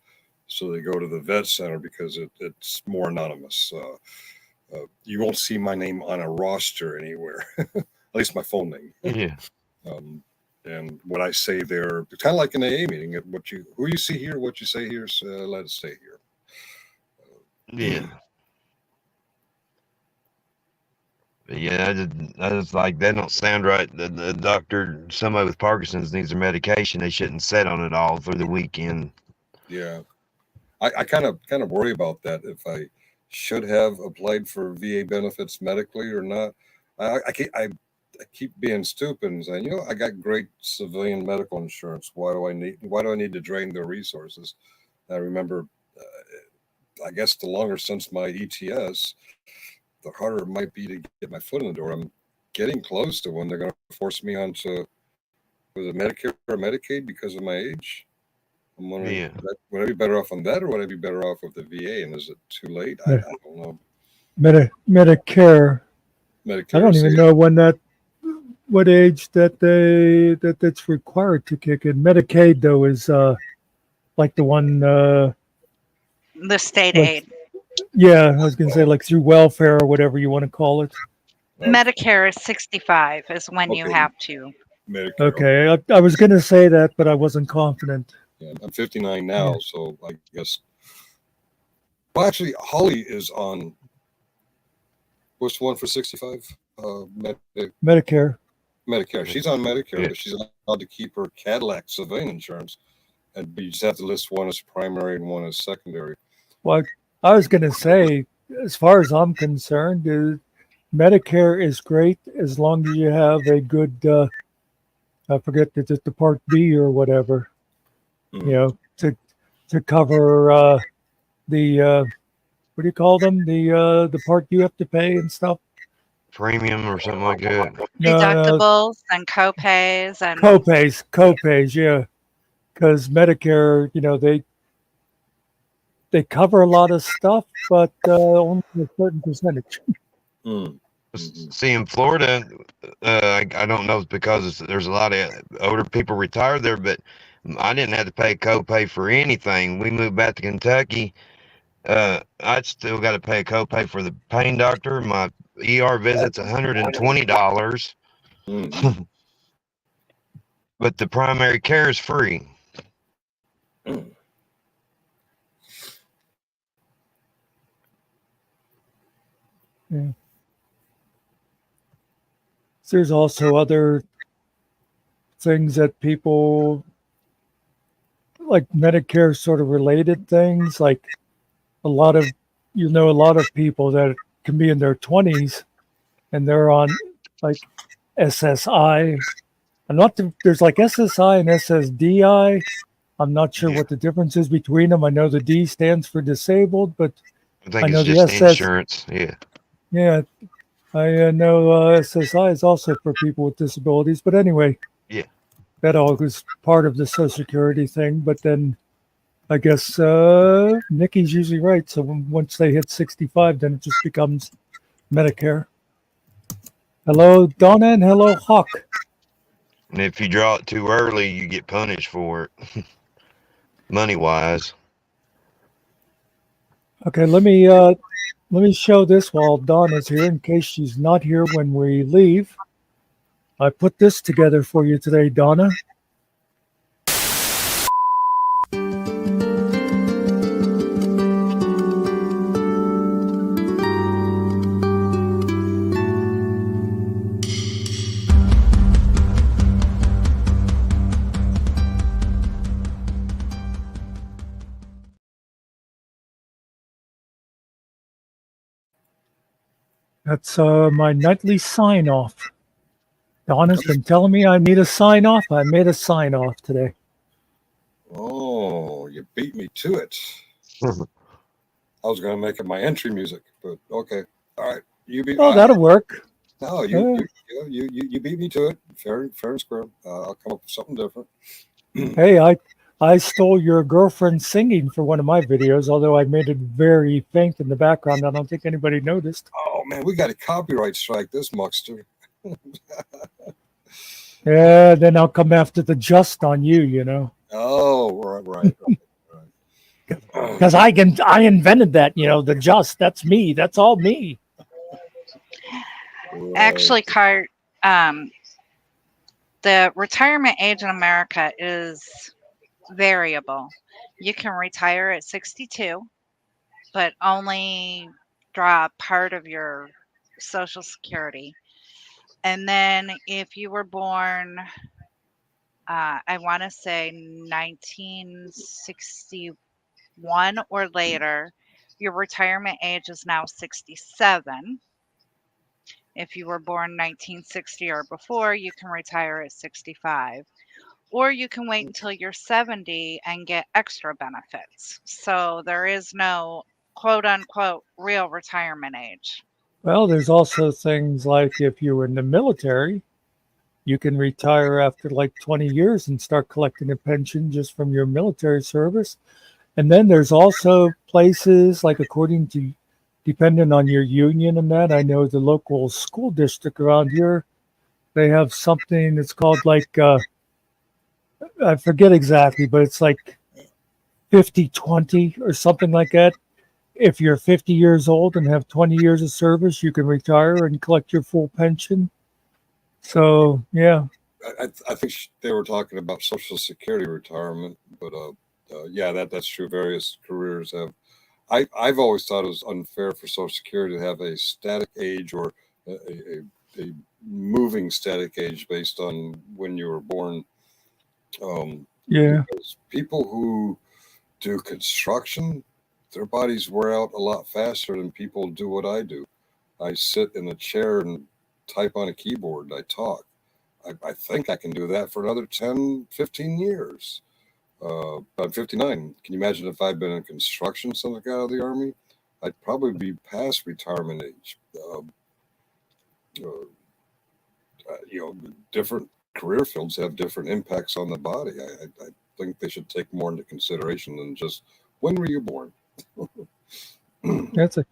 so they go to the vet center because it's more anonymous. You won't see my name on a roster anywhere, at least my phone name. Yeah. And what I say there, it's kind of like an AA meeting. Who you see here, what you say here, let it stay here. Yeah. But yeah, I just like that don't sound right. The doctor, somebody with Parkinson's needs their medication. They shouldn't sit on it all through the weekend. Yeah, I kind of worry about that. If I should have applied for VA benefits medically or not. I keep being stupid and saying, I got great civilian medical insurance. Why do I need to drain their resources? I remember, I guess the longer since my ETS, the harder it might be to get my foot in the door. I'm getting close to when they're going to force me onto Medicare or Medicaid because of my age. I'm wondering, would I be better off on that, or would I be better off with the VA? And is it too late? I don't know. Medicare. I don't even know what age that's required to kick in. Medicaid though is like the one the state aid. Yeah, I was gonna say like through welfare or whatever you want to call it. Medicare is 65 is when you have to. Medicare. Okay, I was gonna say that, but I wasn't confident. Yeah, I'm 59 now, so I guess. Well, actually, Holly is on. What's the one for 65? Medicare. Medicare. She's on Medicare, but she's allowed to keep her Cadillac civilian insurance, and you just have to list one as primary and one as secondary. Well, I was gonna say, as far as I'm concerned, Medicare is great as long as you have a good. I forget it's the Part B or whatever. To cover the what do you call them? The part you have to pay and stuff. Premium or something like that. Deductibles and copays and copays, yeah. Because Medicare, they cover a lot of stuff, but only a certain percentage. See, in Florida, I don't know if it's because there's a lot of older people retired there, but I didn't have to pay copay for anything. We moved back to Kentucky. I'd still got to pay a copay for the pain doctor. My ER visit's $120. But the primary care is free. Yeah. There's also other things that people like Medicare sort of related things, like a lot of people that can be in their 20s and they're on like SSI. There's like SSI and SSDI. I'm not sure what the difference is between them. I know the D stands for disabled, but I think it's just insurance. Yeah. Yeah. I know SSI is also for people with disabilities, but anyway. Yeah. That all was part of the Social Security thing, but then I guess Nikki's usually right. So once they hit 65, then it just becomes Medicare. Hello, Donna, and hello, Hawk. And if you draw it too early, you get punished for it, money-wise. Okay, let me show this while Donna's here in case she's not here when we leave. I put this together for you today, Donna. That's my nightly sign off. Donna's been telling me I need a sign off. I made a sign off today. Oh, you beat me to it. I was going to make it my entry music, but okay. All right. You beat that'll work. No, you beat me to it. Fair and square. I'll come up with something different. Hey, I stole your girlfriend singing for one of my videos, although I made it very faint in the background. I don't think anybody noticed. Oh man, we got a copyright strike this muckster. Yeah, then I'll come after the just on you, you know. Oh, right. Because I invented that, you know, the just. That's me. That's all me. Actually, Cart, the retirement age in America is variable. You can retire at 62, but only draw part of your Social Security. And then if you were born, I want to say 1961 or later, your retirement age is now 67. If you were born 1960 or before, you can retire at 65. Or you can wait until you're 70 and get extra benefits. So there is no quote unquote real retirement age. Well, there's also things like if you were in the military, you can retire after like 20 years and start collecting a pension just from your military service. And then there's also places like according to, depending on your union and that, I know the local school district around here, they have something that's called like, I forget exactly, but it's like 50-20 or something like that. If you're 50 years old and have 20 years of service, you can retire and collect your full pension. So, yeah. I think they were talking about Social Security retirement, but yeah, that's true. Various careers have. I've always thought it was unfair for Social Security to have a static age or a moving static age based on when you were born. Yeah. Because people who do construction, their bodies wear out a lot faster than people do what I do. I sit in a chair and type on a keyboard. I talk. I think I can do that for another 10, 15 years. I'm 59. Can you imagine if I'd been in construction since I got out of the Army? I'd probably be past retirement age. Different career fields have different impacts on the body. I think they should take more into consideration than just when were you born. That's a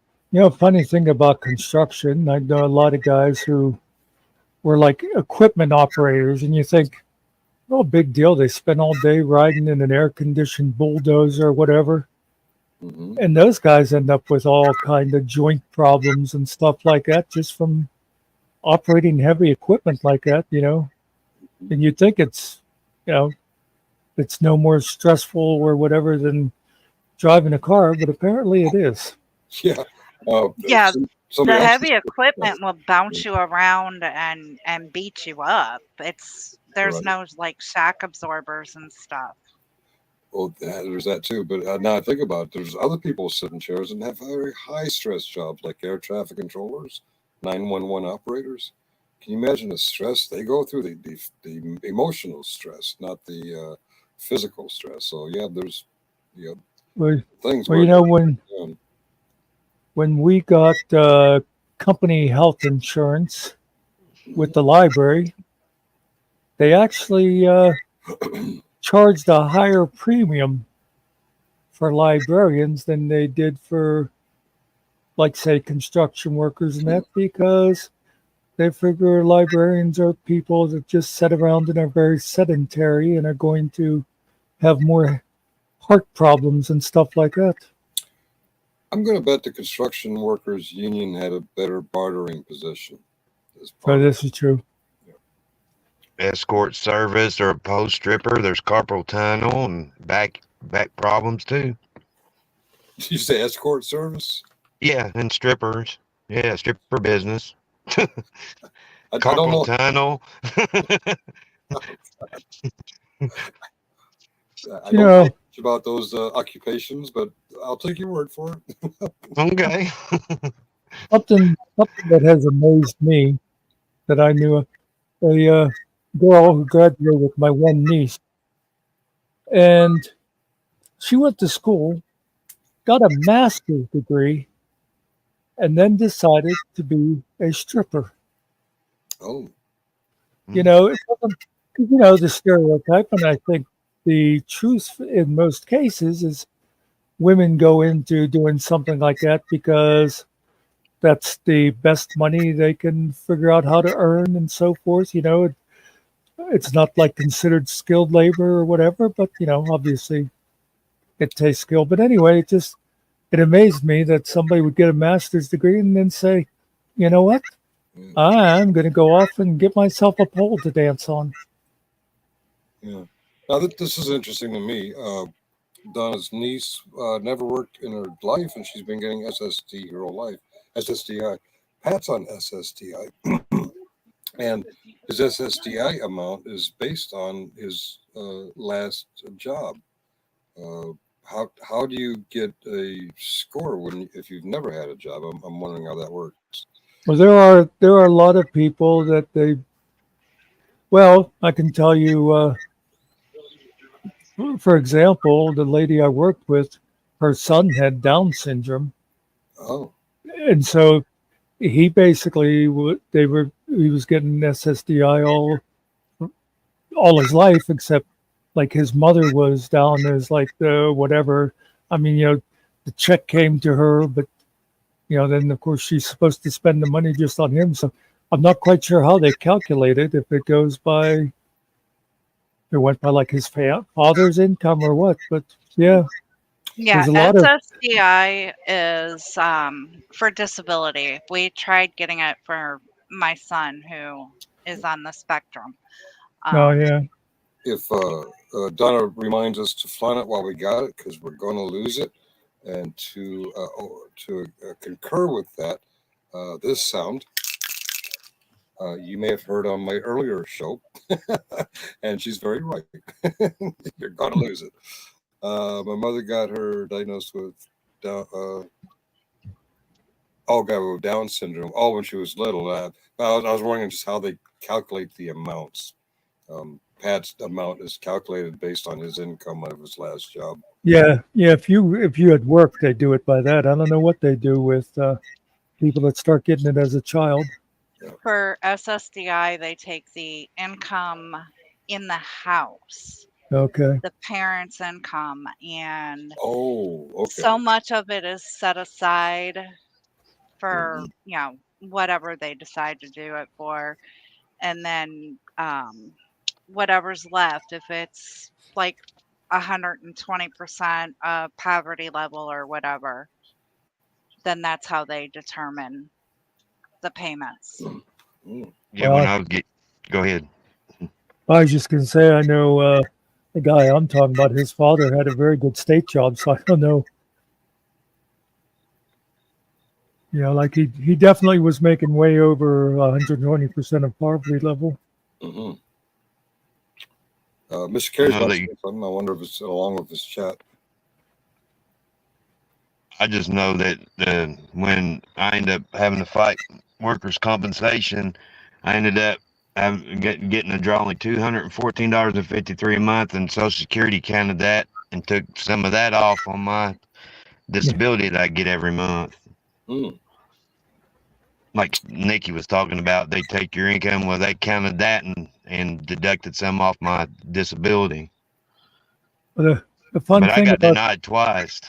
funny thing about construction. I know a lot of guys who were like equipment operators, and you think, no big deal. They spend all day riding in an air-conditioned bulldozer or whatever, and those guys end up with all kind of joint problems and stuff like that just from operating heavy equipment like that, you know. And you think it's, it's no more stressful or whatever than driving a car, but apparently it is. Yeah. Yeah, the heavy equipment will bounce you around and beat you up. There's Right. no like shock absorbers and stuff. Well, there's that too. But now I think about it, there's other people sit in chairs and have very high stress jobs like air traffic controllers, 911 operators. Can you imagine the stress they go through, the emotional stress, not the physical stress? So yeah, there's things. Well, when we got company health insurance with the library, they actually charged a higher premium for librarians than they did for, like, say, construction workers and that, because they figure librarians are people that just sit around and are very sedentary and are going to have more heart problems and stuff like that. I'm going to bet the construction workers union had a better bartering position. So this is true. Escort service or a post stripper. There's carpal tunnel and back problems too. Did you say escort service? Yeah, and strippers. Yeah, stripper business. I don't know. Carpal tunnel. I don't know much about those occupations, but I'll take your word for it. Okay. Something that has amazed me that I knew a girl who graduated with my one niece, and she went to school, got a master's degree, and then decided to be a stripper. Oh. It wasn't, the stereotype, and I think the truth in most cases is women go into doing something like that because that's the best money they can figure out how to earn and so forth. It's not like considered skilled labor or whatever, but obviously it takes skill. But anyway, it amazed me that somebody would get a master's degree and then say, you know what? I'm going to go off and get myself a pole to dance on. Yeah. Now this is interesting to me. Donna's niece never worked in her life, and she's been getting SSD her whole life. SSDI. Pat's on SSDI, and his SSDI amount is based on his last job. How do you get a score if you've never had a job? I'm wondering how that works. Well, there are a lot of people that I can tell you, for example, the lady I worked with, her son had Down syndrome. Oh. And so he basically, he was getting SSDI all his life, except like his mother was down as like the whatever. I mean, the check came to her, but then of course she's supposed to spend the money just on him. So I'm not quite sure how they calculate it, if it goes by, it went by like his father's income or what, but yeah. Yeah, There's a lot of SSDI is for disability. We tried getting it for my son who is on the spectrum. Oh yeah. If Donna reminds us to flaunt it while we got it, because we're going to lose it, and to concur with that, this sound you may have heard on my earlier show, and she's very right. You're going to lose it. My mother got her diagnosed with Down syndrome. All when she was little. I was wondering just how they calculate the amounts. Pat's amount is calculated based on his income of his last job. Yeah. If you had work, they do it by that. I don't know what they do with people that start getting it as a child. For SSDI, they take the income in the house. Okay. The parents' income, and okay. So much of it is set aside for whatever they decide to do it for, and then whatever's left, if it's like 120% of poverty level or whatever, then that's how they determine the payments. Yeah, when I was go ahead. I was just going to say, I know the guy I'm talking about, his father had a very good state job, so I don't know. Like he definitely was making way over 120% of poverty level. Mm-hmm. Mr. Carey's something. I wonder if it's along with this chat. I just know that when I ended up having to fight workers' compensation, I ended up getting a draw only $214.53 a month, and Social Security counted that and took some of that off on my disability that I get every month. Like Nikki was talking about, they take your income. Well, they counted that and deducted some off my disability. The fun but thing I got about denied twice.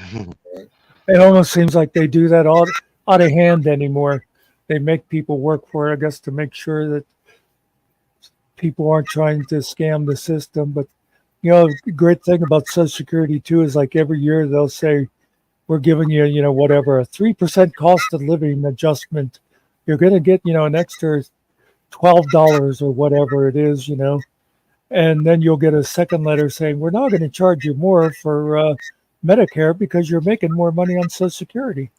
it almost seems like they do that out of hand anymore. They make people work for it, I guess, to make sure that people aren't trying to scam the system. But the great thing about Social Security too is like every year they'll say, we're giving you, whatever, a 3% cost of living adjustment. You're going to get, an extra $12 or whatever it is, and then you'll get a second letter saying, we're not going to charge you more for Medicare because you're making more money on Social Security.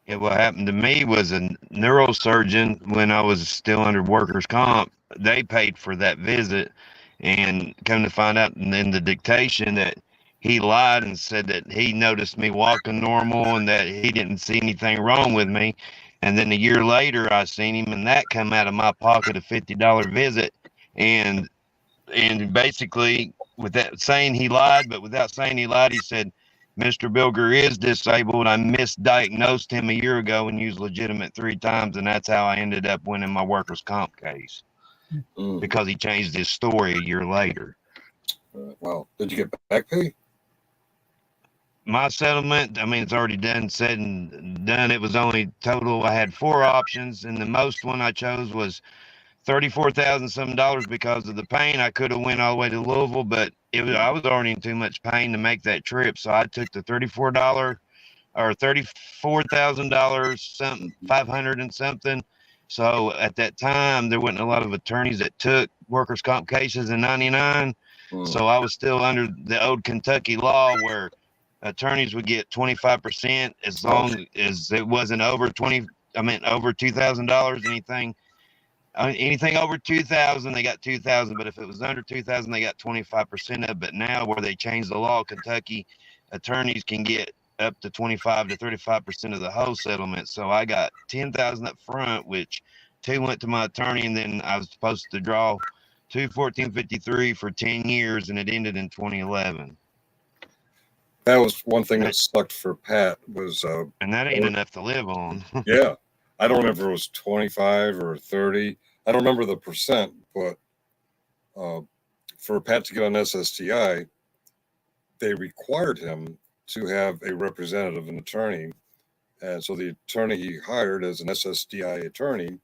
Yeah, what happened to me was a neurosurgeon when I was still under workers' comp. They paid for that visit, and come to find out in the dictation that he lied and said that he noticed me walking normal and that he didn't see anything wrong with me. And then a year later, I seen him, and that come out of my pocket, a $50 visit, and basically with that saying he lied, but without saying he lied, he said, Mr. Bilger is disabled. I misdiagnosed him a year ago and used legitimate 3 times, and that's how I ended up winning my workers' comp case because he changed his story a year later. Wow. Did you get back pay? My settlement, I mean, it's already done, said and done. It was only total. I had 4 options, and the most one I chose was $34,000 some dollars because of the pain. I could have went all the way to Louisville, but I was already in too much pain to make that trip, so I took the $34 or $34,000 something, 500 and something. So at that time, there wasn't a lot of attorneys that took workers' comp cases in '99. So I was still under the old Kentucky law where attorneys would get 25% as long as it wasn't over over $2,000. Anything over 2,000, they got 2,000. But if it was under 2,000, they got 25% of it. But now, where they changed the law, Kentucky attorneys can get up to 25 to 35% of the whole settlement. So I got 10,000 up front, which 2 went to my attorney, and then I was supposed to draw 214.53 for 10 years, and it ended in 2011. That was one thing that sucked for Pat was, and that ain't enough to live on. Yeah. I don't remember if it was 25 or 30. I don't remember the percent, but for Pat to get on SSDI, they required him to have a representative, an attorney. And so the attorney he hired as an SSDI attorney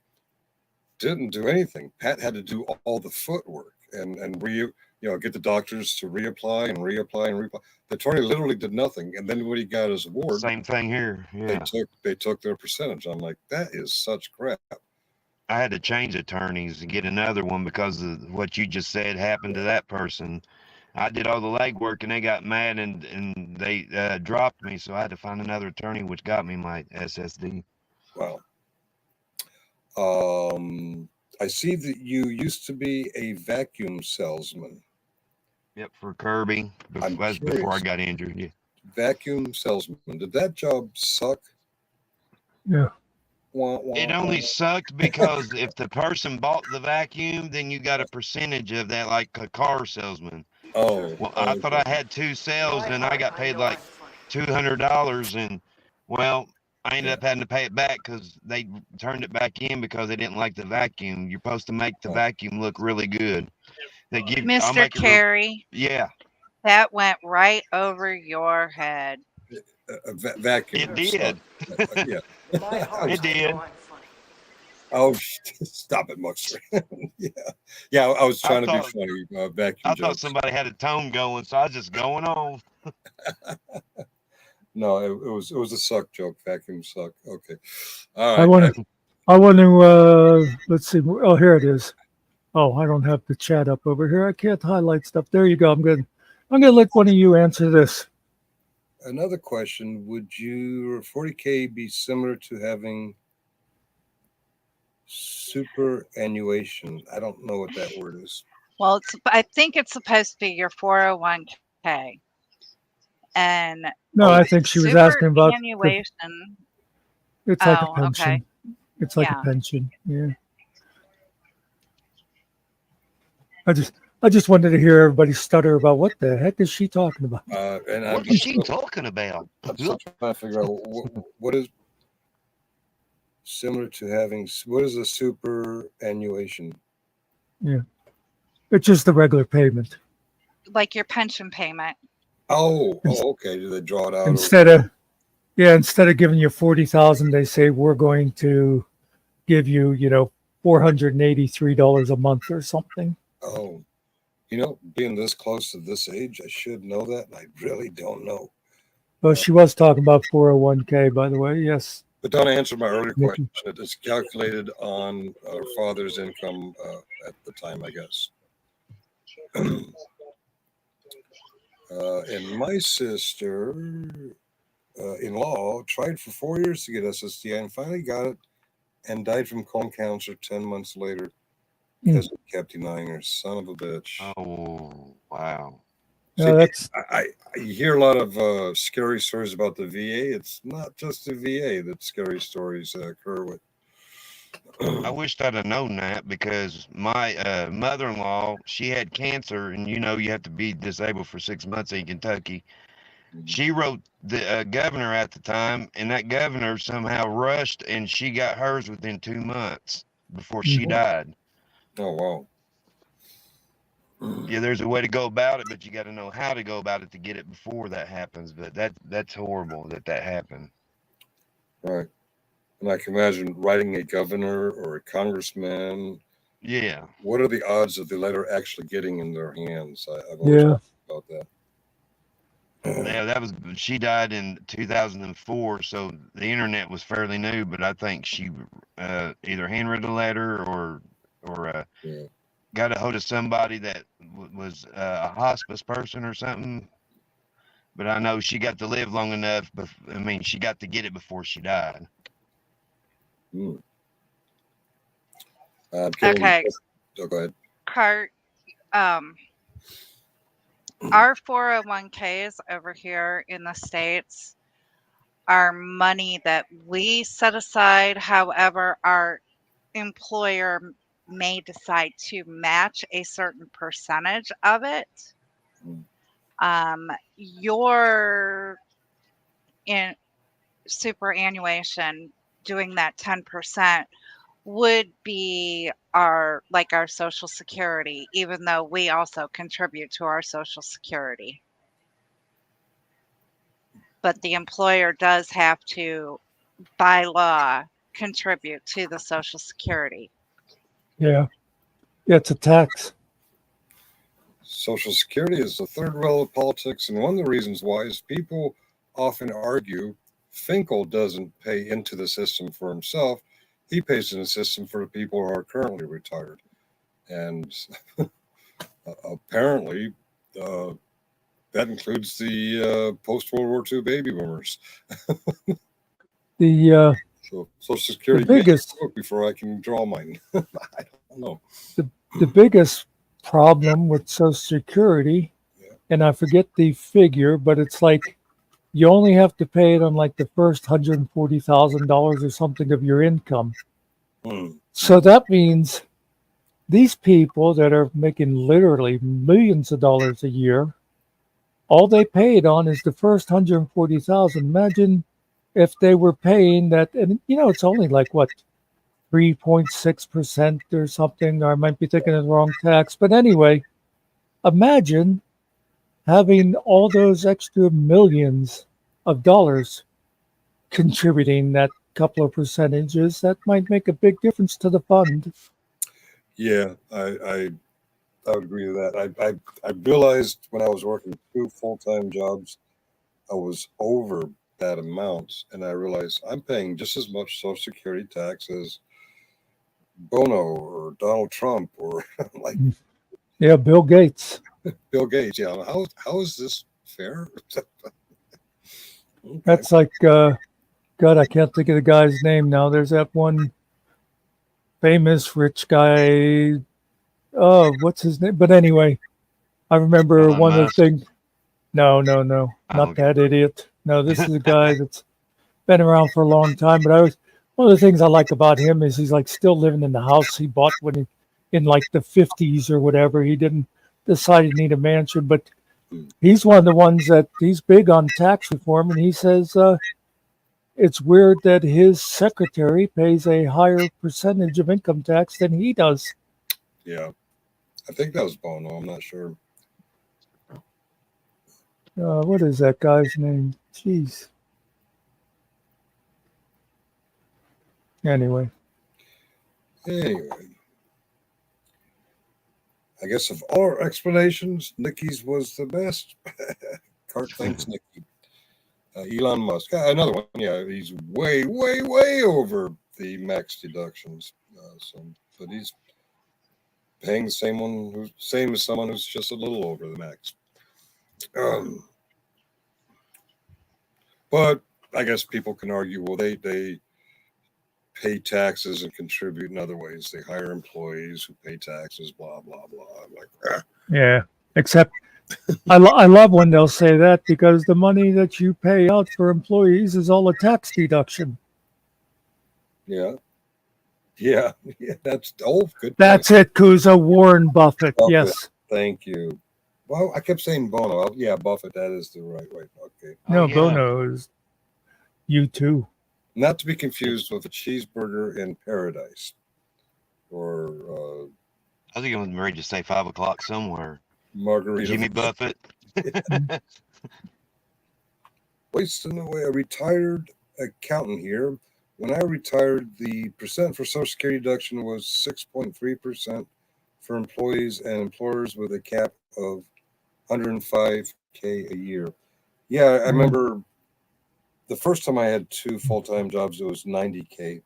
didn't do anything. Pat had to do all the footwork and get the doctors to reapply and reapply and reapply. The attorney literally did nothing. And then when he got his award, same thing here. Yeah. They took their percentage. I'm like, that is such crap. I had to change attorneys and get another one because of what you just said happened to that person. I did all the legwork and they got mad and they dropped me. So I had to find another attorney, which got me my SSD. Wow. I see that you used to be a vacuum salesman. Yep, for Kirby. That was before I got injured. Yeah. Vacuum salesman. Did that job suck? Yeah. It only sucked because if the person bought the vacuum, then you got a percentage of that, like a car salesman. Oh. Well, I thought I had 2 sales and I got paid like $200, and well, I ended up having to pay it back because they turned it back in because they didn't like the vacuum. You're supposed to make the vacuum look really good. They give Mr. Carey. Yeah. That went right over your head. Vacuum. It did. Yeah. It did. Oh, stop it, Muxter. Yeah. I was trying to be funny. Vacuum. I thought somebody had a tone going, so I was just going on. No, it was a suck joke. Vacuum suck. Okay. All right. I want to. Let's see. Oh, here it is. Oh, I don't have the chat up over here. I can't highlight stuff. There you go. I'm gonna let one of you answer this. Another question: would your 40K be similar to having superannuation? I don't know what that word is. Well, I think it's supposed to be your 401k. And no, I think she was asking about superannuation. It's like a pension. Okay. It's like a pension. Yeah. I just wanted to hear everybody stutter about what the heck is she talking about? What is she talking about? I'm still trying to figure out what is similar to having. What is a superannuation? Yeah, it's just the regular payment. Like your pension payment. Oh, okay. Do they draw it out? Instead of giving you 40,000, they say we're going to give you, $483 a month or something. Oh, being this close to this age, I should know that. And I really don't know. Well, she was talking about 401k, by the way. Yes. But Donna answered my earlier question. It is calculated on her father's income at the time, I guess. And my sister-in-law tried for 4 years to get SSDI and finally got it and died from colon cancer 10 months later because it kept denying her. Son of a bitch. Oh, wow. See, you hear a lot of scary stories about the VA. It's not just the VA that scary stories occur with. I wished I'd have known that because my mother-in-law, she had cancer, and you have to be disabled for 6 months in Kentucky. She wrote the governor at the time, and that governor somehow rushed, and she got hers within 2 months before she died. Oh, wow. Yeah, there's a way to go about it, but you got to know how to go about it to get it before that happens. But that's horrible that happened. Right. And I can imagine writing a governor or a congressman. Yeah. What are the odds of the letter actually getting in their hands? I've always Yeah. thought about that. Yeah, she died in 2004, so the internet was fairly new. But I think she either handwritten a letter or Yeah. got a hold of somebody that was a hospice person or something. But I know she got to live long enough. I mean, she got to get it before she died. Hmm. Okay. Oh, go ahead. Kurt, our 401ks over here in the States are money that we set aside. However, our employer may decide to match a certain percentage of it. Your superannuation doing that 10% would be our Social Security, even though we also contribute to our Social Security. But the employer does have to, by law, contribute to the Social Security. Yeah. Yeah, it's a tax. Social Security is the third rail of politics, and one of the reasons why is people often argue Finkel doesn't pay into the system for himself. He pays in the system for the people who are currently retired. And apparently, that includes the post-World War II baby boomers. So Social Security biggest before I can draw mine. I don't know. The biggest problem with Social Security, and I forget the figure, but it's like you only have to pay it on like the first $140,000 or something of your income. So that means these people that are making literally millions of dollars a year, all they paid on is the first 140,000. Imagine if they were paying that, and it's only like what, 3.6% or something, or I might be thinking of the wrong tax. But anyway, imagine having all those extra millions of dollars contributing that couple of percentages. That might make a big difference to the fund. Yeah, I would agree with that. I realized when I was working 2 full-time jobs, I was over that amount, and I realized I'm paying just as much Social Security tax as Bono or Donald Trump or like Yeah, Bill Gates. Bill Gates. Yeah, how is this fair? Okay. That's like God, I can't think of the guy's name now. There's that one famous rich guy. Oh, what's his name? But anyway, I remember Elon one of Musk. the things. No, not that idiot. No, this is a guy that's been around for a long time. But one of the things I like about him is he's like still living in the house he bought when he in like the 50s or whatever. He didn't decide to need a mansion, but he's one of the ones that he's big on tax reform, and he says it's weird that his secretary pays a higher percentage of income tax than he does. Yeah, I think that was Bono. I'm not sure. What is that guy's name? Jeez. Anyway, I guess of all our explanations, Nikki's was the best. Cart thanks Nikki. Elon Musk, another one. Yeah, he's way over the max deductions. But he's paying the same as someone who's just a little over the max. But I guess people can argue, well, they pay taxes and contribute in other ways. They hire employees who pay taxes, blah blah blah. I'm like, yeah. Except I love when they'll say that, because the money that you pay out for employees is all a tax deduction. Yeah. That's good. That's it, Kuza. Warren Buffett. Yes. Thank you. Well, I kept saying Bono. Yeah, Buffett. That is the right way. Okay. No, Bono is you too. Not to be confused with a cheeseburger in paradise, or I think I was ready to say 5 o'clock somewhere. Margarita. Jimmy Buffett. Wasting away. A retired accountant here. When I retired, the percent for Social Security deduction was 6.3% for employees and employers with a cap of 105K a year. Yeah, I remember the first time I had 2 full-time jobs, it was 90K.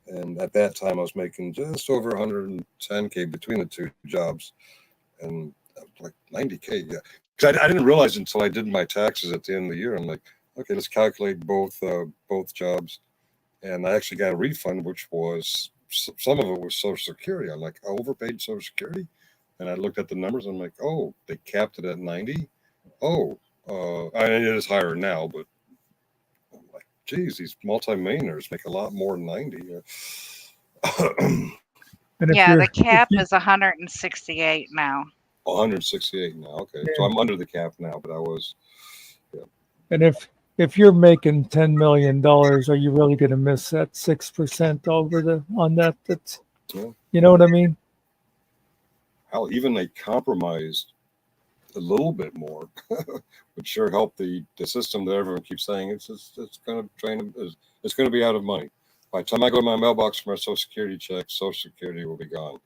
And at that time, I was making just over 110K between the 2 jobs. And like 90K, yeah. Because I didn't realize until I did my taxes at the end of the year. I'm like, okay, let's calculate both jobs. And I actually got a refund, which was, some of it was Social Security. I'm like, I overpaid Social Security. And I looked at the numbers. I'm like, oh, they capped it at 90. Oh, I mean, it is higher now, but I'm like, geez, these multimillionaires make a lot more than 90. And if Yeah, you're, the cap is 168 now. 168 now. Okay, so I'm under the cap now, but I was. and if you're making $10 million, are you really going to miss that 6% on that? That's, Yeah. you know what I mean? Hell, even they compromised a little bit more would sure help the system that everyone keeps saying it's going to be out of money. By the time I go to my mailbox for my Social Security check, Social Security will be gone.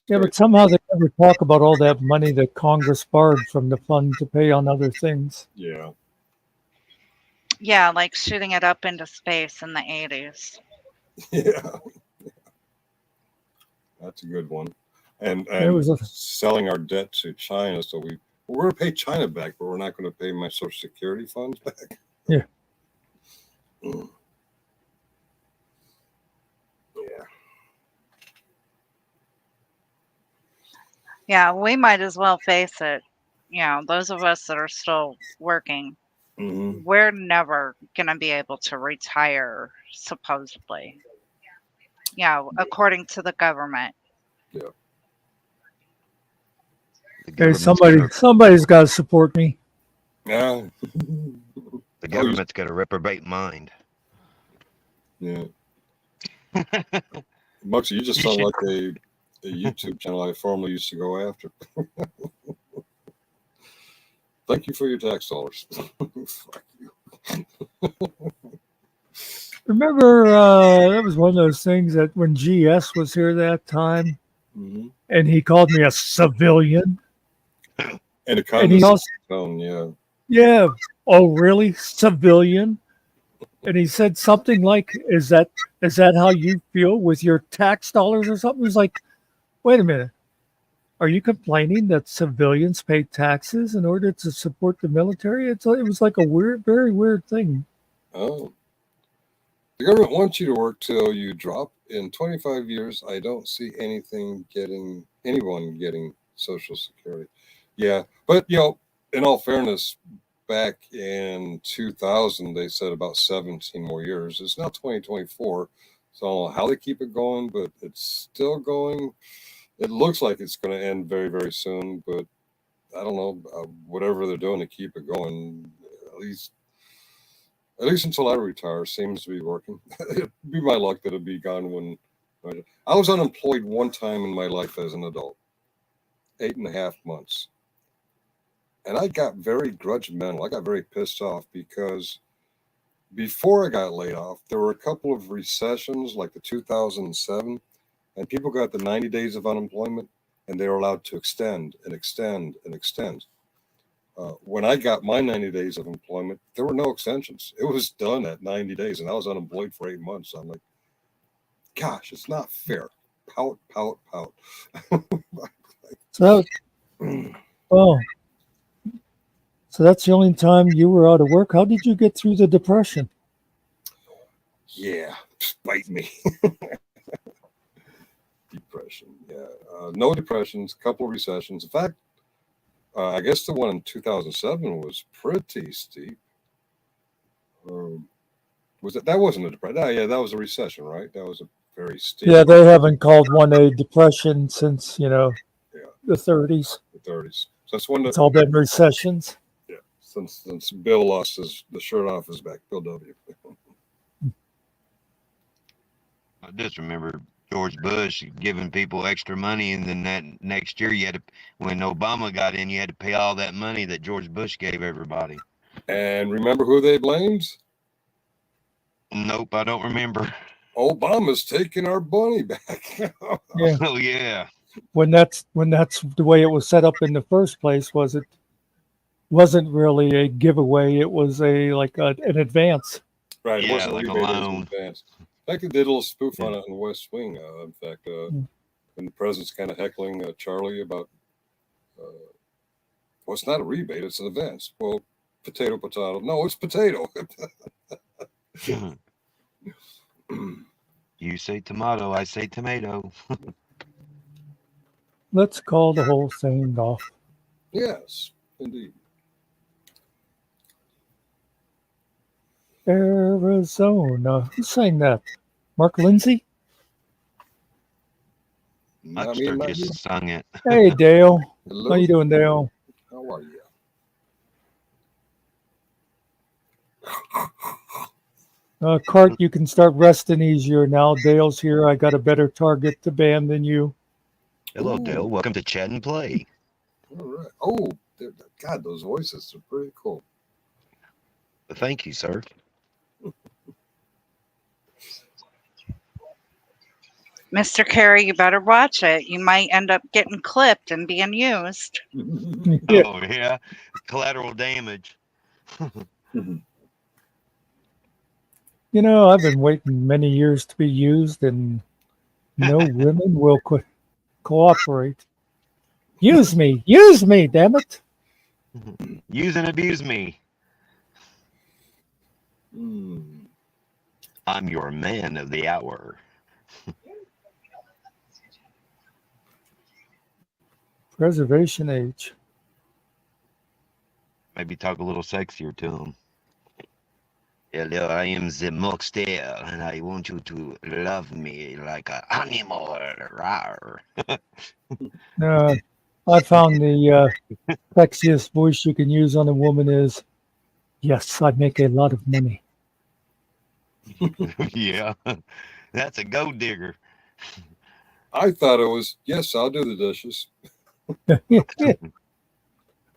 Yeah, but somehow they never talk about all that money that Congress borrowed from the fund to pay on other things. Yeah. Yeah, like shooting it up into space in the 80s. Yeah. That's a good one. And It was selling our debt to China, so we're going to pay China back, but we're not going to pay my Social Security funds back. Yeah. Mm. Yeah. Yeah, we might as well face it. You know, those of us that are still working, Mm-hmm. we're never going to be able to retire, supposedly. Yeah, according to the government. Yeah. The Hey, government's somebody's got to support me. Yeah. The government's got a reprobate mind. Yeah. Muxie, you just sound like a YouTube channel I formerly used to go after. Thank you for your tax dollars. Fuck you. Remember, that was one of those things that when GS was here that time, Mm-hmm. and he called me a civilian. And a And he also, tone, yeah. yeah, oh really, civilian? And he said something like, "Is that how you feel with your tax dollars or something?" He's like, "Wait a minute, are you complaining that civilians pay taxes in order to support the military?" It was like a very weird thing. Oh. The government wants you to work till you drop. In 25 years, I don't see anyone getting Social Security. Yeah, but in all fairness, back in 2000, they said about 17 more years. It's now 2024, so I don't know how they keep it going, but it's still going. It looks like it's going to end very, very soon, but I don't know. Whatever they're doing to keep it going, at least until I retire, seems to be working. It'd be my luck that it'd be gone when I was unemployed one time in my life as an adult, 8.5 months. And I got very grudgmental. I got very pissed off because before I got laid off, there were a couple of recessions like the 2007, and people got the 90 days of unemployment, and they were allowed to extend and extend and extend. When I got my 90 days of employment, there were no extensions. It was done at 90 days, and I was unemployed for 8 months. I'm like, gosh, it's not fair. Pout, pout, pout. So, oh, so that's the only time you were out of work. How did you get through the depression? Yeah, bite me. Depression, yeah. No depressions, a couple of recessions. In fact, I guess the one in 2007 was pretty steep. That wasn't a depression? Oh, yeah, that was a recession, right? That was a very steep. Yeah, they haven't called one a depression since the 30s. The 30s. So that's when it's all been recessions. Yeah, since Bill lost the shirt off his back, Bill W. I just remember George Bush giving people extra money, and then that next year you had to, when Obama got in, you had to pay all that money that George Bush gave everybody. And remember who they blamed? Nope, I don't remember. Obama's taking our money back. Yeah. Oh yeah. When that's the way it was set up in the first place, wasn't really a giveaway. It was an advance. Right. It Yeah, wasn't like a rebate, it was loan. advance. In fact, they did a little spoof on Yeah. it in West Wing. In fact, when the president's kind of heckling Charlie about, well, it's not a rebate, it's an advance. Well, potato. No, it's potato. You say tomato, I say tomato. Let's call the whole thing off. Yes, indeed. Arizona. Who sang that? Mark Lindsay? Not me, Huckster not you. just sung it. Hey, Dale. Hello. How you doing, Dale? How are you? Cart, you can start resting easier now. Dale's here. I got a better target to ban than you. Hello, Ooh. Dale. Welcome to Chat and Play. All right. Oh, God, those voices are pretty cool. Thank you, sir. Mr. Carey, you better watch it. You might end up getting clipped and being used. Yeah. Oh yeah. Collateral damage. You know, I've been waiting many years to be used, and no women will cooperate. Use me, damn it! Use and abuse me. I'm your man of the hour. Preservation age. Maybe talk a little sexier to him. Hello, I am the Moxtail, and I want you to love me like an animal. Rawr. I found the sexiest voice you can use on a woman is, "Yes, I make a lot of money." Yeah, that's a gold digger. I thought it was, yes, I'll do the dishes.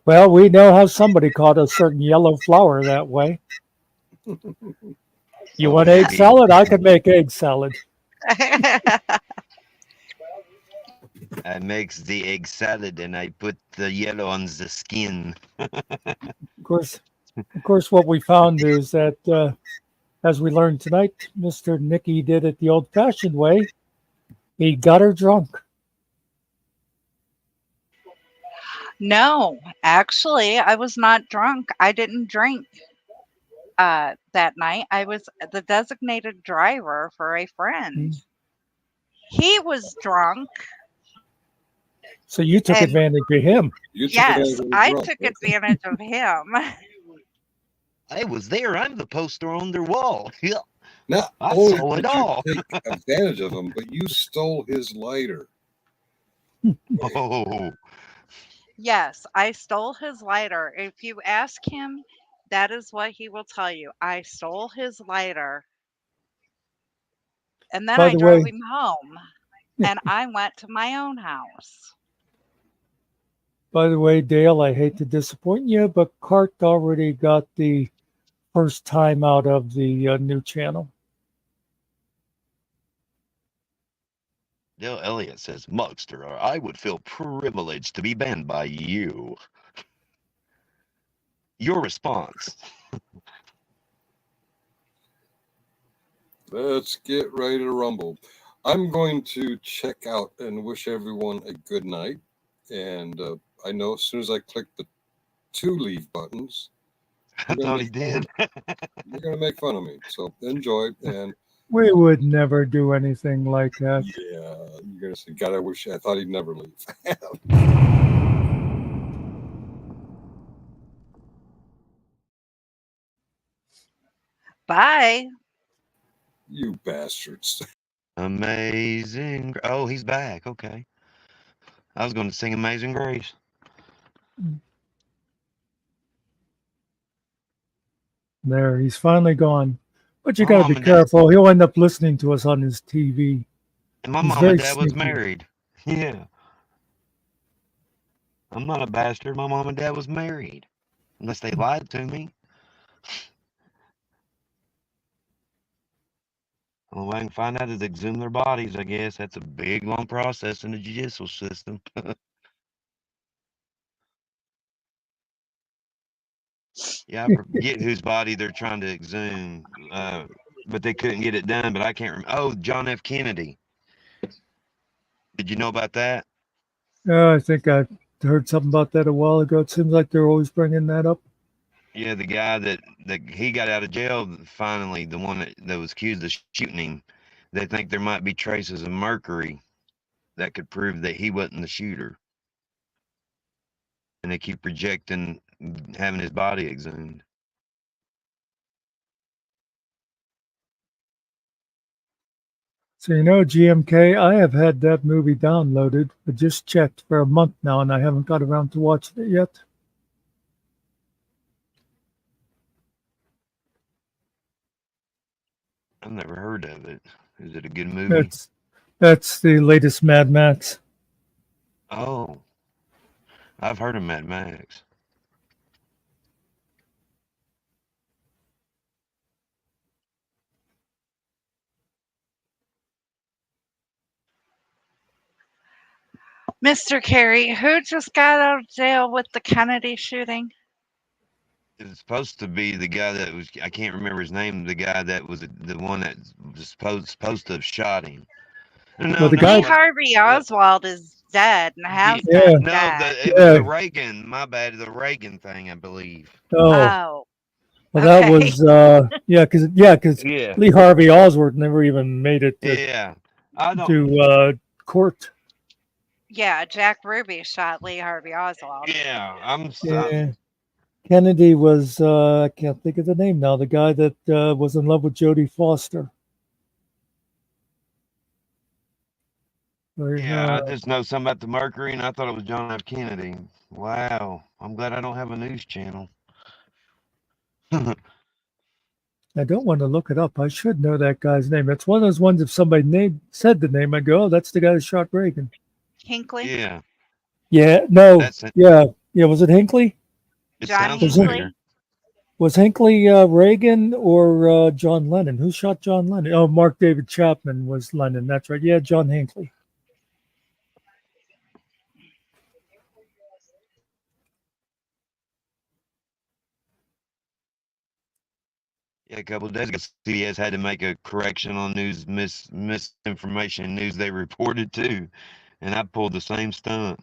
Well, we know how somebody caught a certain yellow flower that way. You want egg salad? I can make egg salad. I makes the egg salad and I put the yellow on the skin. Of course, what we found is that, as we learned tonight, Mr. Nicky did it the old-fashioned way. He got her drunk. No, actually, I was not drunk. I didn't drink that night. I was the designated driver for a friend. He was drunk. So you took And- advantage of him. Yes, I took advantage of him. I was there. I'm the poster on their wall. Yeah. Not I only saw it did you all. take advantage of him, but you stole his lighter. Oh, Yes, I stole his lighter. If you ask him, that is what he will tell you. I stole his lighter. And then By I the drove way- him home. And I went to my own house. By the way, Dale, I hate to disappoint you, but Cart already got the first time out of the new channel. Dale Elliott says, Mugster, I would feel privileged to be banned by you. Your response. Let's get ready to rumble. I'm going to check out and wish everyone a good night. And I know as soon as I click the 2 leave buttons, I thought he did. you're going to make fun of me. So enjoy. And We would never do anything like that. yeah, you're going to say, God, I thought he'd never leave. Bye. You bastards. Amazing. Oh, he's back. Okay. I was going to sing Amazing Grace. There, he's finally gone. But you got to Mom be and Dad. careful. He'll end up listening to us on his TV. And my He's mom very and dad was sneaky. married. Yeah. I'm not a bastard. My mom and dad was married. Unless they lied to me. The only way I can find out is exhume their bodies, I guess. That's a big, long process in the judicial system. Yeah, I forget whose body they're trying to exhume. But they couldn't get it done, but I can't remember. Oh, John F. Kennedy. Did you know about that? I think I heard something about that a while ago. It seems like they're always bringing that up. Yeah, the guy that he got out of jail finally, the one that was accused of shooting him. They think there might be traces of mercury that could prove that he wasn't the shooter. And they keep rejecting having his body exhumed. So, GMK, I have had that movie downloaded. I just checked for a month now, and I haven't got around to watching it yet. I've never heard of it. Is it a good movie? That's the latest Mad Max. Oh, I've heard of Mad Max. Mr. Carey, who just got out of jail with the Kennedy shooting? It's supposed to be the guy that was, I can't remember his name, the guy that was the one that was supposed to have shot him. Well, the guy- Lee Harvey Oswald is dead and has Yeah. been No, dead. it was the Reagan, my bad, the Reagan thing, I believe. Oh, well, okay. that was because Yeah. Lee Harvey Oswald never even made it Yeah. I don't, to court. Yeah, Jack Ruby shot Lee Harvey Oswald. yeah, Yeah. Kennedy was I can't think of the name now. The guy that was in love with Jodie Foster. Yeah, I just know something about the mercury, and I thought it was John F. Kennedy. Wow, I'm glad I don't have a news channel. I don't want to look it up. I should know that guy's name. It's one of those ones. If somebody said the name, I go, "Oh, that's the guy that shot Reagan." Hinckley. Yeah. Yeah. No. That's it. Yeah. Was it Hinckley? It John sounds Hinckley. familiar. Was Hinckley Reagan or John Lennon? Who shot John Lennon? Oh, Mark David Chapman was Lennon. That's right. Yeah, John Hinckley. Yeah, a couple of days ago, CBS had to make a correction on news misinformation news they reported too, and I pulled the same stunt.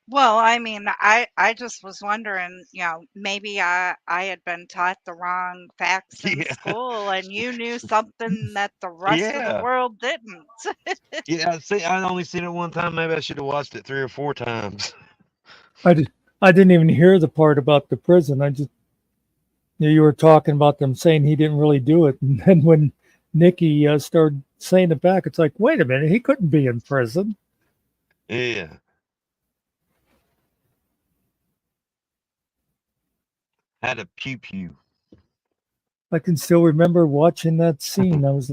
Well, I mean, I just was wondering, maybe I had been taught the wrong facts in Yeah. school, and you knew something that the rest of the Yeah. world didn't. Yeah, see, I only seen it one time. Maybe I should have watched it 3 or 4 times. I didn't even hear the part about the prison. I just you were talking about them saying he didn't really do it, and then when Nikki started saying it back, it's like, wait a minute, he couldn't be in prison. Yeah. Had a pew pew. I can still remember watching that scene. I was,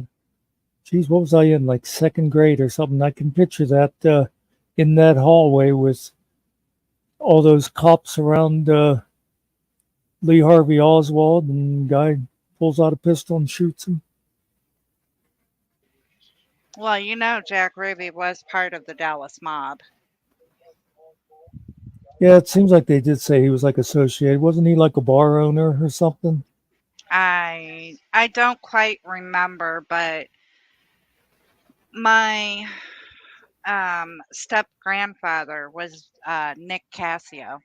geez, what was I in, like second grade or something? I can picture that in that hallway with all those cops around Lee Harvey Oswald, and guy pulls out a pistol and shoots him. Well, Jack Ruby was part of the Dallas mob. Yeah, it seems like they did say he was like associated. Wasn't he like a bar owner or something? I don't quite remember, but my step grandfather was Nick Cassio,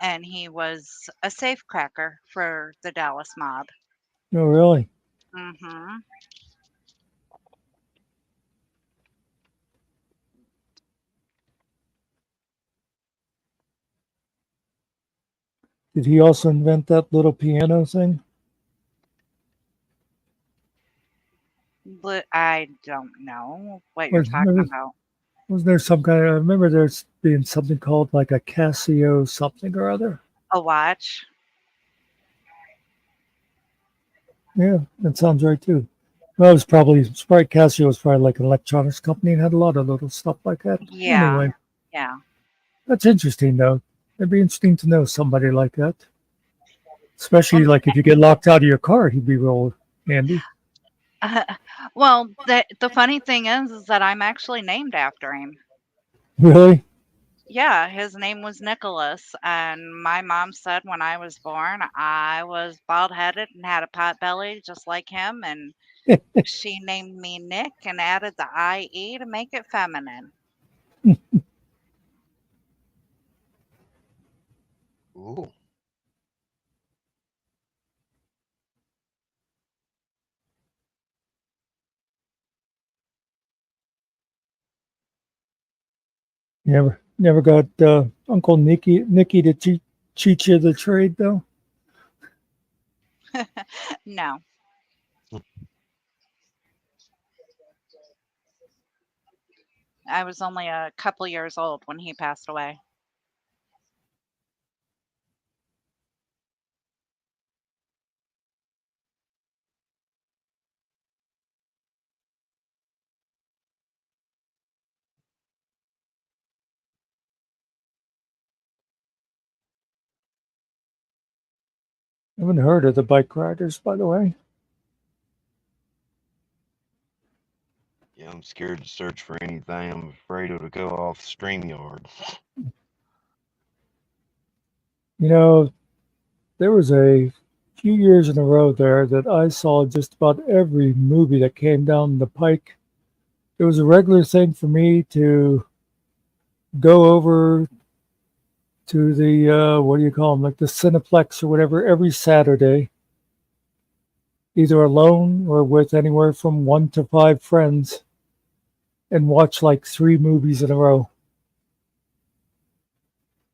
and he was a safecracker for the Dallas mob. No, really. Mm-hmm. Did he also invent that little piano thing? But I don't know what you're talking about. Wasn't there some kind of, I remember there's being something called like a Casio something or other. A watch? Yeah, that sounds right too. Well, it was probably Sprite Casio was probably like an electronics company and had a lot of little stuff like that. Yeah. Anyway, Yeah. that's interesting though. It'd be interesting to know somebody like that. Well, Especially like if you get locked out of your car, he'd be real handy. well, the funny thing is that I'm actually named after him. Really? Yeah, his name was Nicholas, and my mom said when I was born, I was bald-headed and had a pot belly just like him, and she named me Nick and added the IE to make it feminine. Ooh. Never got Uncle Nicky to cheat you the trade though. No. I was only a couple years old when he passed away. I haven't heard of the bike riders, by the way. Yeah, I'm scared to search for anything. I'm afraid it'll go off StreamYard. You know, there was a few years in a row there that I saw just about every movie that came down the pike. It was a regular thing for me to go over to the what do you call them, like the Cineplex or whatever, every Saturday, either alone or with anywhere from 1 to 5 friends, and watch like 3 movies in a row.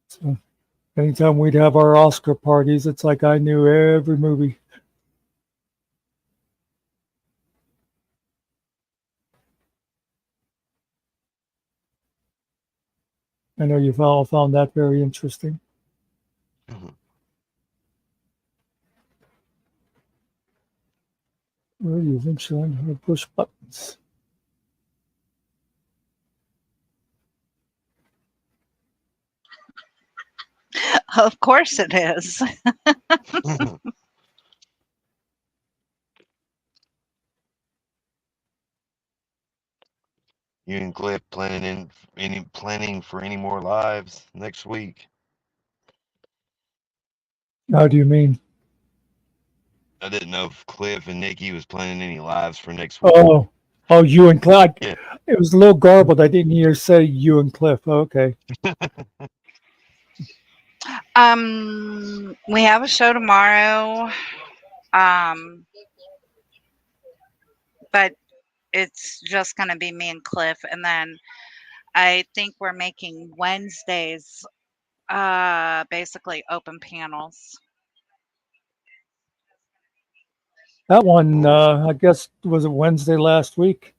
So anytime we'd have our Oscar parties, it's like I knew every movie. I know you've all found that very interesting. Where are you eventually her push buttons? Of course it is. You and Cliff planning for any more lives next week? How do you mean? I didn't know if Cliff and Nikki was planning any lives for next week. Oh, you and Cliff. Yeah. It was a little garbled. I didn't hear say you and Cliff. Okay. We have a show tomorrow. But it's just going to be me and Cliff, and then I think we're making Wednesdays basically open panels. That one, I guess, was it Wednesday last week?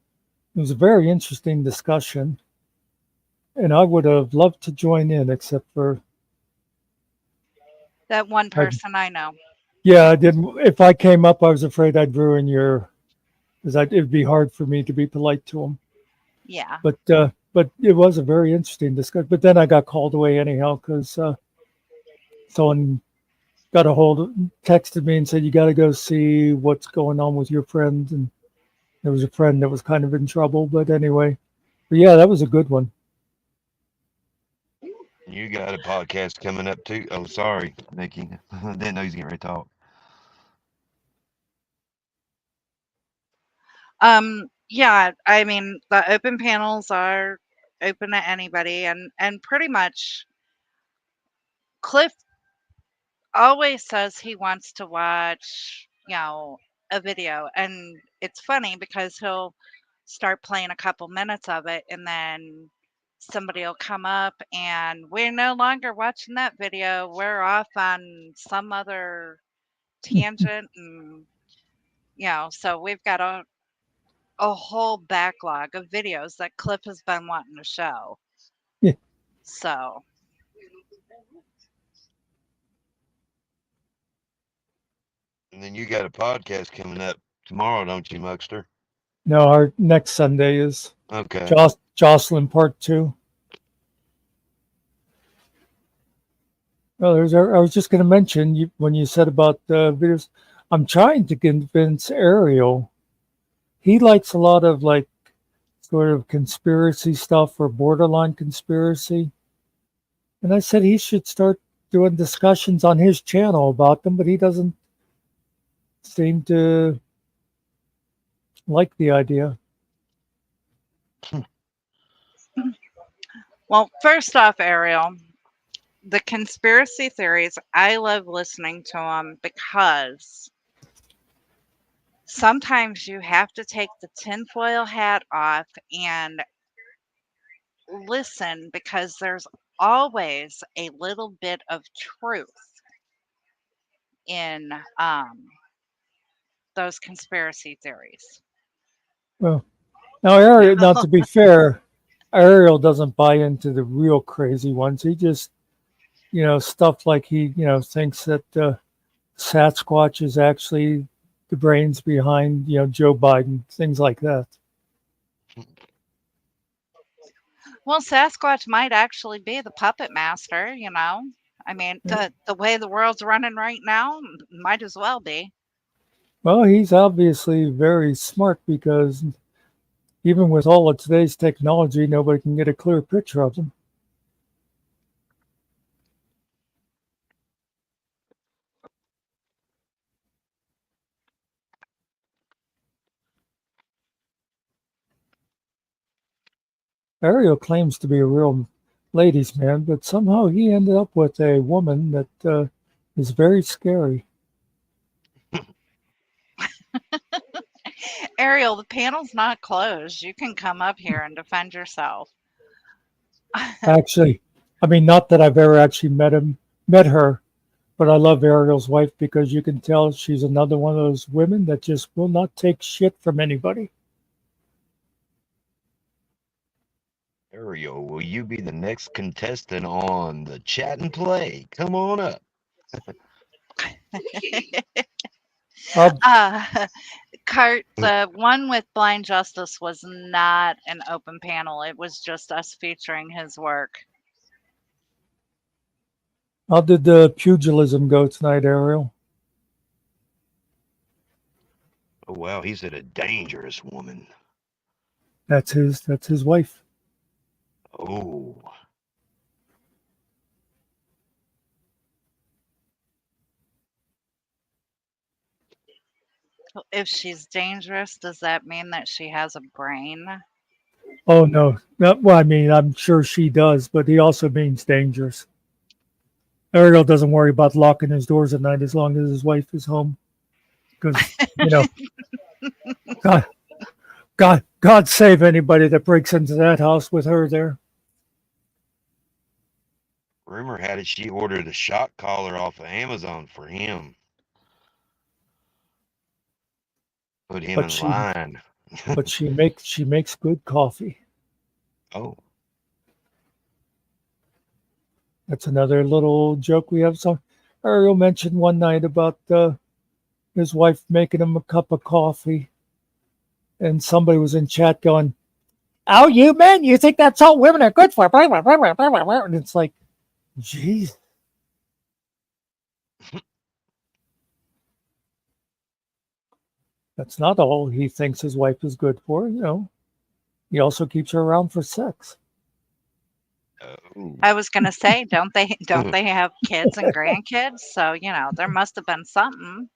It was a very interesting discussion, and I would have loved to join in, except for That one person I know. yeah, I didn't. If I came up, I was afraid I'd ruin because it'd be hard for me to be polite to him. Yeah. But it was a very interesting discussion. But then I got called away anyhow because someone texted me and said you got to go see what's going on with your friend, and there was a friend that was kind of in trouble. But anyway, but yeah, that was a good one. You got a podcast coming up too. Oh, sorry, Nikki. I didn't know he was getting ready to talk. Yeah, I mean the open panels are open to anybody, and pretty much Cliff always says he wants to watch, a video, and it's funny because he'll start playing a couple minutes of it, and then somebody will come up and we're no longer watching that video. We're off on some other tangent, and so we've got a whole backlog of videos that Cliff has been wanting to show. Yeah. So And then you got a podcast coming up tomorrow, don't you, Muckster? No, our next Sunday is Okay. Jocelyn Part 2. Well, I was just going to mention when you said about videos, I'm trying to convince Ariel. He likes a lot of like sort of conspiracy stuff or borderline conspiracy. And I said he should start doing discussions on his channel about them, but he doesn't seem to like the idea. Well, first off, Ariel, the conspiracy theories, I love listening to them because sometimes you have to take the tinfoil hat off and listen because there's always a little bit of truth in those conspiracy theories. Well, now Ariel, now to be fair, Ariel doesn't buy into the real crazy ones. He just, stuff like he, thinks that Sasquatch is actually the brains behind, Joe Biden, things like that. Well, Sasquatch might actually be the puppet master, I mean, the way the world's running right now, might as well be. Well, he's obviously very smart because even with all of today's technology, nobody can get a clear picture of him. Ariel claims to be a real ladies' man, but somehow he ended up with a woman that is very scary. Ariel, the panel's not closed. You can come up here and defend yourself. Actually, I mean, not that I've ever actually met her, but I love Ariel's wife because you can tell she's another one of those women that just will not take shit from anybody. Ariel, will you be the next contestant on the Chat and Play? Come on up. Kurt, the one with Blind Justice was not an open panel. It was just us featuring his work. How did the pugilism go tonight, Ariel? Oh, wow, he said a dangerous woman. That's his wife. Oh. If she's dangerous, does that mean that she has a brain? Oh, no. Well, I mean, I'm sure she does, but he also means dangerous. Ariel doesn't worry about locking his doors at night as long as his wife is home. Because, God save anybody that breaks into that house with her there. Rumor had it she ordered a shock collar off of Amazon for him. Put him in line. But she makes good coffee. Oh. That's another little joke we have. So Ariel mentioned one night about his wife making him a cup of coffee. And somebody was in chat going, "Oh, you men, you think that's all women are good for?" And it's like, geez. That's not all he thinks his wife is good for, He also keeps her around for sex. I was gonna say, don't they have kids and grandkids? So, there must have been something.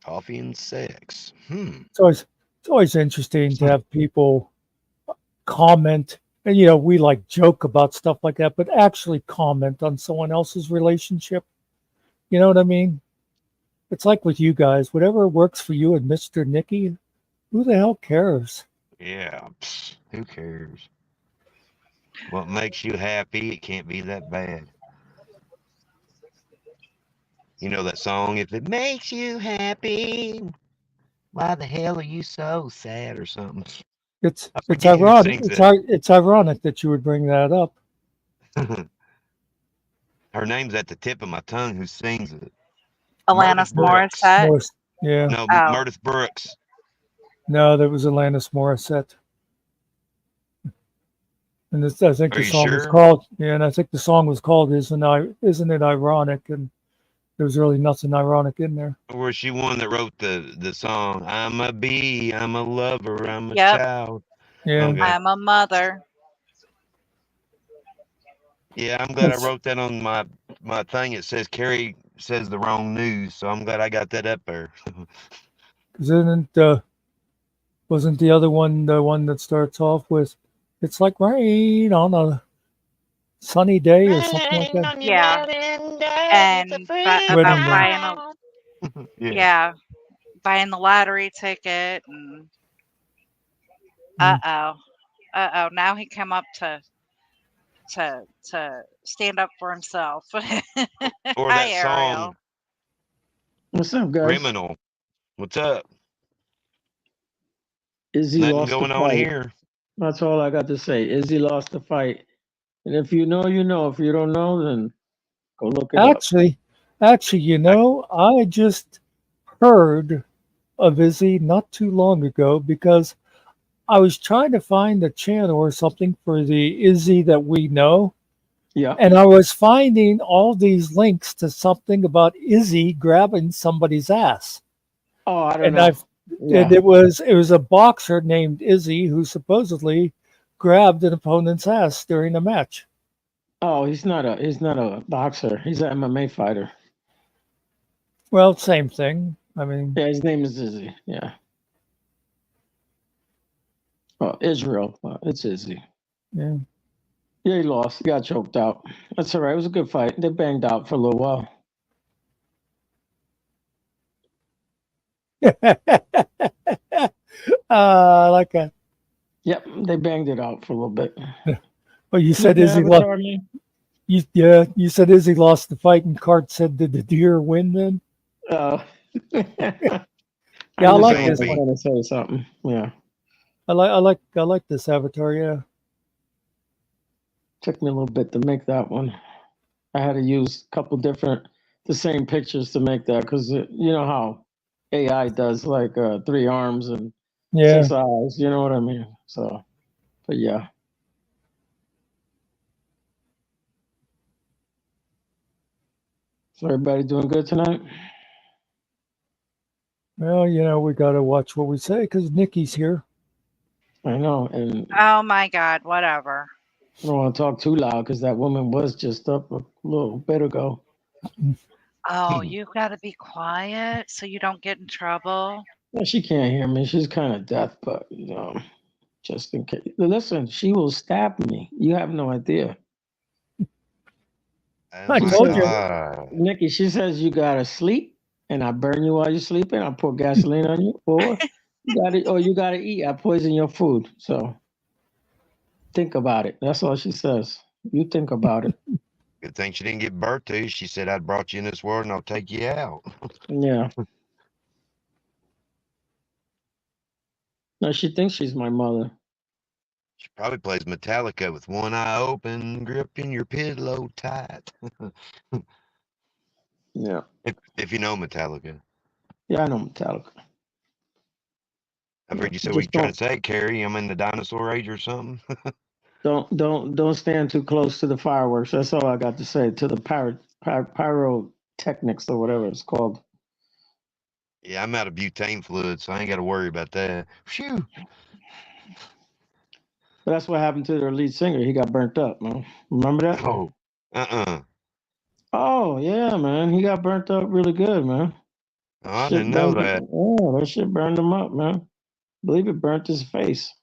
Coffee and sex. It's always interesting to have people comment, and we like joke about stuff like that, but actually comment on someone else's relationship. You know what I mean? It's like with you guys, whatever works for you and Mr. Nicky, who the hell cares? Yeah, who cares? What makes you happy? It can't be that bad. You know that song, if it makes you happy, why the hell are you so sad or something? It's ironic. It's ironic that you would bring that up. Her name's at the tip of my tongue. Who sings it? Alanis Brooks. Morissette. Morris, yeah. No, Oh. Meredith Brooks. No, that was Alanis Morissette. And this, I think Are the you song was sure? called, yeah, and I think the song was called Isn't It Ironic? And there was really nothing ironic in there. Or was she one that wrote the song? I'm a bee. I'm a lover. I'm a Yep. child. Yeah. Okay. I'm a mother. Yeah, I'm glad I That's, wrote that on my thing. It says Carrie says the wrong news, so I'm glad I got that up there. 'cause wasn't the other one the one that starts off with, it's like rain on a sunny day or something like Rain that? on your Yeah. wedding day, And it's a about free Wedding day. buying a ride. yeah, buying the lottery ticket and uh oh. Now he come up to stand up for himself. Or Hi, that Ariel. song, What's up, guys? Criminal. What's up? Izzy Nothing lost the going on fight. here. That's all I got to say. Izzy lost the fight. And if you know, you know. If you don't know, then go look it up. Actually, you know, I just heard of Izzy not too long ago because I was trying to find a channel or something for the Izzy that we know. Yeah. And I was finding all these links to something about Izzy grabbing somebody's ass. Oh, I don't And know. Yeah. and it was a boxer named Izzy who supposedly grabbed an opponent's ass during a match. Oh, he's not a boxer. He's an MMA fighter. Well, same thing. I mean, Yeah, his name is Izzy. Yeah. Oh, Israel. It's Izzy. yeah. Yeah, he lost. He got choked out. That's all right. It was a good fight. They banged out for a little while. I like that. Yep, they banged it out for a little bit. Well, you said Yeah, Izzy Avatar, lost. man. You said Izzy lost the fight, and Cart said, "Did the deer win?" Then, Yeah, I like saying, this B. one. Want to say something? Yeah, I like this Avatar. Yeah, took me a little bit to make that one. I had to use a couple different, the same pictures to make that because you know how AI does like 3 arms and yeah. 6 eyes. You know what I mean? So, but yeah. So everybody doing good tonight? Well, you know, we got to watch what we say because Nikki's here. I know, and Oh my God, whatever. I don't want to talk too loud because that woman was just up a little bit ago. Oh, you gotta be quiet so you don't get in trouble. Well, she can't hear me. She's kind of deaf, but you know, just in case. Listen, she will stab me. You have no idea. Oh I my told you. God. Nikki, she says you gotta sleep, and I burn you while you're sleeping. I pour gasoline on you, or you gotta eat. I poison your food. So think about it. That's all she says. You think about it. Good thing she didn't give birth to you. She said, "I brought you in this world and I'll take you out." Yeah. No, she thinks she's my mother. She probably plays Metallica with one eye open, gripping your pillow tight. Yeah. If you know Metallica. Yeah, I know Metallica. I've heard you say Just what you're trying to say, Carrie. I'm in the dinosaur age or something. Don't stand too close to the fireworks. That's all I got to say. To the pyrotechnics or whatever it's called. Yeah, I'm out of butane fluid, so I ain't got to worry about that. Phew. But that's what happened to their lead singer. He got burnt up, man. Remember that? Oh, Oh yeah, man. He got burnt up really good, man. Oh, I didn't know that. Yeah, that shit burned him up, man. I believe it burnt his face.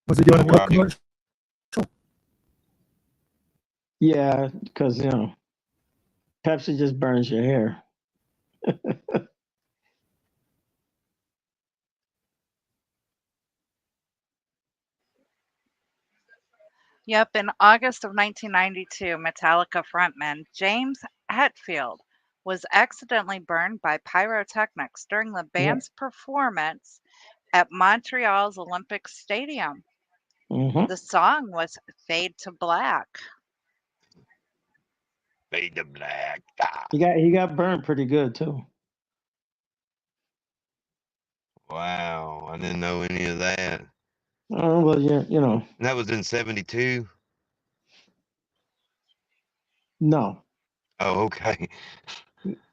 Was he doing a Oh, club right. commercial? Yeah, because you know, Pepsi just burns your hair. Yep, in August of 1992, Metallica frontman James Hetfield was accidentally burned by pyrotechnics during the band's performance at Montreal's Olympic Stadium. Mm-hmm. The song was Fade to Black. Fade to black. Ah, He got burned pretty good too. wow, I didn't know any of that. Oh well, yeah, you know, And that was in 72. no, Oh, okay.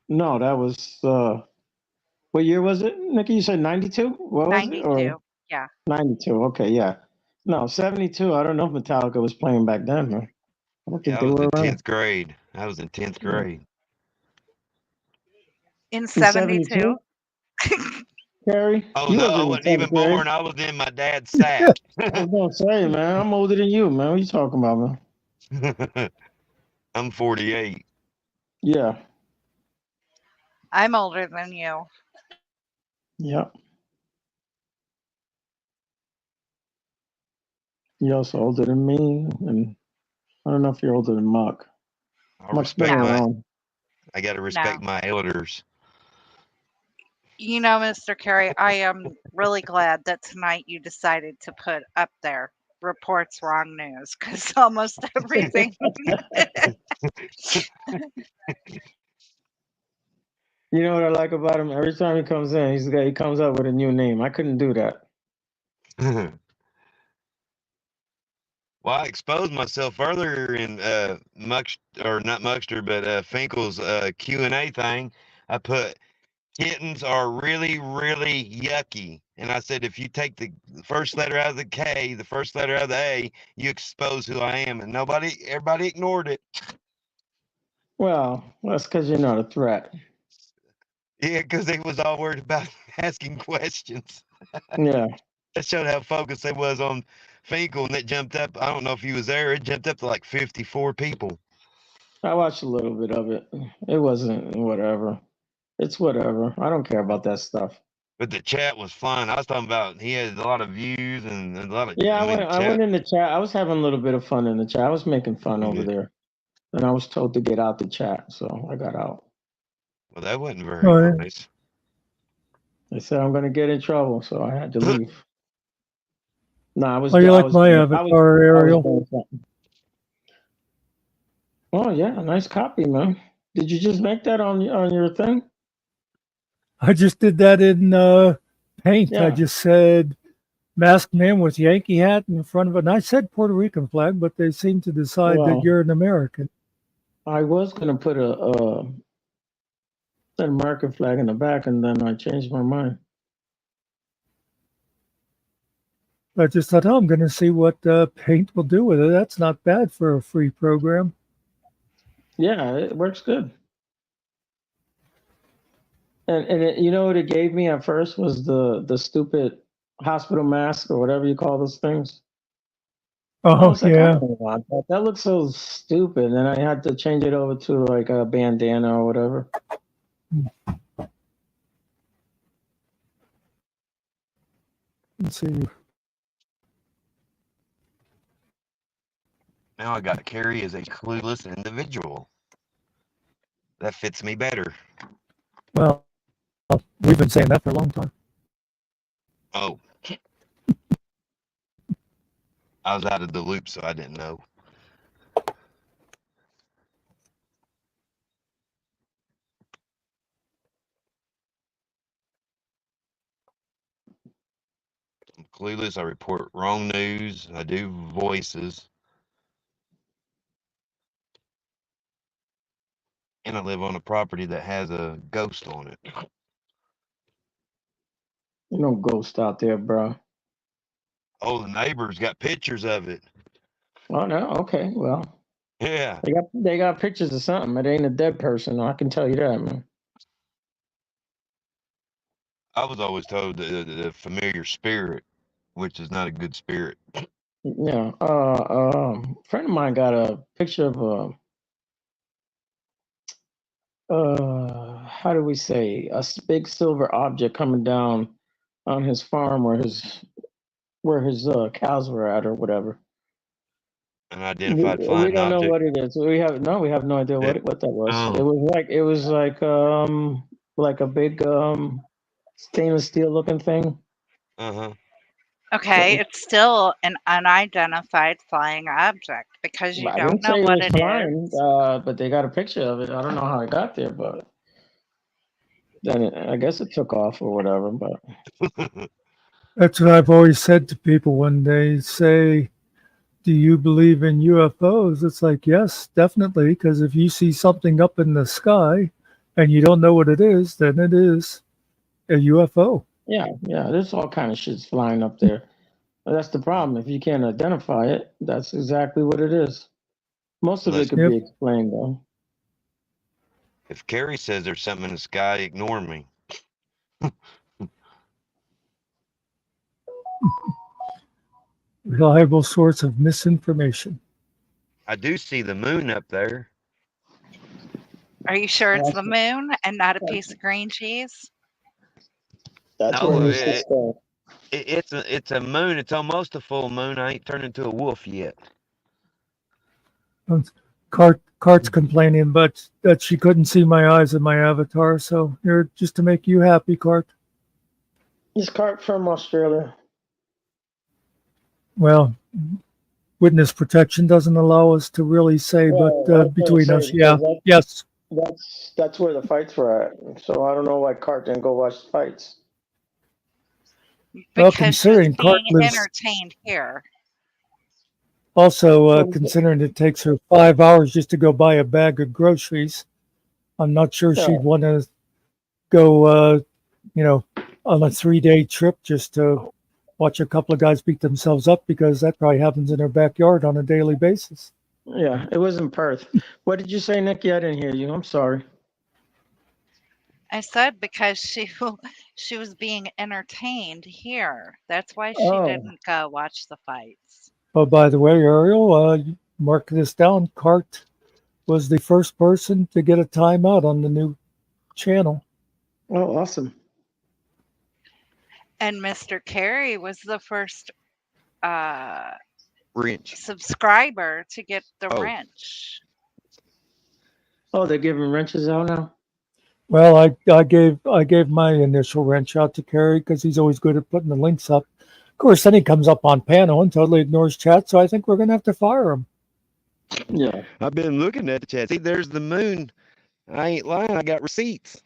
no, that was what year was it, Nikki? You said 92? What was it? Or 92. Yeah. 92? Okay, yeah. No, 72. I don't know if Metallica was playing back then, man. I don't Yeah, think I they was were in around. 10th grade. I was in 10th Yeah. grade. In In 72. 72, Carrie, Oh you no, I wasn't in wasn't 10th even grade. born. I was in my dad's sack. I was gonna say, man, I'm older than you, man. What you talking about, man? I'm 48. Yeah, I'm older than you. yeah. You're also older than me, and I don't know if you're older than Muck. I Muck's been respect my. around. I got to respect No. my elders. You know, Mr. Carey, I am really glad that tonight you decided to put up there reports wrong news because almost everything. You know what I like about him? Every time he comes in, he comes up with a new name. I couldn't do that. Well, I exposed myself earlier in Mux or not Muxter, but Finkel's Q&A thing. I put kittens are really, really yucky, and I said if you take the first letter out of the K, the first letter out of the A, you expose who I am, and everybody ignored it. Well, that's because you're not a threat. Yeah, because they was all worried about asking questions. Yeah. That showed how focused they was on Finkel, and it jumped up. I don't know if he was there. It jumped up to like 54 people. I watched a little bit of it. It wasn't whatever. It's whatever. I don't care about that stuff. But the chat was flying. I was talking about he had a lot of views and a lot of. Yeah, I mean, I chat. went in the chat. I was having a little bit of fun in the chat. I was making fun over Yeah. there. And I was told to get out the chat, so I got out. Well, that wasn't very Oh, yeah. nice. They said I'm going to get in trouble, so I had to leave. No, I was. Oh, you I like was, my I was, avatar, I was Ariel? doing something. Oh yeah, nice copy, man. Did you just make that on your thing? I just did that in Paint. Yeah. I just said masked man with Yankee hat in front of it. And I said Puerto Rican flag, but they seem to decide Well, that you're an American. I was going to put an American flag in the back, and then I changed my mind. I just thought, oh, I'm going to see what Paint will do with it. That's not bad for a free program. Yeah, it works good. And you know what it gave me at first was the stupid hospital mask or whatever you call those things. I Oh, was like, I yeah. don't want that. That looks so stupid. And I had to change it over to like a bandana or whatever. Let's see. Now I got Carrie as a clueless individual. That fits me better. Well, we've been saying that for a long time. Oh. I was out of the loop, so I didn't know. I'm clueless. I report wrong news. I do voices. And I live on a property that has a ghost on it. No ghost out there, bro. Oh, the neighbors got pictures of it. Oh no, okay, well. Yeah. They got pictures of something. It ain't a dead person, I can tell you that, man. I was always told the familiar spirit, which is not a good spirit. Yeah. A friend of mine got a picture of how do we say, big silver object coming down on his farm where his cows were at or whatever. An identified We flying don't know object. what it is. We have no idea what that was. Oh. It was like a big stainless steel looking thing. Uh-huh. Okay, it's still an unidentified flying object because you I don't didn't know say it what was it flying, is. but they got a picture of it. I don't know how it got there, but then I guess it took off or whatever. But That's what I've always said to people when they say, do you believe in UFOs? It's like, yes, definitely. Because if you see something up in the sky and you don't know what it is, then it is a UFO. yeah, there's all kind of shit's flying up there. That's the problem. If you can't identify it, that's exactly what it is. Most of it Unless could Yep. be explained though. if Carrie says there's something in the sky, ignore me. Reliable source of misinformation. I do see the moon up there. Are you sure it's the moon and not a piece of green cheese? That's No, where you should stay. it's a moon. It's almost a full moon. I ain't turned into a wolf yet. Cart's complaining, but that she couldn't see my eyes in my avatar. So here, just to make you happy, Cart. Is Cart from Australia? Well, witness protection doesn't allow us to really say, Well, I was but gonna between say, us, yeah, because yes. That's where the fights were at. So I don't know why Cart didn't go watch the fights. Well, Because she was considering Cart being lives, entertained here. also considering it takes her 5 hours just to go buy a bag of groceries, I'm not sure Yeah. she'd want to go, on a 3-day trip just to watch a couple of guys beat themselves up, because that probably happens in her backyard on a daily basis. Yeah, it was in Perth. What did you say, Nikki? I didn't hear you. I'm sorry. I said because she was being entertained here. That's why she Oh. didn't go watch the fights. Oh, by the way, Ariel, mark this down. Cart was the first person to get a timeout on the new channel. Oh, awesome. And Mr. Carey was the first Wrench. subscriber to get the Oh. wrench. Oh, they're giving wrenches out now? Well, I gave my initial wrench out to Kerry because he's always good at putting the links up. Of course, then he comes up on panel and totally ignores chat, so I think we're going to have to fire him. Yeah. I've been looking at the chat. See, there's the moon. I ain't lying. I got receipts.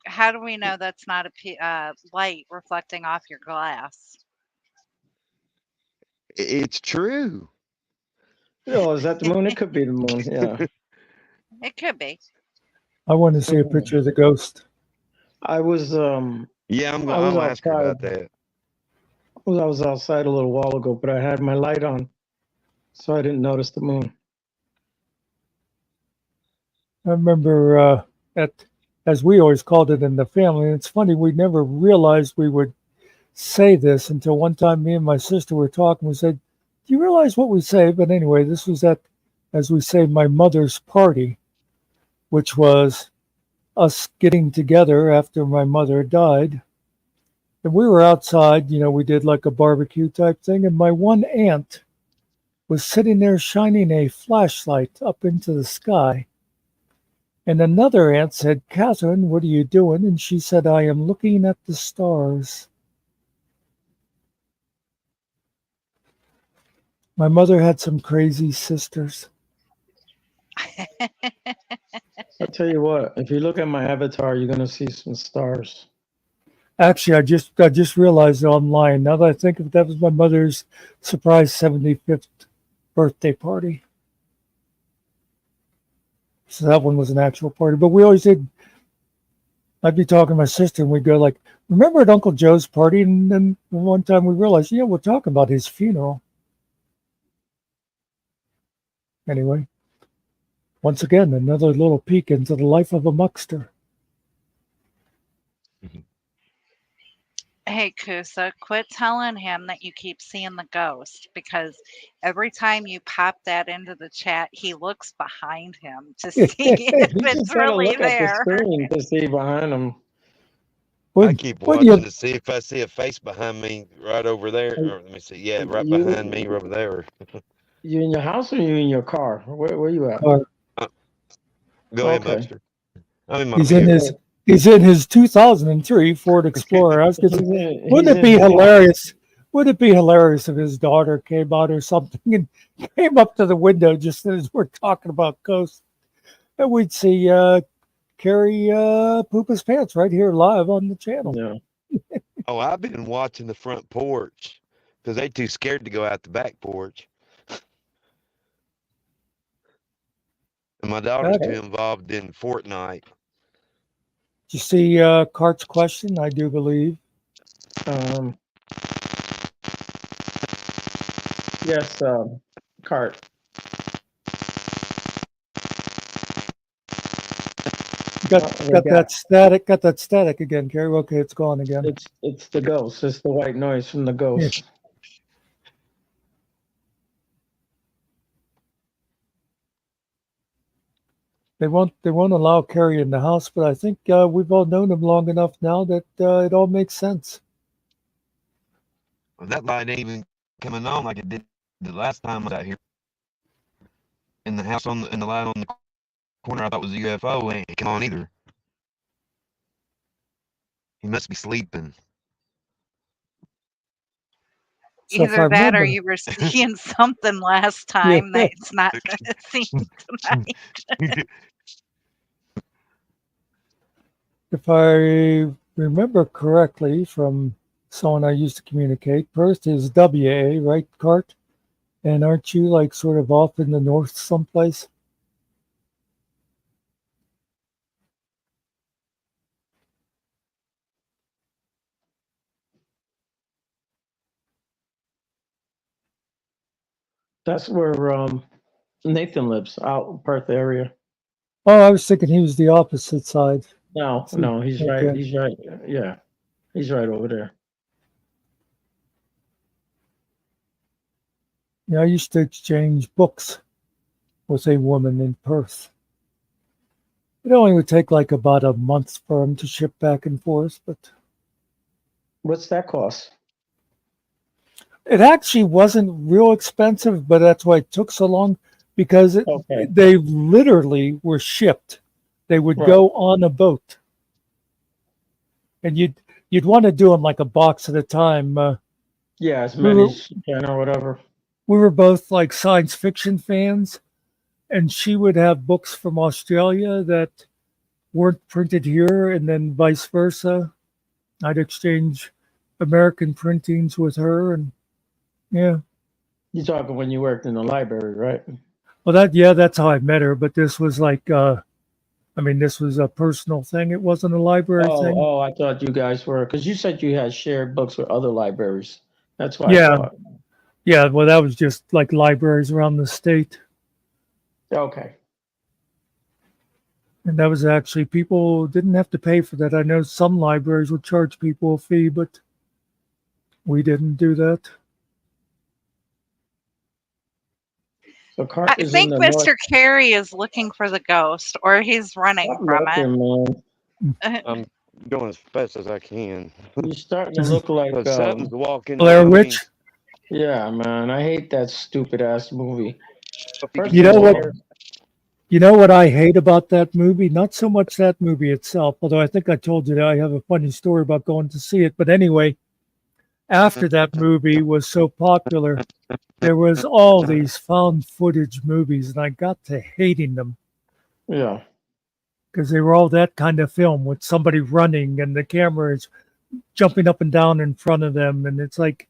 How do we know that's not a light reflecting off your glass? It's true. Oh, is that the moon? It could be the moon. Yeah. It could be. I want to see a picture of the ghost. I was Yeah, I was I'll ask her about outside. that. I was outside a little while ago, but I had my light on, so I didn't notice the moon. I remember as we always called it in the family, and it's funny, we never realized we would say this until one time me and my sister were talking. We said, do you realize what we say? But anyway, this was at, as we say, my mother's party, which was us getting together after my mother died. And we were outside, we did like a barbecue type thing. And my one aunt was sitting there shining a flashlight up into the sky. And another aunt said, Catherine, what are you doing? And she said, I am looking at the stars. My mother had some crazy sisters. I'll tell you what, if you look at my avatar, you're gonna see some stars. Actually, I just realized I'm lying. Now that I think of it, that was my mother's surprise 75th birthday party. So that one was an actual party. But we always did. I'd be talking to my sister and we'd go like, remember at Uncle Joe's party? And then one time we realized, we're talking about his funeral. Anyway, once again, another little peek into the life of a muckster. Hey, Kusa, quit telling him that you keep seeing the ghost, because every time you pop that into the chat, he looks behind him to see if You it's just gotta really look at the there. screen to see behind him. I keep watching to see if I see a face behind me right over there. Or, let me see. Yeah, right behind me over there. You in your house or you in your car? Where you at? Car. Go ahead, Okay. Buster. I'm in my He's in vehicle. his 2003 Ford Explorer. I was gonna say, wouldn't He's it be in- hilarious? Would it be hilarious if his daughter came out or something and came up to the window just as we're talking about Ghost, and we'd see Carrie poop his pants right here live on the channel. Yeah. Oh, I've been watching the front porch because they too scared to go out the back porch. And my daughter's Okay. too involved in Fortnite. Did you see Cart's question? I do believe. Yes, Cart. Got that static. Got that static again, Carrie. Okay, it's gone again. It's the ghost. It's the white noise from the ghost. They won't allow Carrie in the house, but I think we've all known him long enough now that it all makes sense. Well, that light ain't even coming on like it did the last time I was out here. In the house in the light on the corner I thought was a UFO ain't come on either. He must be sleeping. So if I Either that or remember- you were seeing something last time that's not seen tonight. If I remember correctly from someone I used to communicate, Perth is WA, right, Cart? And aren't you like sort of off in the north someplace? That's where Nathan lives, out Perth area. Oh, I was thinking he was the opposite side. No, he's Okay. right. He's right. Yeah, he's right over there. Yeah, I used to exchange books with a woman in Perth. It only would take like about a month for him to ship back and forth, but What's that cost? it actually wasn't real expensive, but that's why it took so long because Okay. they literally were shipped. They would Right. go on a boat, and you'd want to do them like a box at a time. Yeah, as We many were- as you can or whatever. We were both like science fiction fans, and she would have books from Australia that weren't printed here, and then vice versa. I'd exchange American printings with her, and yeah. You're talking when you worked in the library, right? Well, that's how I met her. But this was like, this was a personal thing. It wasn't a library thing. Oh, I thought you guys were, because you said you had shared books with other libraries. That's why Yeah. I thought. Yeah, well, that was just like libraries around the state. Okay. And that was actually, people didn't have to pay for that. I know some libraries would charge people a fee, but we didn't do that. So Cart I is in think the Mr. north. Carey is looking for the ghost, or he's running I'm from it. looking, man. I'm going as fast as I can. You're starting to look like But something's walking. Blair around me. Witch. yeah, man. I hate that stupid ass movie. First You of know all, what? You know what I hate about that movie? Not so much that movie itself, although I think I told you that I have a funny story about going to see it. But anyway, after that movie was so popular, there was all these found footage movies, and I got to hating them Yeah. because they were all that kind of film with somebody running and the camera is jumping up and down in front of them, and it's like,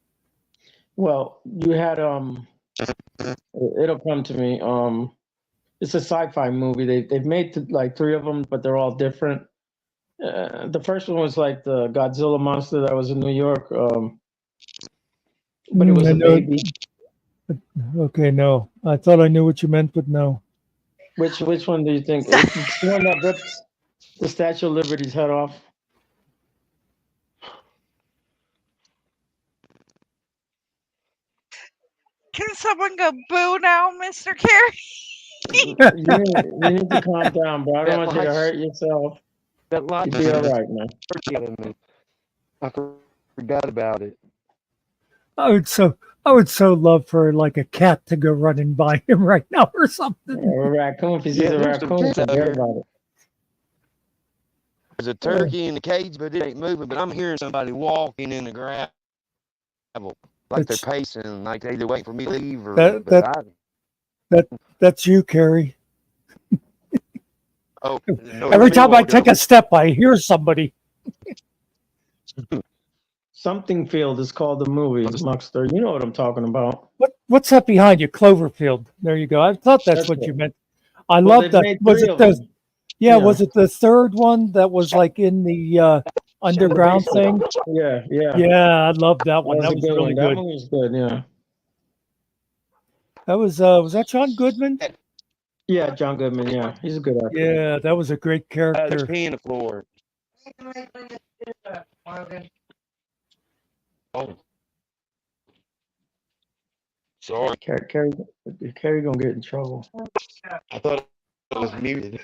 Well, you had it'll come to me. It's a sci-fi movie. They've made like 3 of them, but they're all different. The first one was like the Godzilla monster that was in New York. But it was I a know- baby. okay, no, I thought I knew what you meant, but no. Which one do you think? It's the one that rips the Statue of Liberty's head off. Can someone go boo now, Mr. Carey? You need to calm down, bro. I don't want you to hurt yourself. That light You'll be all right, man. I forgot about it. I would so love for like a cat to go running by him right now or something. A raccoon, if he sees a there's some raccoon, cats out forget here. about it. There's a turkey in the cage, but it ain't moving. But I'm hearing somebody walking in the gravel, like they're It's- pacing, like they're either waiting for me to leave or. That- but that- That's you, Carrie. oh, no, Every let me time I walk take up. a step, I hear somebody. Something Field is called the movie, Muckster. You know what I'm talking about. What's that behind you? Cloverfield. There you go. I thought that's what it. you meant. I Well, love they've that. made Was three it of the? them. Yeah, Yeah. was it the third one that was like in the underground thing? Yeah, yeah. Yeah, I love that one. That was a good really one. That good. one was good, yeah. That was that John Goodman? Yeah, John Goodman, yeah. He's a good actor. Yeah, that was a great There's character. pee in the floor. Oh. Sorry. Carrie gonna get in trouble. I thought it was muted.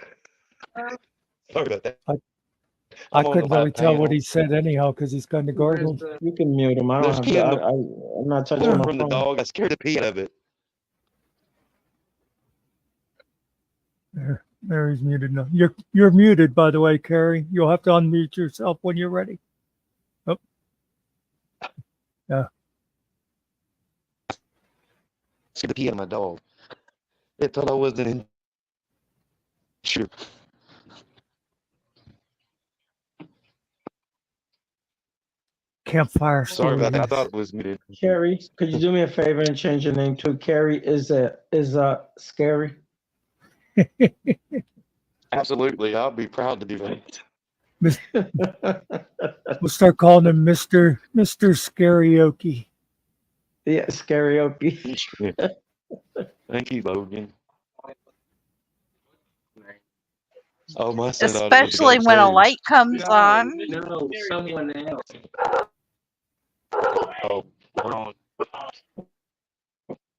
Sorry about that. I I'm on couldn't the really tell what panel. he said anyhow because he's kind of gargled. You can mute him. I There's don't pee have in to. the I'm not touching floor my from the phone. dog. I scared the pee out of it. There he's muted now. You're muted, by the way, Carrie. You'll have to unmute yourself when you're ready. Oh, yeah. Scared the pee out of my dog. It thought I wasn't in. Sure. Campfire Sorry about that. I stories. thought it was muted. Carrie, could you do me a favor and change your name to Carrie? Is scary? Absolutely. I'll be proud to do that. We'll start calling him Mr. Scarioki. Yeah, Scarioki. Thank you, Logan. Oh, my son thought it was Especially when a upstairs. light comes on. No, someone else. Oh, hold on.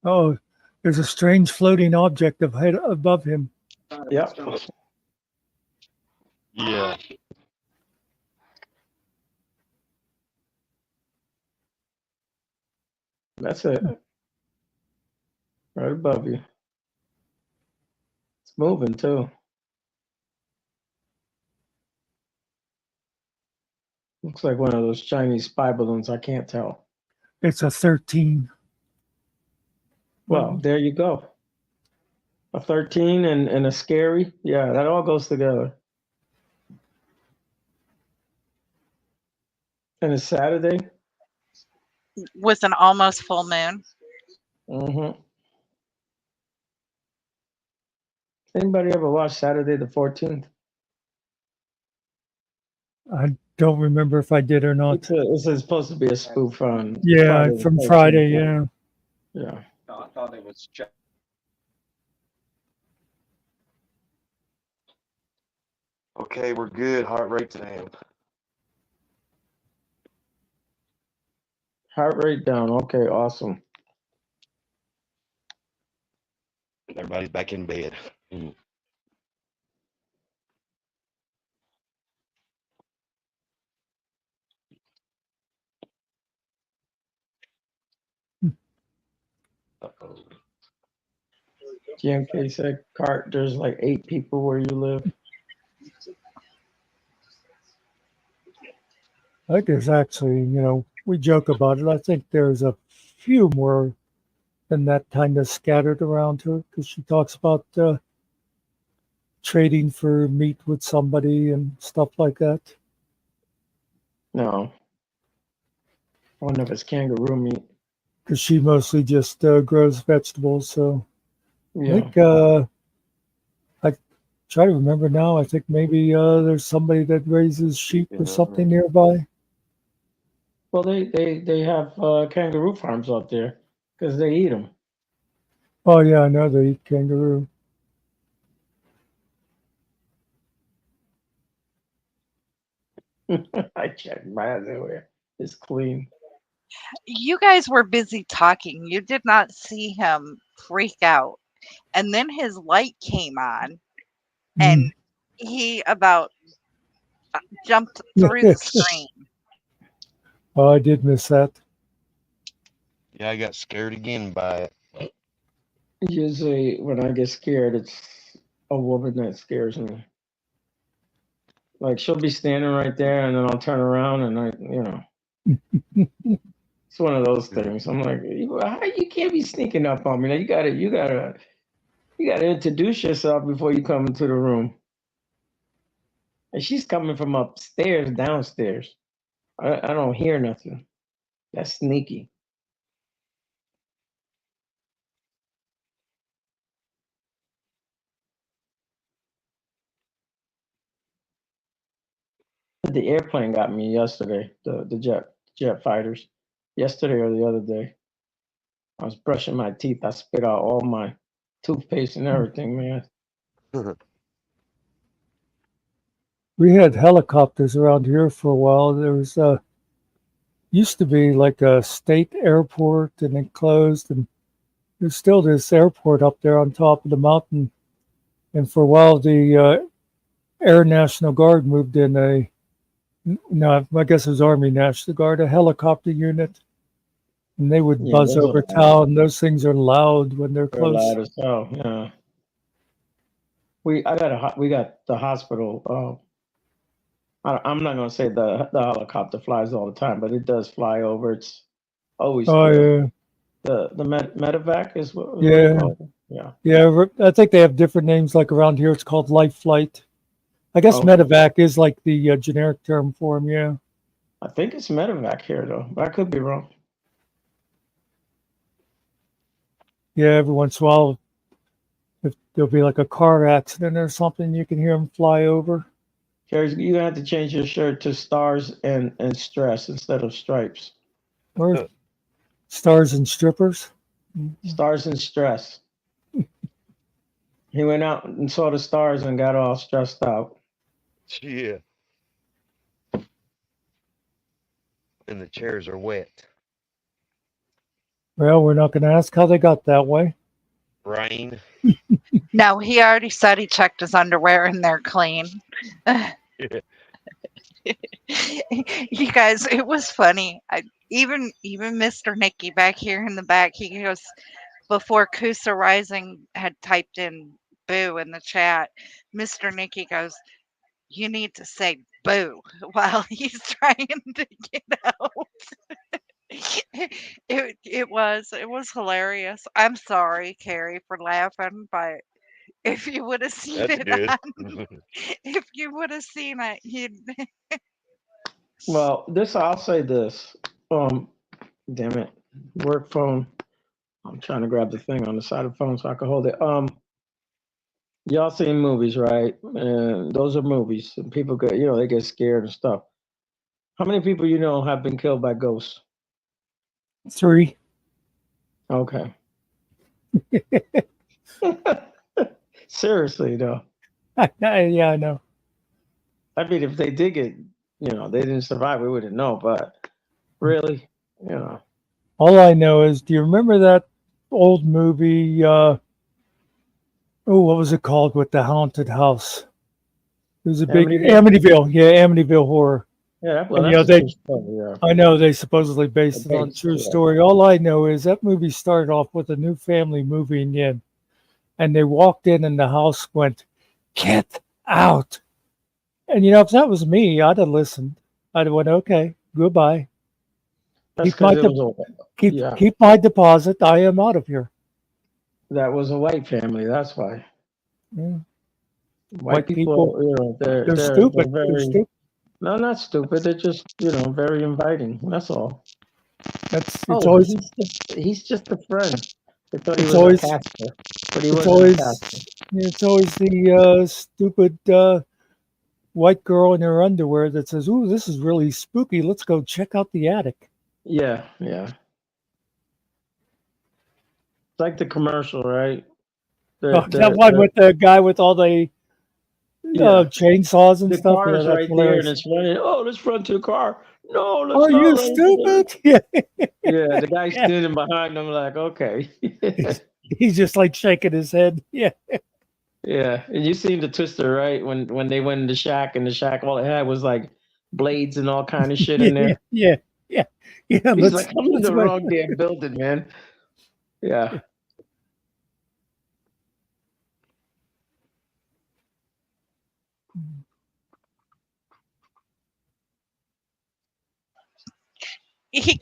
Oh, there's a strange floating object above him. Yep. Yeah. That's it. Right above you. It's moving too. Looks like one of those Chinese spy balloons. I can't tell. It's a 13. Well, there you go. A 13 and a scary. Yeah, that all goes together. And it's Saturday. With an almost full moon. Mm-hmm. Anybody ever watch Saturday the 14th? I don't remember if I did or not. It's supposed to be a spoof on. Yeah, Friday the from 13th. Friday. Yeah. Yeah. No, I thought it was Jack. Okay, we're good. Heart rate's down. Heart rate down. Okay, awesome. Everybody's back in bed. Mm. Uh-oh. GMK said, Cart, there's like 8 people where you live. I think there's actually, we joke about it. I think there's a few more than that kind of scattered around her because she talks about trading for meat with somebody and stuff like that. No. I wonder if it's kangaroo meat. Because she mostly just grows vegetables. So Yeah. I think I try to remember now. I think maybe there's somebody that raises sheep or something nearby. Well, they have kangaroo farms out there because they eat them. Oh yeah, I know they eat kangaroo. I checked mine everywhere. It's clean. You guys were busy talking. You did not see him freak out. And then his light came on and he about jumped through the screen. Oh, I did miss that. Yeah, I got scared again by it. Usually when I get scared, it's a woman that scares me. Like she'll be standing right there, and then I'll turn around, and it's one of those things. I'm like, how you can't be sneaking up on me? Now you gotta introduce yourself before you come into the room. And she's coming from upstairs, downstairs. I don't hear nothing. That's sneaky. The airplane got me yesterday. The jet fighters. Yesterday or the other day. I was brushing my teeth. I spit out all my toothpaste and everything, man. We had helicopters around here for a while. There was used to be like a state airport, and it closed, and there's still this airport up there on top of the mountain. And for a while, the Air National Guard moved in I guess it was Army National Guard, a helicopter unit, and they would buzz those over are town. Those things are loud when they're they're close. loud as hell. Yeah. We got the hospital. I'm not gonna say the helicopter flies all the time, but it does fly over. It's always Oh good. yeah, The medevac is what yeah, they call it. Yeah. yeah. I think they have different names. Like around here, it's called Life Flight. I guess Oh, medevac is like the generic term for them. Yeah. I think it's medevac here though, but I could be wrong. Yeah, every once in a while, if there'll be like a car accident or something, you can hear them fly over. Carrie, you're gonna have to change your shirt to stars and stress instead of stripes. Or stars and strippers. Stars and stress. He went out and saw the stars and got all stressed out. Yeah. And the chairs are wet. Well, we're not going to ask how they got that way. Rain. No, he already said he checked his underwear and they're clean. You guys, it was funny. Even Mr. Nicky back here in the back, he goes, before Kusa Rising had typed in boo in the chat, Mr. Nicky goes, you need to say boo while he's trying to get out. It was hilarious. I'm sorry, Carrie, for laughing, but if you would have seen That's it good. if you would have seen it, you'd Well, I'll say this. Damn it, work phone. I'm trying to grab the thing on the side of the phone so I can hold it. Y'all seen movies, right? And those are movies, and people get, they get scared and stuff. How many people have been killed by ghosts? 3. Okay. Seriously, though. Yeah, I know. I mean, if they did get, they didn't survive, we wouldn't know. But really, All I know is, do you remember that old movie? What was it called with the haunted house? It was a big Amityville. Yeah, Amityville Horror. Yeah, well, And, that's a true story, yeah. I know they supposedly based it on true story. All I know is that movie started off with a new family moving in, and they walked in and the house went, "Get out!" And if that was me, I'd have listened. I'd have went, "Okay, goodbye. That's Keep my 'cause it was keep my deposit. I am out of here." that was a white family. That's why. Yeah. White people, they're stupid. They're They're very, stupid. no, not stupid. They're just, very inviting. That's all. It's always he's just a friend. They thought he It's was always- a pastor, but he it's wasn't always a pastor. it's always the stupid white girl in her underwear that says, "Ooh, this is really spooky. Let's go check out the attic." Yeah, yeah. It's like the commercial, right? That one with the guy with all the chainsaws and the stuff. car is Yeah, that's right there and hilarious. it's running. Oh, let's run to the car. No, let's Are not you run to the-" stupid? Yeah. Yeah, the guy standing behind them like, okay. He's just like shaking his head. Yeah. Yeah, and you seen the twister, right? When they went in the shack, and the shack, all it had was like blades and all kind of shit in there. Yeah. He's let's- like, I'm in let's the wait. wrong damn building, man. Yeah. he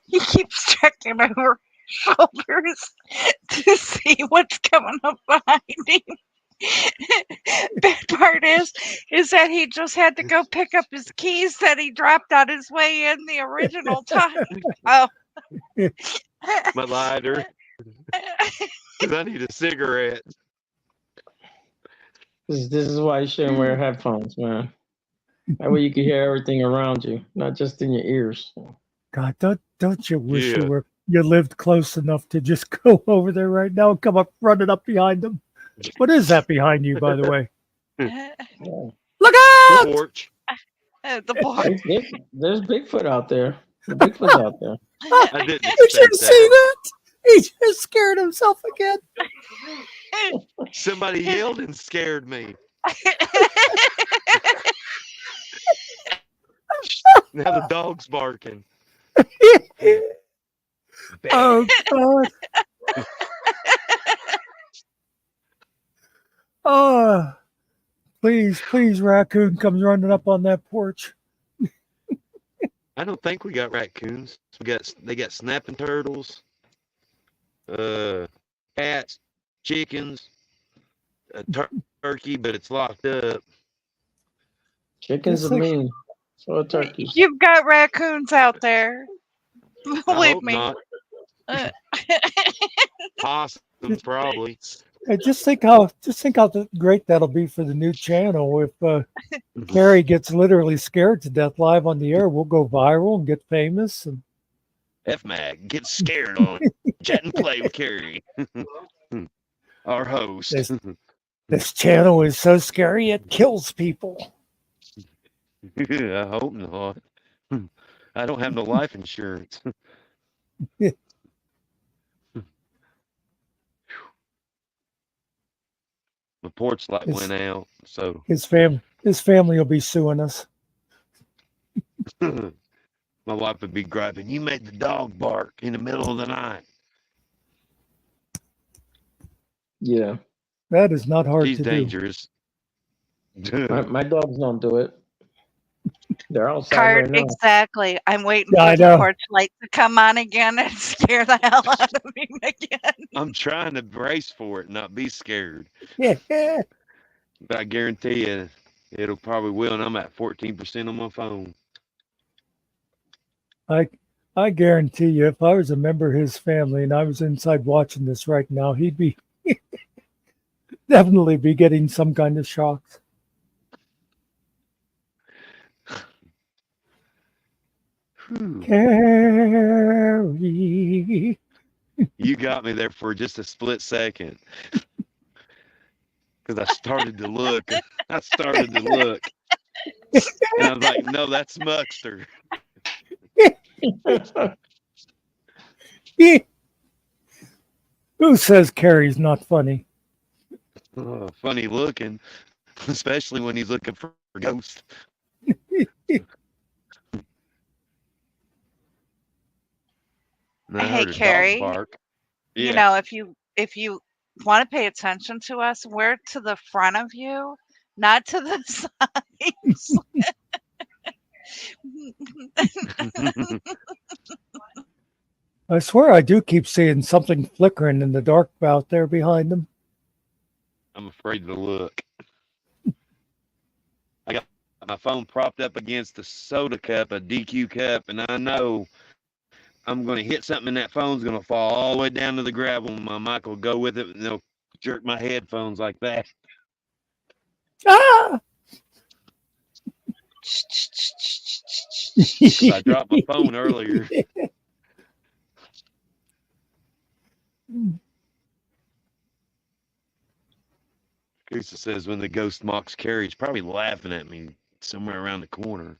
he keeps checking over his shoulders to see what's coming up behind him. Bad part is that he just had to go pick up his keys that he dropped on his way in the original time. Oh. My lighter. 'Cause I need a cigarette. This is why you shouldn't wear headphones, man. That way you can hear everything around you, not just in your ears. God, don't you wish Yeah. you lived close enough to just go over there right now and come up running up behind them? What is that behind you, by the way? Yeah. Look The out! porch. The boy. There's Bigfoot out there. Bigfoot's out there. I didn't You should expect see that. that. He just scared himself again. Somebody yelled and scared me. Now the dog's barking. Oh God. Oh, please, raccoon comes running up on that porch. I don't think we got raccoons. They got snapping turtles, cats, chickens, a turkey, but it's locked up. Chickens It's are like- mean. So are turkeys. You've got raccoons out there. I Believe hope me. not. Possums probably. Hey, just think how great that'll be for the new channel if Carrie gets literally scared to death live on the air. We'll go viral and get famous. And FMAG gets scared on Chat and Play with Carrie, our host. this channel is so scary it kills people. I hope not. I don't have no life insurance. The porch light It's- went out, so His family will be suing us. my wife would be griping. You made the dog bark in the middle of the night. Yeah. That is not hard She's to dangerous. My dogs don't do it. They're outside Card, right now. exactly. I'm waiting Yeah, I for the know. porch light to come on again and scare the hell out of me again. I'm trying to brace for it, not be scared. Yeah. But I guarantee you, it'll probably will. And I'm at 14% on my phone. I guarantee you, if I was a member of his family and I was inside watching this right now, he'd be definitely be getting some kind of shocks. Whew. Carrie. You got me there for just a split second. Because I started to look. And I was like, no, that's Muckster. Who says Carrie's not funny? Oh, funny looking. Especially when he's looking for ghosts. And I Hey, heard a dog Carrie, bark. You Yeah. know, if you want to pay attention to us, we're to the front of you, not to the sides. I swear I do keep seeing something flickering in the dark out there behind them. I'm afraid to look. I got my phone propped up against a soda cup, a DQ cup, and I know I'm going to hit something and that phone's going to fall all the way down to the gravel. And my mic will go with it and they'll jerk my headphones like that. Ah! 'Cause I dropped my phone earlier. Teresa says when the ghost mocks Carrie, he's probably laughing at me somewhere around the corner.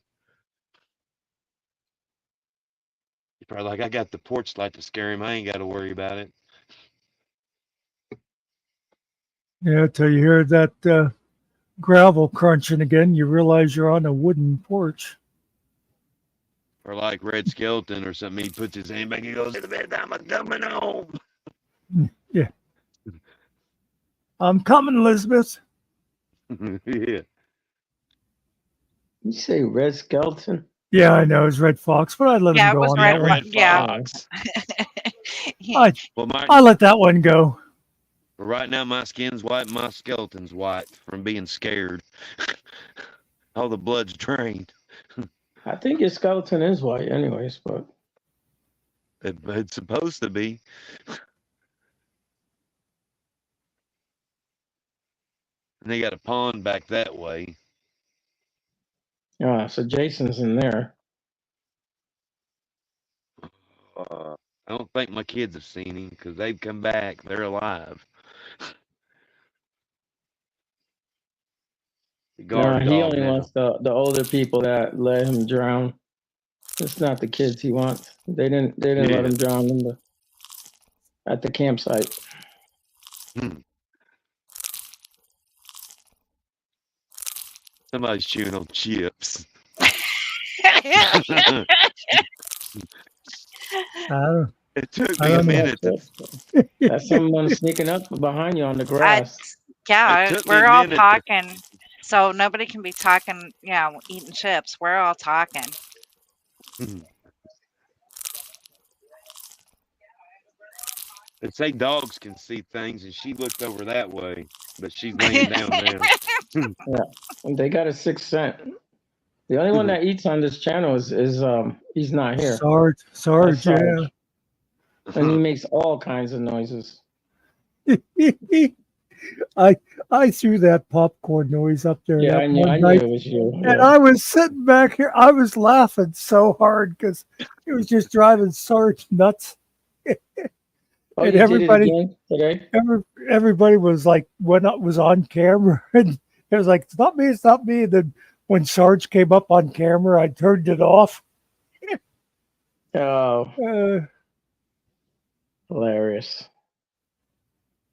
He's probably like, I got the porch light to scare him. I ain't got to worry about it. Yeah, till you hear that gravel crunching again, you realize you're on a wooden porch. Or like Red Skeleton or something. He puts his hand back and goes, "It's bedtime, I'm coming home." Yeah. I'm coming, Elizabeth. Yeah. You say Red Skeleton? Yeah, I know it's Red Fox, but I let Yeah, him it go was on Red that one. Fox. Yeah. Fox. Yeah. Well, I let that one go. right now my skin's white, my skeleton's white from being scared. All the blood's drained. I think your skeleton is white, anyways. But It's supposed to be. And they got a pond back that way. so Jason's in there. I don't think my kids have seen him because they've come back. They're alive. The guard He dog only had wants the older people that let him drown. It's not the kids he wants. They didn't let Yeah. him drown at the campsite. Somebody's chewing on chips. It took I me a don't know. minute to. That's someone sneaking up behind you on the grass. Yeah, It took me we're a all minute to- talking. So nobody can be talking, eating chips. We're all talking. They say dogs can see things, and she looked over that way, but she's laying down now. They got a sixth sense. The only one that eats on this channel is he's not here. Sarge, That's yeah. Sarge. And he makes all kinds of noises. I threw that popcorn noise up there. Yeah, that I knew one night, it was you. and Yeah. I was sitting back here. I was laughing so hard because it was just driving Sarge nuts. Oh, And you everybody, did it again today? everybody was like, when it was on camera, and it was like, it's not me, it's not me. And then when Sarge came up on camera, I turned it off. Oh, hilarious.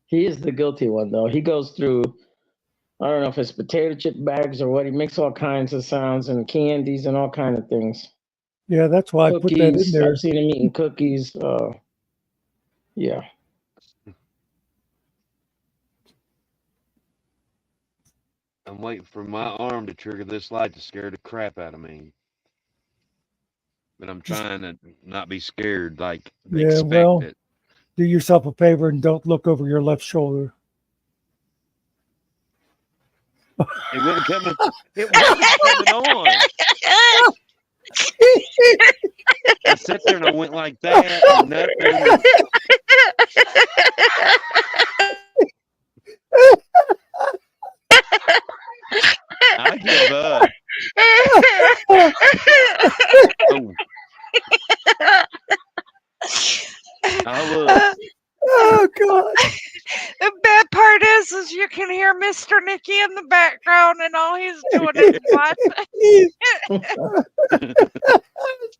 He is the guilty one, though. He goes through, I don't know if it's potato chip bags or what. He makes all kinds of sounds and candies and all kinds of things. Yeah, that's why I put that in Cookies. there. I've seen him eating cookies. Yeah. I'm waiting for my arm to trigger this light to scare the crap out of me. But I'm trying to not be scared, like Yeah, expect well, it. do yourself a favor and don't look over your left shoulder. It wasn't coming. It wasn't coming on. I sat there and I went like that. And nothing. I give up. Oh. I look. Oh God! The bad part is you can hear Mr. Nicky in the background, and all he's doing is watching.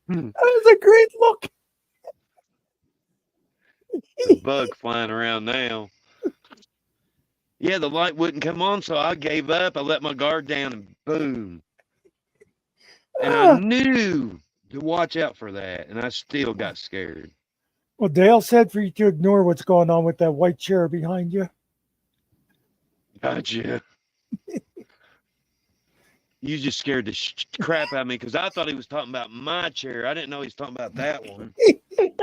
That was a great look. There's a bug flying around now. Yeah, the light wouldn't come on, so I gave up. I let my guard down, and boom. And I knew to watch out for that, and I still got scared. Well, Dale said for you to ignore what's going on with that white chair behind you. Gotcha. You just scared the crap out of me because I thought he was talking about my chair. I didn't know he was talking about that one. Did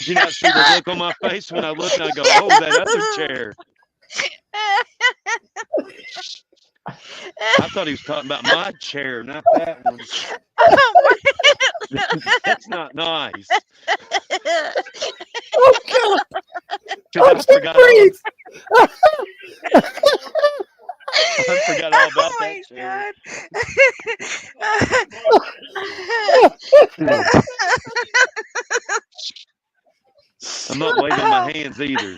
you not see the look on my face when I looked and I go, oh, that other chair? I thought he was talking about my chair, not that one. That's not nice. Oh God! I forgot I forgot all about that chair. I'm not waving my hands either.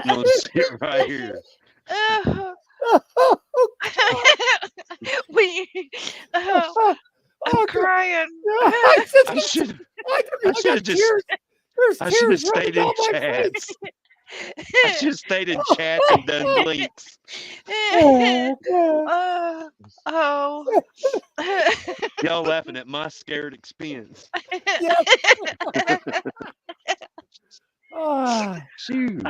I'm gonna sit right here. I'm crying. I should have just. I should have stayed in chat. I should have stayed in chat and done blinks. Y'all laughing at my scared expense. Shoot.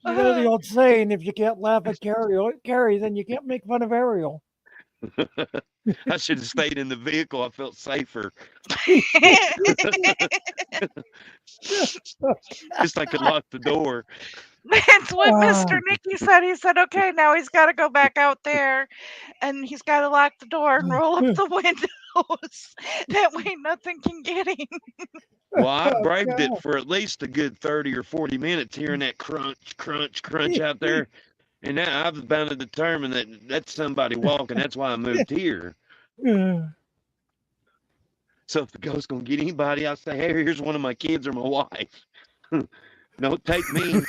You know the old saying, if you can't laugh at Carrie, then you can't make fun of Ariel. I should have stayed in the vehicle. I felt safer. Just I could lock the door. That's what Mr. Nicky said. He said, okay, now he's got to go back out there and he's got to lock the door and roll up the windows. That way nothing can get him. Well, I braved it for at least a good 30 or 40 minutes hearing that crunch, crunch, crunch out there. And now I was bound to determine that that's somebody walking. That's why I moved here. So if the ghost's going to get anybody, I'll say, hey, here's one of my kids or my wife. Don't take me.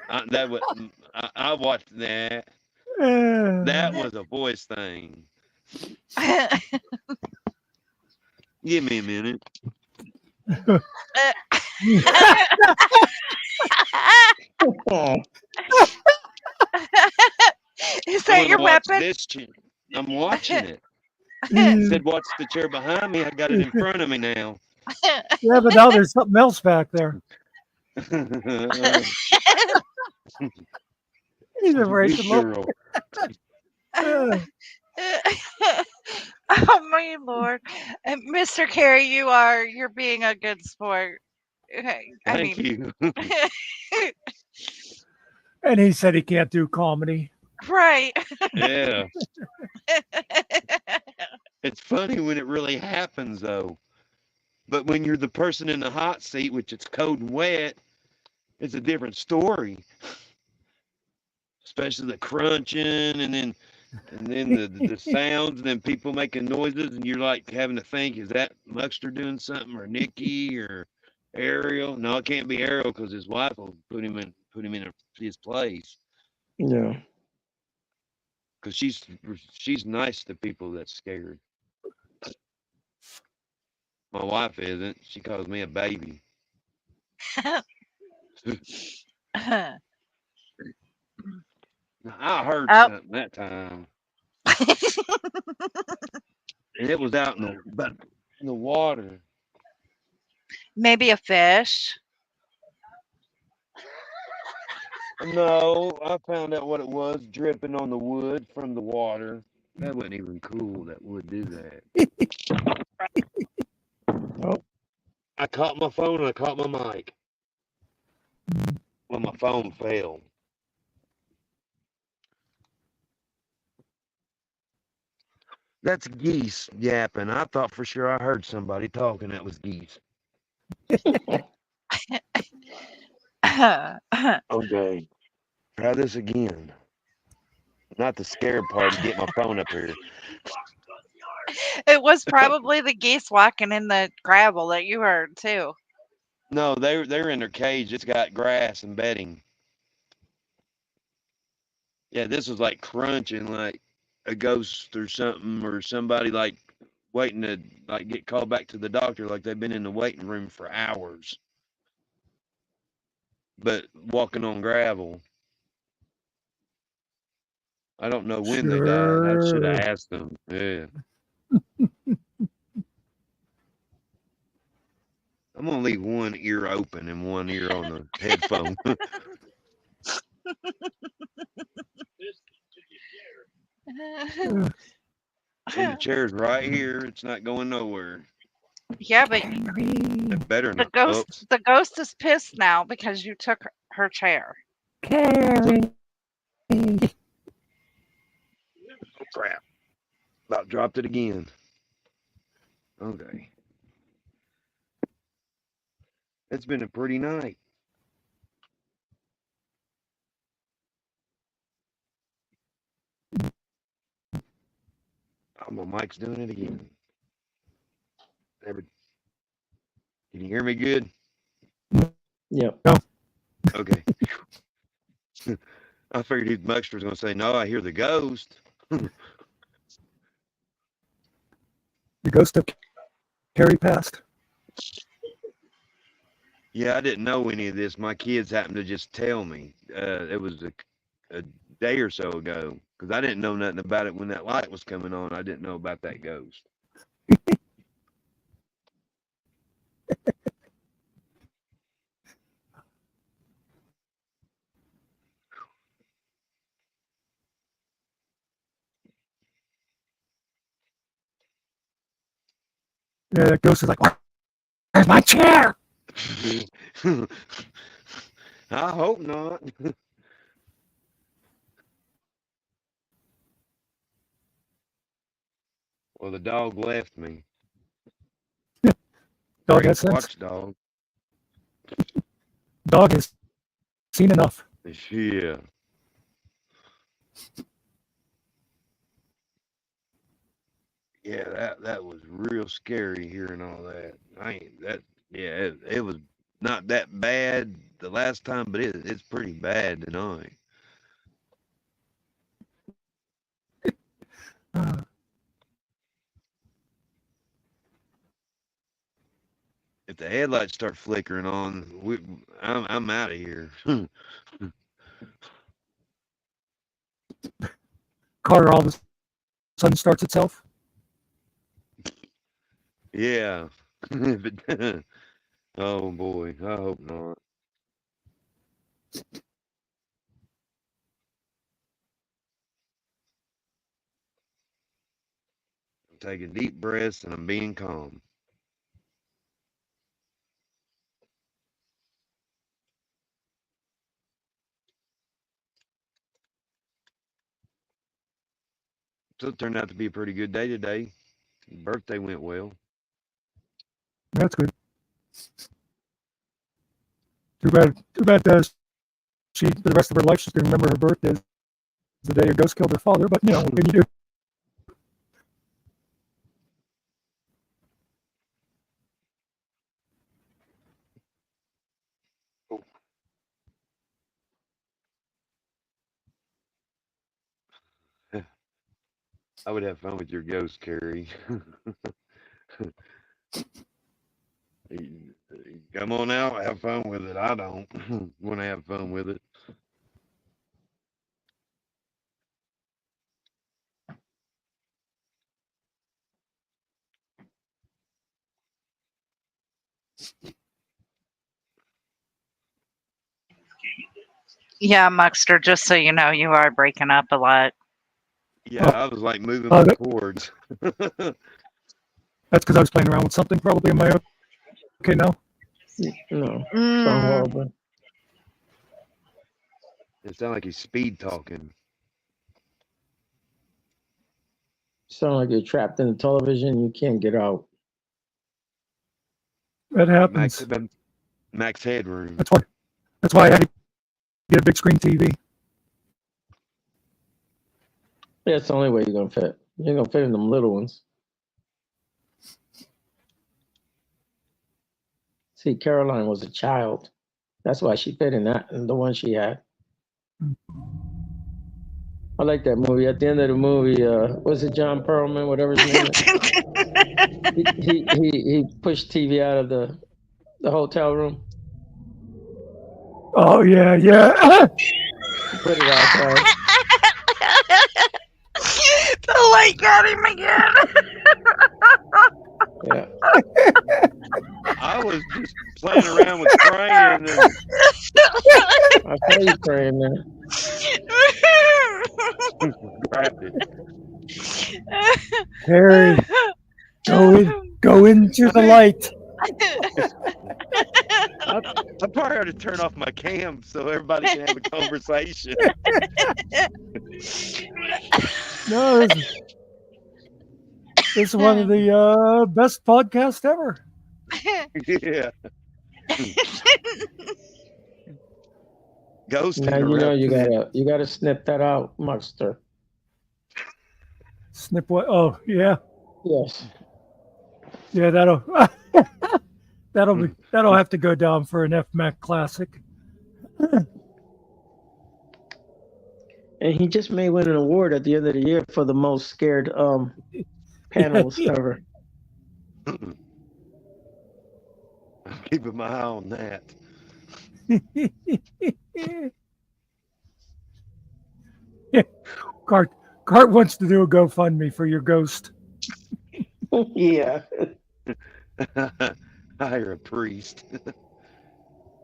I watched that. That was a voice thing. Give me a minute. Is that your weapon? I'm watching it. Said, watch the chair behind me. I got it in front of me now. Yeah, but now there's something else back there. He's afraid to look. Oh my Lord. Mr. Carey, you're being a good sport. Thank you. And he said he can't do comedy. Right. Yeah. It's funny when it really happens, though. But when you're the person in the hot seat, which it's cold and wet, it's a different story. Especially the crunching and then the sounds and then people making noises and you're like having to think, is that Muxter doing something or Nikki or Ariel? No, it can't be Ariel because his wife will put him in his place. Yeah. Because she's nice to people that's scared. My wife isn't. She calls me a baby. I heard something that time. And it was out in the water. Maybe a fish. No, I found out what it was, dripping on the wood from the water. That wasn't even cool, that wood did that. Oh. I caught my phone and I caught my mic. Well, my phone fell. That's geese yapping. I thought for sure I heard somebody talking that was geese. Okay. Try this again. Not the scared part to get my phone up here. It was probably the geese walking in the gravel that you heard too. No, they're in their cage. It's got grass and bedding. Yeah, this was like crunching like a ghost or something, or somebody like waiting to like get called back to the doctor, like they've been in the waiting room for hours. But walking on gravel. I don't know when they died. I should have asked them. Yeah. I'm gonna leave one ear open and one ear on the headphone. And the chair's right here. It's not going nowhere. Yeah, but It better not. the ghost is pissed now because you took her chair. Carrie. Oh crap. About dropped it again. Okay. It's been a pretty night. Oh, my mic's doing it again. Can you hear me good? Yep. Okay. I figured Muxter was going to say, no, I hear the ghost. The ghost of Carrie passed. Yeah, I didn't know any of this. My kids happened to just tell me. It was a day or so ago, because I didn't know nothing about it when that light was coming on. I didn't know about that ghost. Yeah, that ghost is like, where's my chair? I hope not. Well, the dog left me. Dog Great has sense. watchdog. Dog has seen enough. Yeah. Yeah, that was real scary hearing all that. Yeah, it was not that bad the last time, but it's pretty bad tonight. Uh, If the headlights start flickering on, I'm out of here. car all of a sudden starts itself. Yeah. Oh boy, I hope not. I'm taking deep breaths and I'm being calm. So it turned out to be a pretty good day today. Birthday went well. That's good. Too bad she, for the rest of her life, she's going to remember her birthday as the day her ghost killed her father, but, what can you do? I would have fun with your ghost, Carrie. Come on out, have fun with it. I don't want to have fun with it. Yeah, Muxter, just so you know, you are breaking up a lot. Yeah, I was like moving Oh, my that- cords. That's because I was playing around with something probably in my own. Okay, now? No. Mm. Sound horrible. It sounded like he's speed talking. Sound like you're trapped in the television. You can't get out. That happens. Max headroom. That's why I had to get a big screen TV. Yeah, it's the only way you're gonna fit. You're gonna fit in them little ones. See, Caroline was a child. That's why she fit in that, in the one she had. I like that movie. At the end of the movie, was it John Perlman, whatever his name is? he pushed TV out of the hotel room. Oh, yeah. Put it outside. The light got him again. Yeah. I was just playing around with praying. And... I saw you praying there. Grabbed it. Harry, go into the light. I probably ought to turn off my cam so everybody can have a conversation. No, this is one of the best podcasts ever. Yeah. Ghost Now you know you gotta snip that out, Muxter. Snip what? Oh, yeah. Yes. Yeah, that'll have to go down for an FMAC classic. And he just may win an award at the end of the year for the most scared panels ever. I'm keeping my eye on that. Cart wants to do a GoFundMe for your ghost. Yeah. Hire a priest.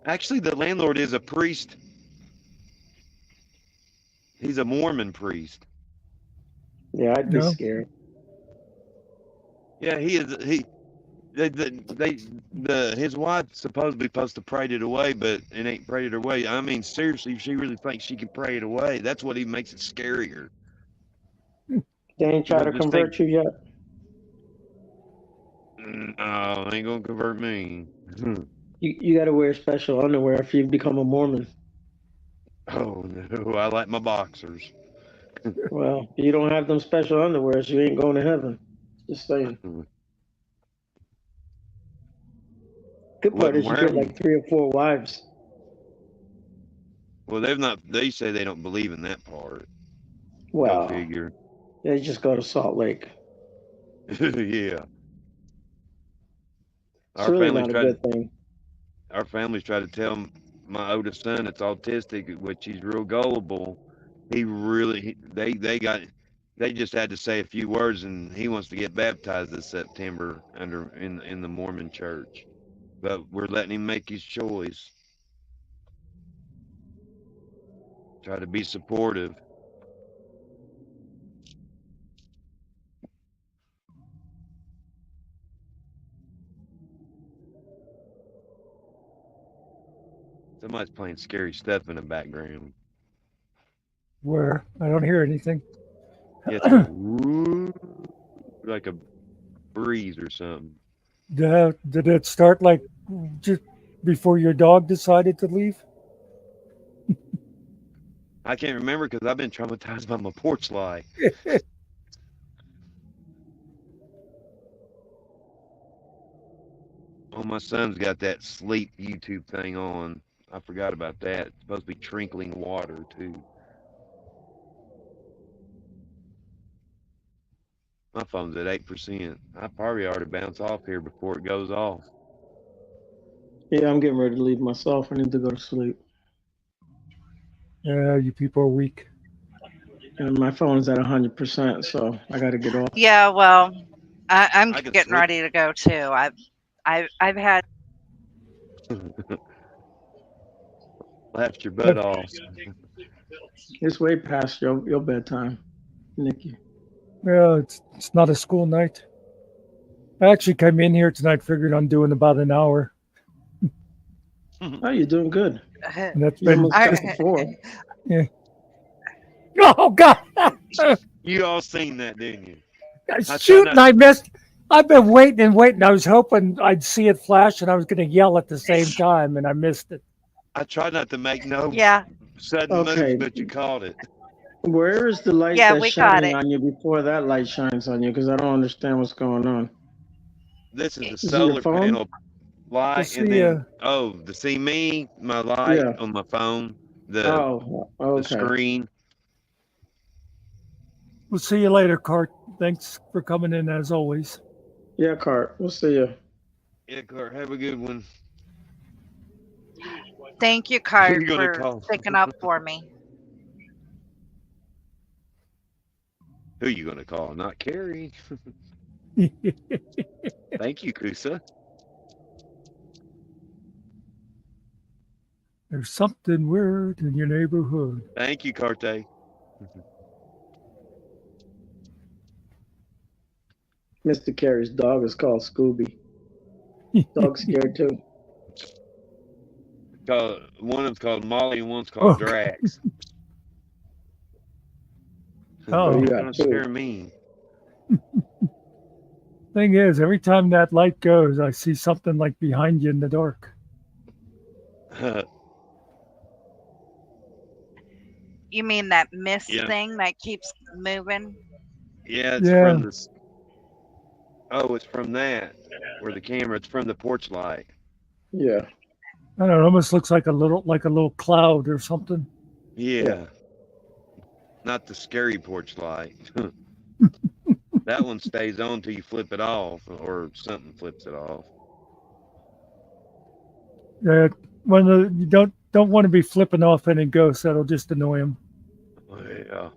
Actually, the landlord is a priest. He's a Mormon priest. Yeah, I'd be No. scared. Yeah, he is. his wife supposedly supposed to prayed it away, but it ain't prayed it away. I mean, seriously, if she really thinks she can pray it away, that's what even makes it scarier. They ain't try to Just convert you yet. No, ain't gonna convert me. You got to wear special underwear if you become a Mormon. Oh no, I like my boxers. Well, you don't have them special underwear, so you ain't going to heaven. Just saying. Good part is you get like 3 or 4 wives. Well, they've not. They say they don't believe in that part. Well, Go figure. they just go to Salt Lake. Yeah. It's really not a good thing. Our families try to tell my oldest son that's autistic, which he's real gullible. They just had to say a few words, and he wants to get baptized this September in the Mormon church. But we're letting him make his choice. Try to be supportive. Somebody's playing scary stuff in the background. Where? I don't hear anything. Yeah, it's like, woo, like a breeze or something. Did it start like just before your dog decided to leave? I can't remember because I've been traumatized by my porch light. Oh, my son's got that sleep YouTube thing on. I forgot about that. It's supposed to be trickling water too. My phone's at 8%. I probably ought to bounce off here before it goes off. Yeah, I'm getting ready to leave myself. I need to go to sleep. Yeah, you people are weak. And my phone's at 100%, so I got to get off. Yeah, well, I'm I can getting sleep. ready to go too. I've had Laughed your butt off. It's way past your bedtime, Nikki. Yeah, it's not a school night. I actually came in here tonight, figured on doing about an hour. Oh, you're doing good. And that's You been almost I- passed the 4. yeah. Oh God! You all seen that, didn't you? Shoot, and I missed. I've been waiting and waiting. I was hoping I'd see it flash, and I was going to yell at the same time, and I missed it. I tried not to make no yeah, sudden Okay. moves, but you called it. Where is the light Yeah, that's we got shining it. on you before that light shines on you? Because I don't understand what's going on. This is the Is it your solar phone? panel light, Let's and see, then to see me, my light Yeah. on my phone, the Oh, okay. screen. We'll see you later, Cart. Thanks for coming in as always. Yeah, Cart. We'll see you. Yeah, Clark, have a good one. thank you, Cart, you gonna for call? sticking up for me. Who you gonna call? Not Carrie. Thank you, Kusa. There's something weird in your neighborhood. Thank you, Carte. Mr. Carey's dog is called Scooby. Dog's scared too. One of them's called Molly and one's called Oh. Drax. Oh, you Don't got two. scare me. Thing is, every time that light goes, I see something like behind you in the dark. You mean that mist Yeah. thing that keeps moving? Yeah, it's Yeah. from this. Oh, it's from that. Where the camera, it's from the porch light. Yeah. I don't know. It almost looks like a little cloud or something. Yeah. Not the scary porch light. That one stays on till you flip it off, or something flips it off. Yeah, you don't want to be flipping off any ghosts. That'll just annoy them. Yeah.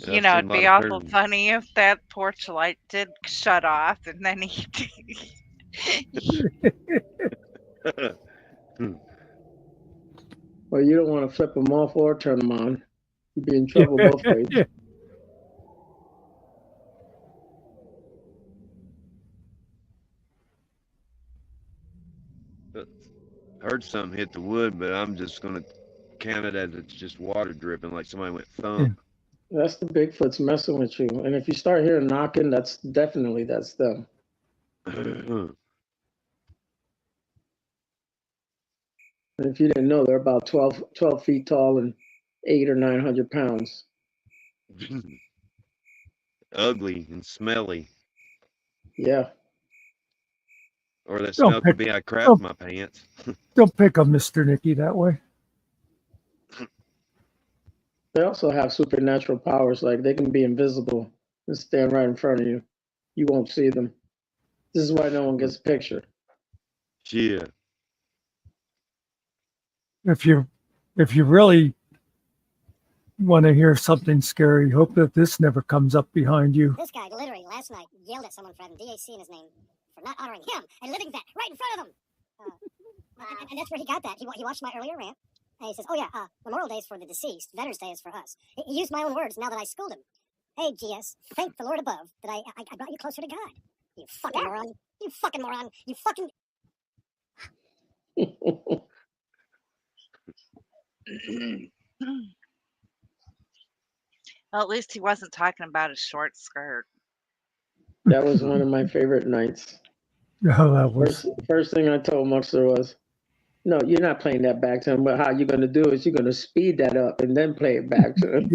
You know, it'd be awful funny if that porch light did shut off and then he. Well, you don't want to flip them off or turn them on. You'd be in trouble both ways. heard something hit the wood, but I'm just gonna count it as it's just water dripping, like somebody went thump. That's the Bigfoot's messing with you. And if you start hearing knocking, that's them. And if you didn't know, they're about 12 feet tall and 800 or 900 pounds. Ugly and smelly. Yeah. Or that Don't smell could pick- be I crapped don't- my pants. Don't pick on Mr. Nicky that way. They also have supernatural powers, like they can be invisible and stand right in front of you. You won't see them. This is why no one gets a picture. Yeah. If you really want to hear something scary, hope that this never comes up behind you. This guy literally last night yelled at someone for having DAC in his name for not honoring him, a living vet, right in front of him. And that's where he got that. He watched my earlier rant, and he says, "Oh yeah, Memorial Day is for the deceased. Veterans Day is for us." He used my own words. Now that I schooled him, hey GS, thank the Lord above that I brought you closer to God. You fucking moron. You fucking moron. You fucking. Well, at least he wasn't talking about a short skirt. That was one of my favorite nights. Oh, that was. First thing I told Muxter was, no, you're not playing that back to him, but how you're going to do is you're going to speed that up and then play it back to him.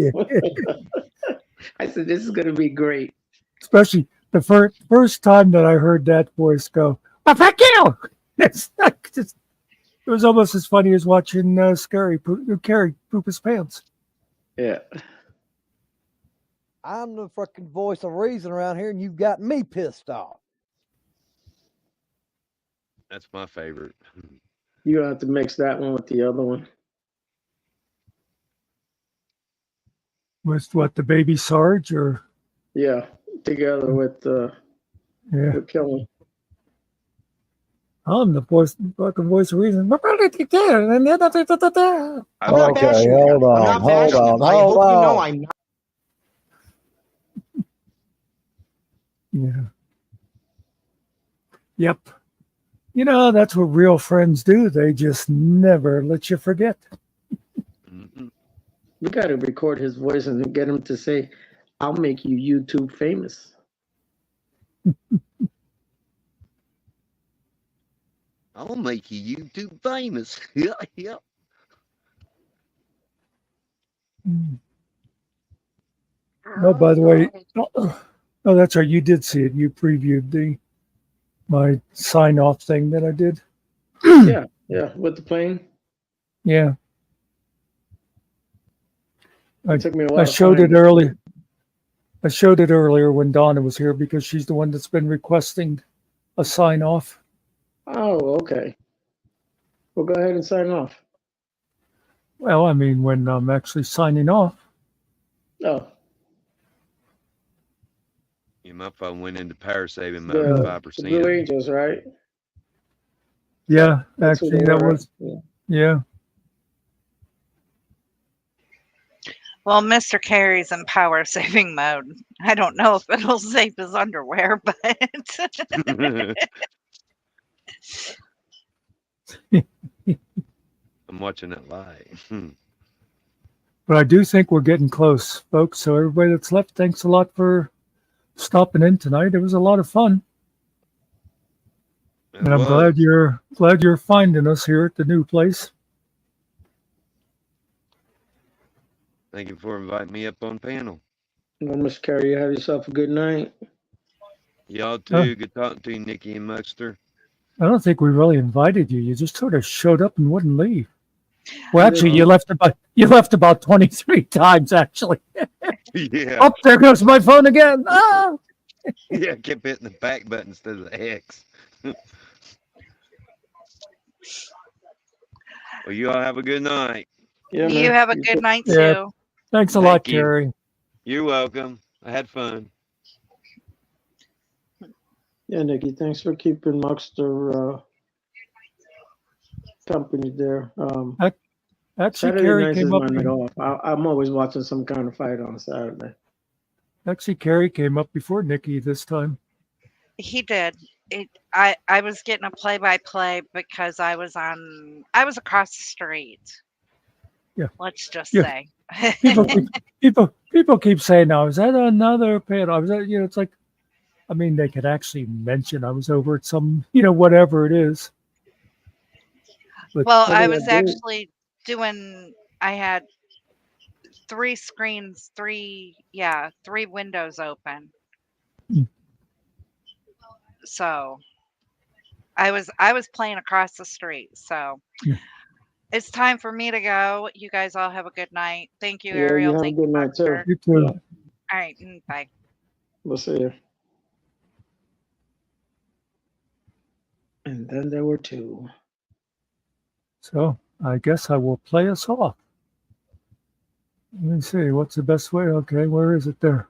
I said, this is going to be great. Especially the first time that I heard that voice go, "Oh, fuck you!" It's like just, it was almost as funny as watching Carrie poop his pants. Yeah. I'm the fucking voice of reason around here, and you've got me pissed off. That's my favorite. You have to mix that one with the other one. Was what, the baby Sarge or? Yeah, together with Yeah. with Killing. I'm the fucking voice of reason. Okay, hold on, hold on. I'm not. Yeah. Yep. You know, that's what real friends do. They just never let you forget. We got to record his voice and get him to say, "I'll make you YouTube famous." I'll make you YouTube famous. Yeah, yeah. Oh, by the way, oh, that's right. You did see it. You previewed my sign off thing that I did. Yeah, with the plane. Yeah. It took me a while I to showed find it early. I showed it earlier when Donna was here because she's the one that's been requesting a sign off. Oh, okay. Well, go ahead and sign off. Well, I mean, when I'm actually signing off. Oh, Yeah, my phone went into power saving mode at the 5%. Blue Angels, right? Yeah, That's who actually, they that were. was, Yeah. yeah. Well, Mr. Carey's in power saving mode. I don't know if it'll save his underwear, but I'm watching that live. But I do think we're getting close, folks. So everybody that's left, thanks a lot for stopping in tonight. It was a lot of fun. And I'm glad you're finding us here at the new place. Thank you for inviting me up on panel. Well, Miss Carey, you have yourself a good night. Y'all too. Good talking to you, Nikki and Muxter. I don't think we really invited you. You just sort of showed up and wouldn't leave. Well, actually, you left about 23 times. Actually. Yeah. Oh, there goes my phone again. Ah! Yeah, I kept hitting the back button instead of the X. Well, you all have a good night. Yeah, you have a good night too. Yeah. Thanks a lot, Thank you. Carrie. You're welcome. I had fun. Yeah, Nikki, thanks for keeping Muxter company there. Actually, Saturday Carrie nights is came up. my night off. I'm always watching some kind of fight on Saturday. Actually, Carrie came up before Nikki this time. He did. I was getting a play-by-play because I was across the street. Yeah. Let's just Yeah. say. People keep saying, "Now is that another panel?" I was at, it's like, I mean, they could actually mention I was over at some, whatever it is. But Well, What I did I was do? actually I had 3 screens, 3 windows open. Mm. So I was playing across the street. So Yeah. it's time for me to go. You guys all have a good night. Thank you, Yeah, you Ariel. have a Thank you, good night too. Buster. you too. Yeah. All right, bye. We'll see you. And then there were 2. So I guess I will play us off. Let me see. What's the best way? Okay, where is it there?